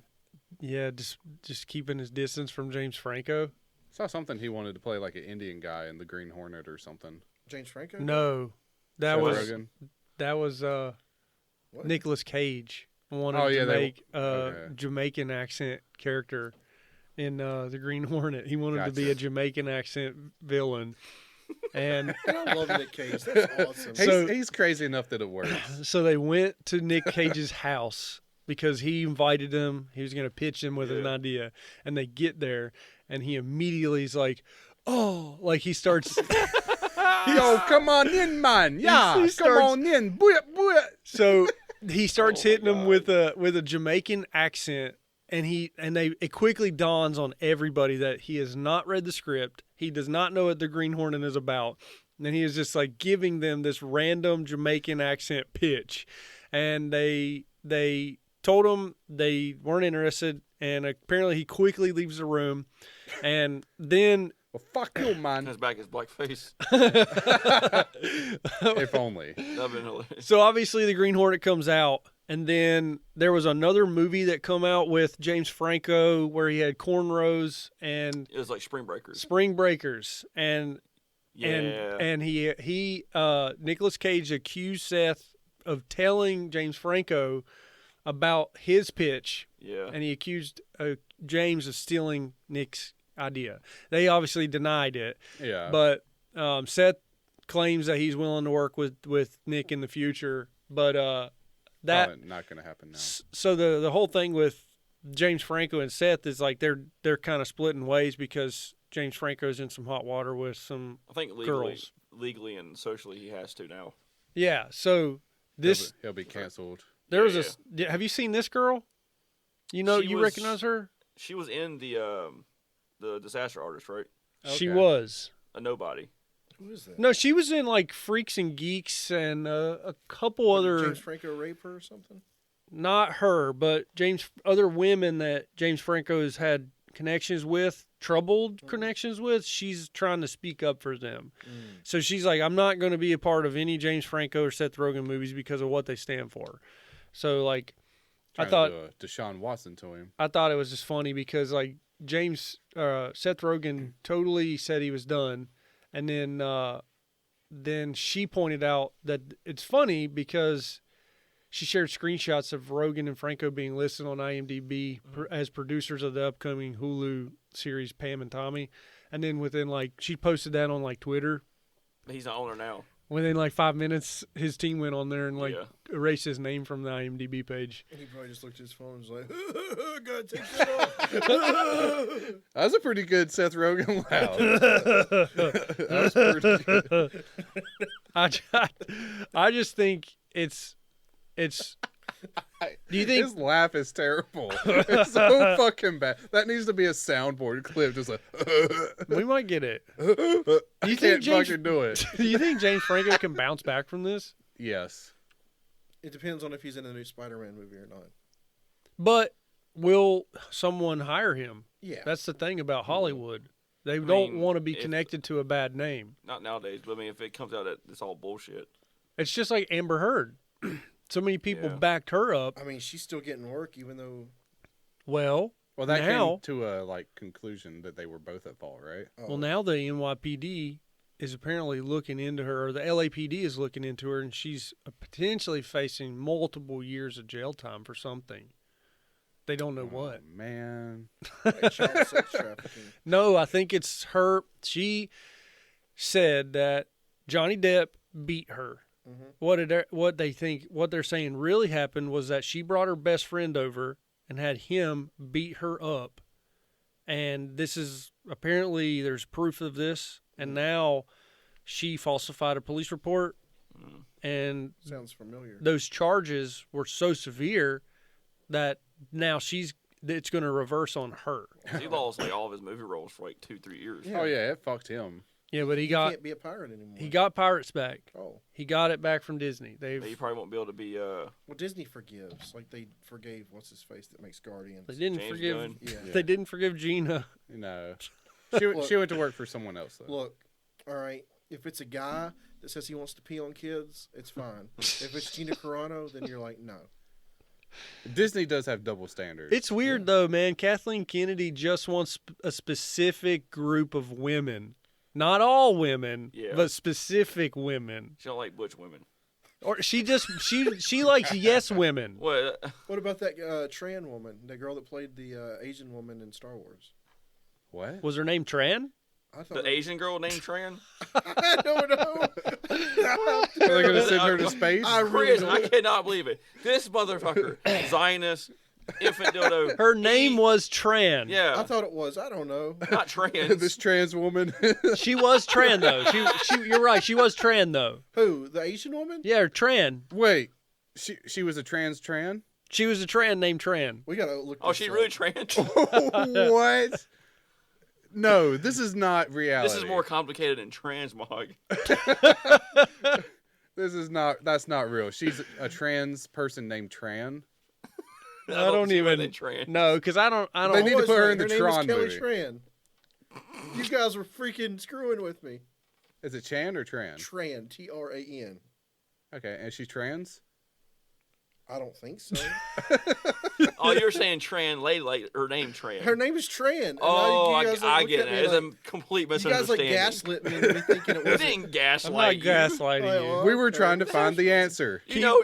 Speaker 3: Yeah, just keeping his distance from James Franco.
Speaker 5: Saw something he wanted to play like an Indian guy in the Green Hornet or something.
Speaker 4: James Franco.
Speaker 3: No, that
Speaker 5: Seth
Speaker 3: was
Speaker 5: Rogen?
Speaker 3: that was
Speaker 4: What?
Speaker 3: Nicolas Cage wanted
Speaker 5: Oh, yeah,
Speaker 3: to
Speaker 5: they-
Speaker 3: make
Speaker 5: okay.
Speaker 3: Jamaican accent character in the Green Hornet. He wanted to be
Speaker 5: Gotcha.
Speaker 3: a Jamaican accent villain, and
Speaker 4: I love Nick Cage. That's awesome.
Speaker 3: So-
Speaker 5: He's crazy enough that it works.
Speaker 3: so they went to Nick Cage's house because he invited him. He was going to pitch him with an
Speaker 6: Yeah.
Speaker 3: idea, and they get there, and he immediately is like, oh, like he starts.
Speaker 5: Yo, come on in, man. Yeah,
Speaker 3: he
Speaker 5: come
Speaker 3: starts-
Speaker 5: on in. Booyah, booyah.
Speaker 3: So he starts
Speaker 6: Oh my
Speaker 3: hitting him
Speaker 6: God.
Speaker 3: with a Jamaican accent, and it quickly dawns on everybody that he has not read the script. He does not know what the Green Hornet is about, and he is just like giving them this random Jamaican accent pitch, and they told him they weren't interested, and apparently he quickly leaves the room, and then.
Speaker 5: Well, fuck you, man.
Speaker 6: His back is blackface.
Speaker 5: If only.
Speaker 6: That'd been hilarious.
Speaker 3: So obviously the Green Hornet comes out, and then there was another movie that come out with James Franco where he had cornrows and
Speaker 6: It was like Spring Breakers.
Speaker 3: Spring Breakers, and
Speaker 6: Yeah.
Speaker 3: and he Nicolas Cage accused Seth of telling James Franco about his pitch,
Speaker 6: yeah.
Speaker 3: and he accused James of stealing Nick's idea. They obviously denied it,
Speaker 5: Yeah.
Speaker 3: but Seth claims that he's willing to work with Nick in the future. But that
Speaker 5: Probably not going to happen now.
Speaker 3: so the whole thing with James Franco and Seth is like they're kind of splitting ways because James Franco's in some hot water with some
Speaker 6: I think legally and socially he has to now.
Speaker 3: yeah. So this
Speaker 5: He'll be canceled.
Speaker 3: there was this. Have you seen this girl? You know,
Speaker 6: She
Speaker 3: you
Speaker 6: was-
Speaker 3: recognize her?
Speaker 6: She was in the Disaster Artist, right?
Speaker 3: She
Speaker 5: Okay.
Speaker 3: was.
Speaker 6: A nobody.
Speaker 4: Who is that?
Speaker 3: No, she was in like Freaks and Geeks and a couple other.
Speaker 4: James Franco rape her or something?
Speaker 3: Not her, but other women that James Franco has had connections with, troubled connections with. She's trying to speak up for them. So she's like, I'm not going to be a part of any James Franco or Seth Rogen movies because of what they stand for. So like,
Speaker 5: Trying
Speaker 3: thought
Speaker 5: to do a Deshaun Watson to him.
Speaker 3: I thought it was just funny because like Seth Rogen totally said he was done, and then she pointed out that it's funny because she shared screenshots of Rogen and Franco being listed on IMDb as producers of the upcoming Hulu series Pam and Tommy, and then within like she posted that on like Twitter.
Speaker 6: He's not on her now.
Speaker 3: Within like 5 minutes, his team went on there and like
Speaker 6: Yeah.
Speaker 3: erased his name from the IMDb page.
Speaker 4: And he probably just looked at his phone and was like, gotta take that off.
Speaker 5: That was a pretty good Seth Rogen laugh. That was pretty good.
Speaker 3: I just think it's. Do you think
Speaker 5: His laugh is terrible? It's so fucking bad. That needs to be a soundboard clip. Just like,
Speaker 3: we might get it?
Speaker 5: I can't
Speaker 3: James-
Speaker 5: fucking do it.
Speaker 3: Do you think James Franco can bounce back from this?
Speaker 5: Yes.
Speaker 4: It depends on if he's in a new Spider-Man movie or not.
Speaker 3: But will someone hire him?
Speaker 4: Yeah.
Speaker 3: That's the thing about Hollywood. They don't
Speaker 6: mean,
Speaker 3: want to be
Speaker 6: if-
Speaker 3: connected to a bad name.
Speaker 6: Not nowadays, but I mean, if it comes out that it's all bullshit.
Speaker 3: It's just like Amber Heard. So many people
Speaker 6: Yeah.
Speaker 3: backed her up.
Speaker 4: I mean, she's still getting work, even though.
Speaker 3: Well,
Speaker 5: Well, that
Speaker 3: now,
Speaker 5: came to a like conclusion that they were both at fault, right?
Speaker 4: Oh,
Speaker 3: well, now the NYPD is apparently looking into her, or the LAPD is looking into her, and she's potentially facing multiple years of jail time for something. They don't know what.
Speaker 5: Oh, man.
Speaker 4: like child sex trafficking.
Speaker 3: No, I think it's her. She said that Johnny Depp beat her.
Speaker 4: Mhm.
Speaker 3: What they're saying really happened was that she brought her best friend over and had him beat her up. And this is apparently there's proof of this. And now she falsified a police report, and
Speaker 4: Sounds familiar.
Speaker 3: those charges were so severe that now it's going to reverse on her.
Speaker 6: He lost like all of his movie roles for like 2-3 years.
Speaker 4: Yeah.
Speaker 5: Oh yeah, it fucked him.
Speaker 3: Yeah, but
Speaker 4: He can't be a pirate anymore.
Speaker 3: he got Pirates back.
Speaker 4: Oh.
Speaker 3: He got it back from Disney.
Speaker 6: But he probably won't be able to be
Speaker 4: Well, Disney forgives. Like, they forgave what's his face that makes Guardians.
Speaker 3: They didn't
Speaker 6: James
Speaker 3: forgive.
Speaker 6: Gunn.
Speaker 4: Yeah.
Speaker 3: They didn't forgive Gina.
Speaker 5: No.
Speaker 4: Look-
Speaker 5: She went to work for someone else though.
Speaker 4: Look, all right. If it's a guy that says he wants to pee on kids, it's fine. If it's Gina Carano, then you're like, no.
Speaker 5: Disney does have double standards.
Speaker 3: It's weird though, man. Kathleen Kennedy just wants a specific group of women, not all women,
Speaker 6: Yeah.
Speaker 3: but specific women.
Speaker 6: she don't like butch women.
Speaker 3: Or she likes yes women.
Speaker 6: What?
Speaker 4: What about that Tran woman, the girl that played the Asian woman in Star Wars?
Speaker 5: What?
Speaker 3: Was her name Tran?
Speaker 4: I thought
Speaker 6: The Asian girl named Tran?
Speaker 4: I don't know.
Speaker 5: Are they gonna send her to space?
Speaker 4: I really
Speaker 6: Chris, I cannot believe it. This motherfucker, Zionist, infant dildo.
Speaker 3: Her name was Tran.
Speaker 6: Yeah,
Speaker 4: I thought it was. I don't know.
Speaker 6: not trans.
Speaker 5: This trans woman.
Speaker 3: She was Tran though. You're right. She was Tran though.
Speaker 4: Who? The Asian woman?
Speaker 3: Yeah, Tran.
Speaker 5: Wait, she was a tran?
Speaker 3: She was a Tran named Tran.
Speaker 4: We gotta look.
Speaker 6: Oh,
Speaker 4: this
Speaker 6: she
Speaker 4: up.
Speaker 6: really trans.
Speaker 5: What? No, this is not reality.
Speaker 6: This is more complicated than transmog.
Speaker 5: This is not. That's not real. She's a trans person named Tran.
Speaker 3: I don't even.
Speaker 6: Trans.
Speaker 3: No, because I don't.
Speaker 5: They need to
Speaker 4: Was
Speaker 5: put her
Speaker 4: right.
Speaker 5: in the
Speaker 4: Her name
Speaker 5: Tron
Speaker 4: is Kelly
Speaker 5: movie.
Speaker 4: Tran. You guys were freaking screwing with me.
Speaker 5: Is it Chan or Tran?
Speaker 4: Tran, Tran.
Speaker 5: Okay, and she's trans.
Speaker 4: I don't think so.
Speaker 6: Oh, you're saying Tran, like her name Tran.
Speaker 4: Her name is Tran. and
Speaker 6: Oh,
Speaker 4: now you guys,
Speaker 6: I
Speaker 4: look
Speaker 6: get
Speaker 4: at
Speaker 6: it.
Speaker 4: me
Speaker 6: It's
Speaker 4: like-
Speaker 6: a complete
Speaker 4: You guys
Speaker 6: misunderstanding.
Speaker 4: gaslit me into thinking it
Speaker 6: We
Speaker 4: was.
Speaker 6: didn't
Speaker 3: I'm not
Speaker 6: gaslight you.
Speaker 3: gaslighting you.
Speaker 4: Well,
Speaker 5: We were
Speaker 4: okay.
Speaker 5: trying to find the answer.
Speaker 6: You know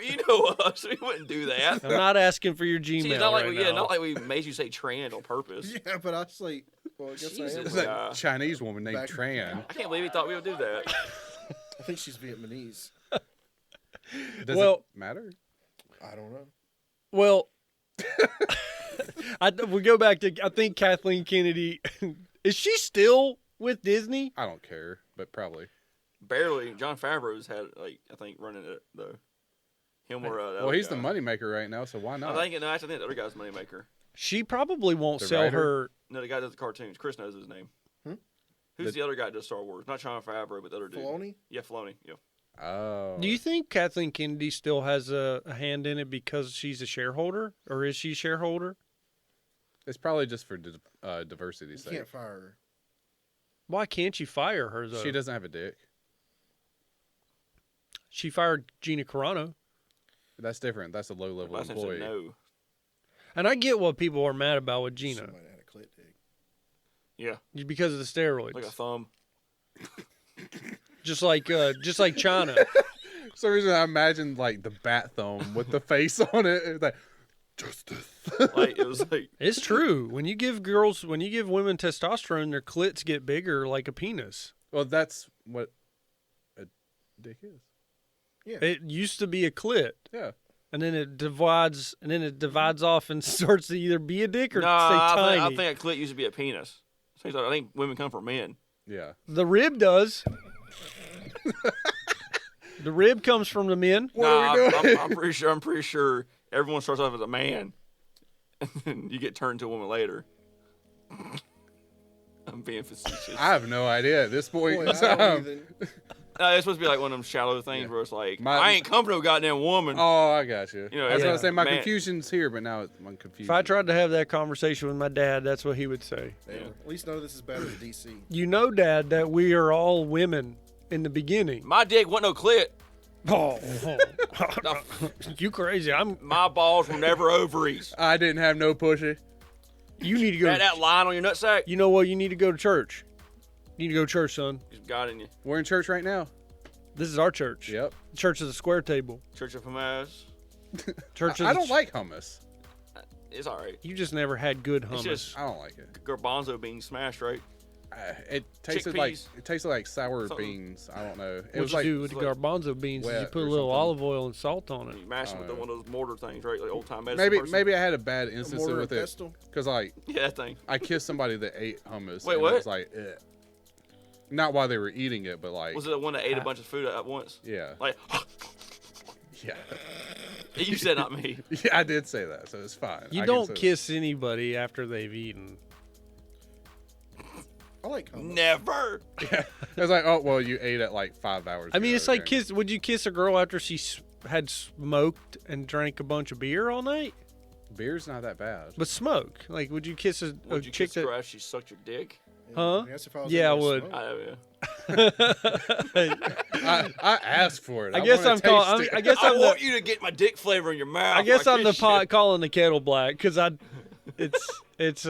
Speaker 6: us. We wouldn't do that.
Speaker 3: I'm not asking for your Gmail
Speaker 6: See, it's not like
Speaker 3: right
Speaker 6: we,
Speaker 3: now.
Speaker 6: not like we made you say Tran on purpose.
Speaker 4: Yeah, but I was like, well, I guess
Speaker 6: Jesus.
Speaker 4: I am.
Speaker 5: It's
Speaker 4: right.
Speaker 5: that Chinese woman named
Speaker 4: Back-
Speaker 5: Tran.
Speaker 6: I can't believe he thought we would do that.
Speaker 4: I think she's Vietnamese.
Speaker 5: Does
Speaker 3: Well-
Speaker 5: it matter?
Speaker 4: I don't know.
Speaker 3: Well, we go back to, I think Kathleen Kennedy, is she still with Disney?
Speaker 5: I don't care, but probably.
Speaker 6: Barely. John Favreau's had, like, I think, running it, though. Him or
Speaker 5: Well, he's the moneymaker right now, so why not?
Speaker 6: I think, no, actually, I think the other guy's the moneymaker.
Speaker 3: She probably won't
Speaker 5: The
Speaker 3: sell
Speaker 5: writer?
Speaker 3: her.
Speaker 6: No, the guy that does the cartoons. Chris knows his name.
Speaker 4: Hmm?
Speaker 6: Who's the other guy that does Star Wars? Not John Favreau, but the other dude.
Speaker 4: Filoni?
Speaker 6: Yeah, Filoni. Yeah.
Speaker 5: Oh.
Speaker 3: Do you think Kathleen Kennedy still has a hand in it because she's a shareholder? Or is she a shareholder?
Speaker 5: It's probably just for diversity's
Speaker 4: You
Speaker 5: sake.
Speaker 4: can't fire her.
Speaker 3: Why can't you fire her, though?
Speaker 5: She doesn't have a dick.
Speaker 3: She fired Gina Carano.
Speaker 5: That's different. That's a low-level
Speaker 6: Last name said
Speaker 5: employee.
Speaker 6: no.
Speaker 3: And I get what people are mad about with Gina.
Speaker 4: Somebody had a clit dick.
Speaker 6: Yeah.
Speaker 3: Because of the steroids.
Speaker 6: Like a thumb.
Speaker 3: just like China.
Speaker 5: For some reason, I imagined like the bat thumb with the face on it. It's like, justice.
Speaker 6: Like, it was like,
Speaker 3: It's true. When you give women testosterone, their clits get bigger like a penis.
Speaker 5: Well, that's what a dick is.
Speaker 3: It used to be a clit.
Speaker 5: Yeah.
Speaker 3: And then it divides off and starts to either be a dick or stay
Speaker 6: I
Speaker 3: tiny.
Speaker 6: think a clit used to be a penis. So he's like, I think women come from men.
Speaker 5: Yeah.
Speaker 3: The rib does. The rib comes from the men.
Speaker 6: I'm pretty sure everyone starts off as a man. And then you get turned to a woman later. I'm being facetious.
Speaker 5: I have no idea at this point.
Speaker 4: Boy, I don't even.
Speaker 6: It's supposed to be like one of them shallow things where it's like,
Speaker 5: My-
Speaker 6: I ain't come to no goddamn woman.
Speaker 5: Oh, I got you.
Speaker 6: You know,
Speaker 5: I was
Speaker 6: yeah.
Speaker 5: going to say my
Speaker 6: Man.
Speaker 5: confusion's here, but now I'm confused.
Speaker 3: If I tried to have that conversation with my dad, that's what he would say.
Speaker 4: Yeah. At least know this is better than DC.
Speaker 3: You know, Dad, that we are all women in the beginning.
Speaker 6: My dick wasn't no clit.
Speaker 3: Oh, you crazy?
Speaker 6: My balls were never ovaries.
Speaker 5: I didn't have no pussy.
Speaker 3: You need to go.
Speaker 6: That line on your nutsack,
Speaker 3: You know what? You need to go to church. You need to go to church, son.
Speaker 6: just got in you.
Speaker 5: We're in church right now.
Speaker 3: This is our church.
Speaker 5: Yep.
Speaker 3: Church of the Square Table.
Speaker 6: Church of Hamas.
Speaker 3: Church of
Speaker 5: I
Speaker 3: the
Speaker 5: don't like hummus.
Speaker 6: It's all right.
Speaker 3: You just never had good hummus.
Speaker 6: It's just
Speaker 5: I don't like it.
Speaker 6: garbanzo beans smashed, right?
Speaker 5: It tasted like
Speaker 6: Chickpeas.
Speaker 5: sour
Speaker 6: Something.
Speaker 5: beans. I don't know. It
Speaker 3: what
Speaker 5: was
Speaker 3: you
Speaker 5: like
Speaker 3: do with the
Speaker 6: it's like
Speaker 3: garbanzo beans is you
Speaker 5: wet
Speaker 3: put a
Speaker 5: or
Speaker 3: little
Speaker 5: something.
Speaker 3: olive oil and salt on it.
Speaker 6: You mash them with
Speaker 5: know.
Speaker 6: one of those mortar things, right? Like old time medicine.
Speaker 5: maybe I had a bad
Speaker 4: A
Speaker 5: instance
Speaker 4: mortar
Speaker 5: with
Speaker 4: and
Speaker 5: it
Speaker 4: pestle.
Speaker 5: because like
Speaker 6: Yeah, that thing.
Speaker 5: I kissed somebody that ate hummus.
Speaker 6: Wait,
Speaker 5: and
Speaker 6: what?
Speaker 5: It was like, not while they were eating it, but like
Speaker 6: Was it the one that ate a bunch of food at once?
Speaker 5: yeah,
Speaker 6: Like,
Speaker 5: yeah,
Speaker 6: you said not me.
Speaker 5: yeah. I did say that, so it's fine.
Speaker 3: You
Speaker 5: I can
Speaker 3: don't
Speaker 5: say
Speaker 3: kiss anybody after they've eaten.
Speaker 4: I like hummus.
Speaker 6: Never.
Speaker 5: that. Yeah, it was like, oh well, you ate at like 5 hours.
Speaker 3: I mean,
Speaker 5: ago,
Speaker 3: it's like
Speaker 5: okay.
Speaker 3: would you kiss a girl after she had smoked and drank a bunch of beer all night?
Speaker 5: Beer's not that bad.
Speaker 3: But smoke, like, would you kiss a
Speaker 6: Would you
Speaker 3: chick
Speaker 6: kiss
Speaker 3: that?
Speaker 6: her after she sucked your dick?
Speaker 3: Huh?
Speaker 4: Yes, if I was
Speaker 3: Yeah, I
Speaker 4: able to
Speaker 3: would.
Speaker 4: smoke.
Speaker 6: I know, yeah.
Speaker 5: I asked for it.
Speaker 3: I guess
Speaker 5: wanna
Speaker 3: I'm calling.
Speaker 5: taste it.
Speaker 3: I guess
Speaker 6: I
Speaker 3: I'm
Speaker 6: want
Speaker 3: the.
Speaker 6: you to get my dick flavor in your mouth.
Speaker 3: I guess
Speaker 6: like
Speaker 3: I'm the
Speaker 6: this
Speaker 3: pot
Speaker 6: shit.
Speaker 3: calling the kettle black because yeah.
Speaker 5: It's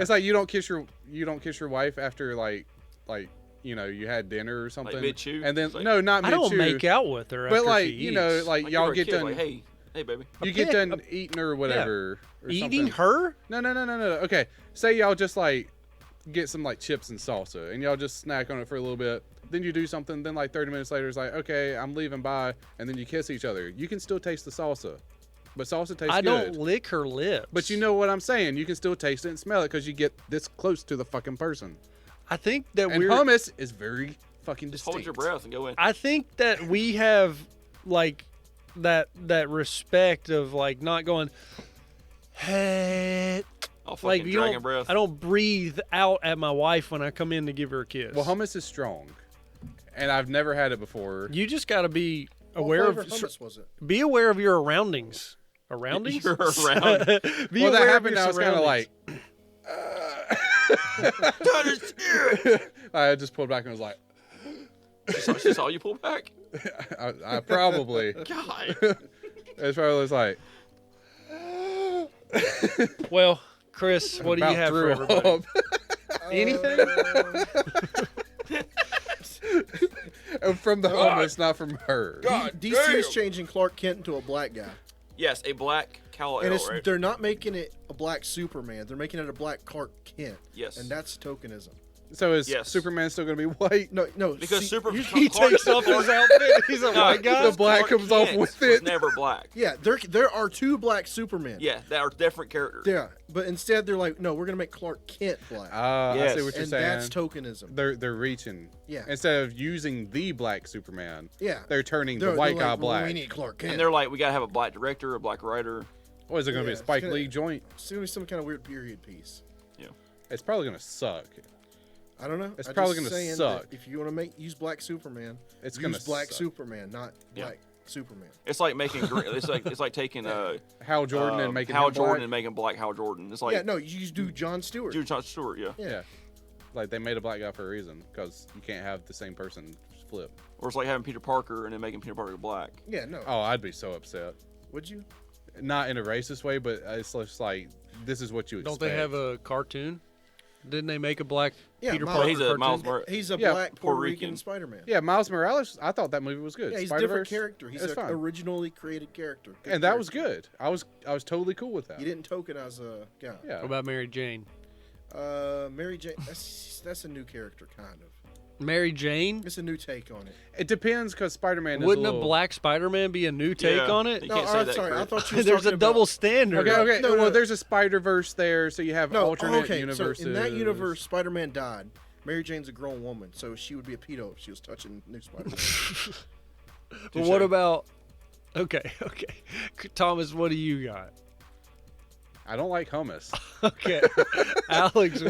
Speaker 5: like you don't kiss your wife after like you know you had dinner or something.
Speaker 6: mid-chew?
Speaker 5: And then
Speaker 6: It's like-
Speaker 5: no, not
Speaker 3: I
Speaker 5: mid-chew.
Speaker 3: don't make out with her.
Speaker 5: But
Speaker 3: after
Speaker 5: like
Speaker 3: she
Speaker 5: you know,
Speaker 3: eats.
Speaker 5: like
Speaker 6: Like,
Speaker 5: y'all
Speaker 6: you were a
Speaker 5: get
Speaker 6: kid,
Speaker 5: done.
Speaker 6: Like, hey, baby.
Speaker 5: You get
Speaker 3: pick-
Speaker 5: done eating or whatever. Or
Speaker 3: eating
Speaker 5: something.
Speaker 3: her.
Speaker 5: No. Okay, say y'all just like get some like chips and salsa, and y'all just snack on it for a little bit. Then you do something. Then like 30 minutes later, it's like, okay, I'm leaving. Bye. And then you kiss each other. You can still taste the salsa. but salsa tastes
Speaker 3: I
Speaker 5: good.
Speaker 3: don't lick her lips.
Speaker 5: But you know what I'm saying? You can still taste it and smell it because you get this close to the fucking person.
Speaker 3: I think that
Speaker 5: And hummus is very fucking
Speaker 6: Just
Speaker 5: distinct.
Speaker 6: hold your breath and go in.
Speaker 3: I think that we have like that respect of like not going, hey,
Speaker 6: I'll fucking
Speaker 3: like you
Speaker 6: dragon
Speaker 3: don't.
Speaker 6: breath.
Speaker 3: I don't breathe out at my wife when I come in to give her a kiss.
Speaker 5: Well, hummus is strong, and I've never had it before.
Speaker 3: You just got to be
Speaker 4: What
Speaker 3: aware of
Speaker 4: flavor hummus was it?
Speaker 3: be aware of your surroundings. Surroundings?
Speaker 6: You're around.
Speaker 3: Be
Speaker 5: Well, that
Speaker 3: aware of
Speaker 5: happened.
Speaker 3: your
Speaker 5: I was kind of
Speaker 3: surroundings.
Speaker 5: like, I just pulled back and was like,
Speaker 6: She saw you pull back.
Speaker 5: I probably.
Speaker 6: God.
Speaker 5: It's probably was like.
Speaker 3: Well, Chris, what do you
Speaker 5: about
Speaker 3: have for
Speaker 5: threw
Speaker 3: everybody?
Speaker 5: up.
Speaker 3: Anything?
Speaker 5: From the hummus, not from her.
Speaker 4: DC is changing Clark Kent into a black guy.
Speaker 6: Yes, a black Kal-El,
Speaker 4: And
Speaker 6: right?
Speaker 4: they're not making it a black Superman. They're making it a black Clark Kent.
Speaker 6: Yes.
Speaker 4: And that's tokenism.
Speaker 5: So is
Speaker 6: Yes.
Speaker 5: Superman still going to be white?
Speaker 4: No.
Speaker 6: Because
Speaker 4: see,
Speaker 3: He takes off his outfit. He's a white guy.
Speaker 5: The black comes off with
Speaker 6: was
Speaker 5: it.
Speaker 6: never black.
Speaker 4: Yeah, there are two black Supermen.
Speaker 6: Yeah, that are different characters.
Speaker 4: Yeah, but instead they're like, no, we're gonna make Clark Kent black.
Speaker 5: I
Speaker 6: Yes.
Speaker 5: see what you're
Speaker 4: and
Speaker 5: saying.
Speaker 4: that's tokenism.
Speaker 5: They're reaching.
Speaker 4: Yeah.
Speaker 5: Instead of using the black Superman,
Speaker 4: Yeah.
Speaker 5: they're turning
Speaker 4: They're
Speaker 5: the white
Speaker 4: like,
Speaker 5: guy
Speaker 4: well,
Speaker 5: black.
Speaker 4: we need Clark Kent.
Speaker 6: And they're like, we gotta have a black director, a black writer.
Speaker 5: What is it going to be? A
Speaker 4: Yeah, it's
Speaker 5: Spike
Speaker 4: gonna-
Speaker 5: Lee joint?
Speaker 4: It's gonna be some kind of weird period piece.
Speaker 5: It's probably going to suck.
Speaker 4: I don't know.
Speaker 5: It's
Speaker 4: I'm
Speaker 5: probably
Speaker 4: just
Speaker 5: gonna
Speaker 4: saying
Speaker 5: suck.
Speaker 4: that if you want to use black Superman,
Speaker 5: It's going
Speaker 4: use
Speaker 5: to
Speaker 4: black
Speaker 5: suck.
Speaker 4: Superman, not
Speaker 6: Yeah.
Speaker 4: black Superman.
Speaker 6: It's like making. It's like taking
Speaker 5: Hal Jordan and making
Speaker 6: Hal
Speaker 5: him
Speaker 6: Jordan
Speaker 5: black?
Speaker 6: and making black Hal Jordan. It's like
Speaker 4: Yeah, no, you just do John Stewart.
Speaker 6: John Stewart. Yeah.
Speaker 5: Yeah. Like they made a black guy for a reason because you can't have the same person flip.
Speaker 6: Or it's like having Peter Parker and then making Peter Parker black.
Speaker 4: Yeah, no.
Speaker 5: Oh, I'd be so upset.
Speaker 4: Would you?
Speaker 5: Not in a racist way, but it's just like this is what you expect.
Speaker 3: Don't they have a cartoon? Didn't they make a black
Speaker 4: Yeah,
Speaker 3: Peter
Speaker 4: Miles-
Speaker 3: Parker
Speaker 6: He's a
Speaker 3: cartoon?
Speaker 6: Miles Morales.
Speaker 4: He's a
Speaker 5: Yeah,
Speaker 4: black
Speaker 6: Puerto
Speaker 4: Puerto Rican
Speaker 6: Rican.
Speaker 4: Spider-Man.
Speaker 5: Yeah, Miles Morales. I thought that movie was good.
Speaker 4: Yeah, he's a
Speaker 5: Spider-Verse,
Speaker 4: different character. He's
Speaker 5: it's
Speaker 4: an
Speaker 5: fine.
Speaker 4: originally created character. Good
Speaker 5: And that was
Speaker 4: character.
Speaker 5: good. I was totally cool with that.
Speaker 4: You didn't tokenize a guy.
Speaker 5: Yeah.
Speaker 3: What about Mary Jane?
Speaker 4: Mary Jane. That's a new character, kind of.
Speaker 3: Mary Jane?
Speaker 4: It's a new take on it.
Speaker 5: It depends because Spider-Man is
Speaker 3: Wouldn't
Speaker 5: a
Speaker 3: a
Speaker 5: little...
Speaker 3: black Spider-Man be a new take
Speaker 6: Yeah.
Speaker 3: on it?
Speaker 6: You
Speaker 4: No,
Speaker 6: can't say
Speaker 4: I'm
Speaker 6: that,
Speaker 4: sorry. I
Speaker 6: Chris.
Speaker 4: thought you were
Speaker 3: There's a
Speaker 4: talking
Speaker 3: double
Speaker 4: about,
Speaker 3: standard.
Speaker 5: Okay.
Speaker 4: No,
Speaker 5: well,
Speaker 4: no.
Speaker 5: there's a Spider-Verse there, so you have
Speaker 4: No,
Speaker 5: alternate
Speaker 4: okay.
Speaker 5: universes.
Speaker 4: So in that universe, Spider-Man died. Mary Jane's a grown woman, so she would be a pedo if she was touching new Spider-Man.
Speaker 3: But what about? Okay. Thomas, what do you got?
Speaker 5: I don't like hummus.
Speaker 3: Okay, Alex,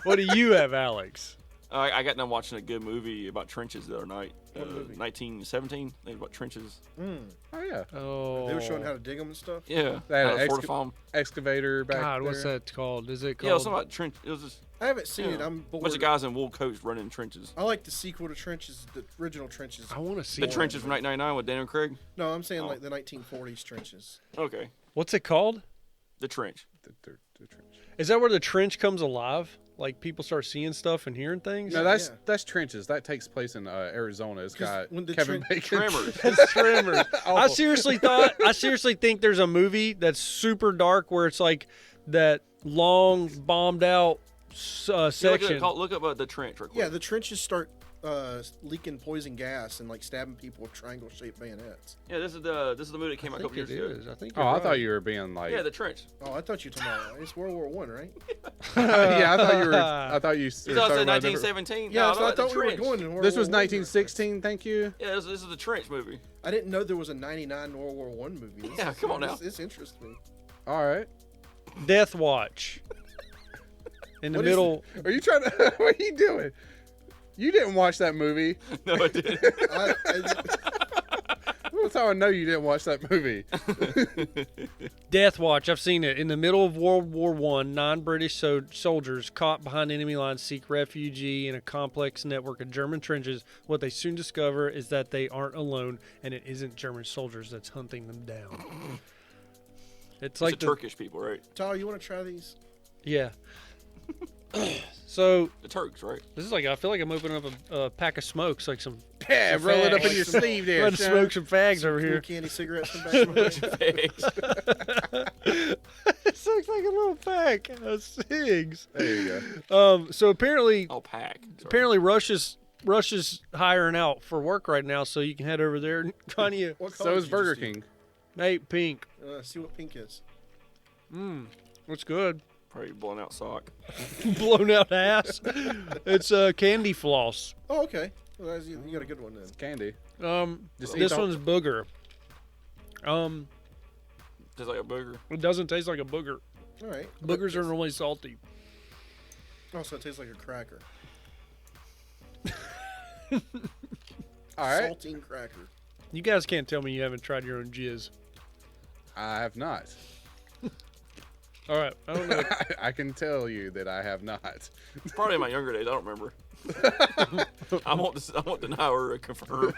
Speaker 3: what do you have, Alex?
Speaker 6: I got done watching a good movie about trenches the other night.
Speaker 4: What movie?
Speaker 6: 1917. They about trenches.
Speaker 5: Oh yeah,
Speaker 3: Oh,
Speaker 4: They were showing how to dig them and stuff.
Speaker 6: Yeah.
Speaker 5: They had
Speaker 6: How
Speaker 5: an
Speaker 6: to fortify 'em.
Speaker 5: excavator back
Speaker 3: God,
Speaker 5: there.
Speaker 3: what's that called? Is it
Speaker 6: Yeah, it was
Speaker 3: called?
Speaker 6: something about trench. It was just
Speaker 4: I haven't seen it.
Speaker 6: yeah,
Speaker 4: I'm
Speaker 6: a
Speaker 4: bored.
Speaker 6: bunch of guys in wool coats running trenches.
Speaker 4: I like the sequel to Trenches, the original Trenches.
Speaker 3: I want to see
Speaker 6: The
Speaker 3: it.
Speaker 6: trenches from 1999 with Daniel Craig.
Speaker 4: No, I'm saying
Speaker 6: Oh.
Speaker 4: like the 1940s Trenches.
Speaker 6: Okay.
Speaker 3: What's it called?
Speaker 6: The trench.
Speaker 5: The trench.
Speaker 3: Is that where the trench comes alive? Like people start seeing stuff and hearing things?
Speaker 5: No,
Speaker 4: Yeah.
Speaker 5: that's trenches. That takes place in Arizona. It's
Speaker 4: 'Cause
Speaker 5: got
Speaker 4: when the
Speaker 5: Kevin
Speaker 4: tren-
Speaker 5: Bacon.
Speaker 6: Tremors.
Speaker 3: It's tremors.
Speaker 5: Oh.
Speaker 3: I seriously think there's a movie that's super dark where it's like that long bombed out section.
Speaker 6: Look up the trench real quick.
Speaker 4: Yeah, the trenches start leaking poison gas and like stabbing people with triangle-shaped bayonets.
Speaker 6: Yeah, this is the movie that came out a couple years ago.
Speaker 3: I think.
Speaker 5: Oh,
Speaker 3: you're
Speaker 5: I
Speaker 3: right.
Speaker 5: thought you were being like.
Speaker 6: Yeah, the trench.
Speaker 4: Oh, I thought you were talking about it's World War One, right?
Speaker 5: yeah, I thought you were. I thought you.
Speaker 6: You
Speaker 5: were
Speaker 6: thought it
Speaker 5: talking
Speaker 6: said
Speaker 5: about a different-
Speaker 6: 1917?
Speaker 4: Yeah,
Speaker 6: No,
Speaker 4: so I
Speaker 6: the
Speaker 4: thought we were
Speaker 6: trench.
Speaker 4: going to World
Speaker 5: This
Speaker 4: War
Speaker 5: was
Speaker 4: I.
Speaker 5: 1916. Thank you.
Speaker 6: Yeah, this is the trench movie.
Speaker 4: I didn't know there was a '99 World War One movie.
Speaker 6: Yeah, come on now.
Speaker 4: This interests me.
Speaker 5: All right.
Speaker 3: Death Watch. In the
Speaker 4: What is
Speaker 3: middle.
Speaker 5: Are you trying to? What are you doing? You didn't watch that movie.
Speaker 6: No, it didn't.
Speaker 5: That's how I know you didn't watch that movie.
Speaker 3: Death Watch. I've seen it. In the middle of World War One, non-British soldiers caught behind enemy lines seek refuge in a complex network of German trenches. What they soon discover is that they aren't alone, and it isn't German soldiers that's hunting them down. It's like
Speaker 6: It's the Turkish people, right?
Speaker 4: Tyler, you want to try these?
Speaker 3: Yeah. So
Speaker 6: The Turks, right?
Speaker 3: this is like I feel like I'm opening up a pack of smokes, like some
Speaker 5: Yeah, roll it up in your
Speaker 4: Like some-
Speaker 5: sleeve there.
Speaker 3: trying to
Speaker 5: son.
Speaker 3: smoke some fags over
Speaker 4: Cool
Speaker 3: here.
Speaker 4: candy cigarettes from back in the day.
Speaker 3: This looks like a little pack of cigs.
Speaker 5: There you go.
Speaker 3: So apparently
Speaker 6: Oh, pack. Sorry.
Speaker 3: Apparently, Russia's hiring out for work right now, so you can head over there and find you.
Speaker 4: What
Speaker 5: So
Speaker 4: color
Speaker 5: is
Speaker 4: did you
Speaker 5: Burger
Speaker 4: just eat?
Speaker 5: King.
Speaker 3: Hey, pink.
Speaker 4: See what pink is.
Speaker 3: It's good.
Speaker 6: Probably blown out sock.
Speaker 3: Blown out ass. It's candy floss.
Speaker 4: Oh, okay. Well, you got a good one then.
Speaker 5: Candy. Just
Speaker 3: This
Speaker 5: eat
Speaker 3: one's booger.
Speaker 6: Just like a booger.
Speaker 3: It doesn't taste like a booger.
Speaker 4: All right.
Speaker 3: Boogers are normally salty.
Speaker 4: Oh, so it tastes like a cracker.
Speaker 5: All right.
Speaker 4: Saltine cracker.
Speaker 3: You guys can't tell me you haven't tried your own jizz.
Speaker 5: I have not.
Speaker 3: All right. I don't know.
Speaker 5: I can tell you that I have not.
Speaker 6: Probably in my younger days. I don't remember. I won't deny or confirm.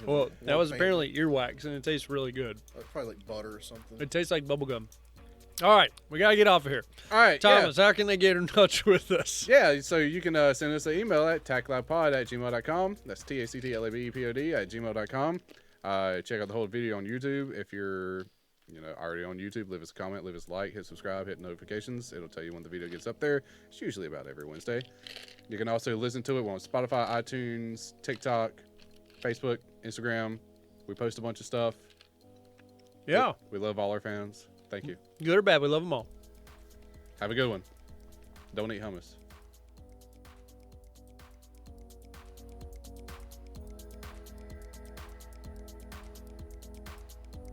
Speaker 3: Well, that was
Speaker 4: Faint.
Speaker 3: apparently earwax, and it tastes really good.
Speaker 4: Probably like butter or something.
Speaker 3: It tastes like bubblegum. All right. We got to get off of here.
Speaker 5: All right.
Speaker 3: Thomas, how can they get in touch with us?
Speaker 5: Yeah, so you can send us an email at tactlabpod@gmail.com. That's TACTLABPOD@gmail.com. Check out the whole video on YouTube. If you're already on YouTube, leave us a comment, leave us a like, hit subscribe, hit notifications. It'll tell you when the video gets up there. It's usually about every Wednesday. You can also listen to it on Spotify, iTunes, TikTok, Facebook, Instagram. We post a bunch of stuff.
Speaker 3: Yeah.
Speaker 5: We love all our fans. Thank you.
Speaker 3: Good or bad, we love them all.
Speaker 5: Have a good one. Don't eat hummus.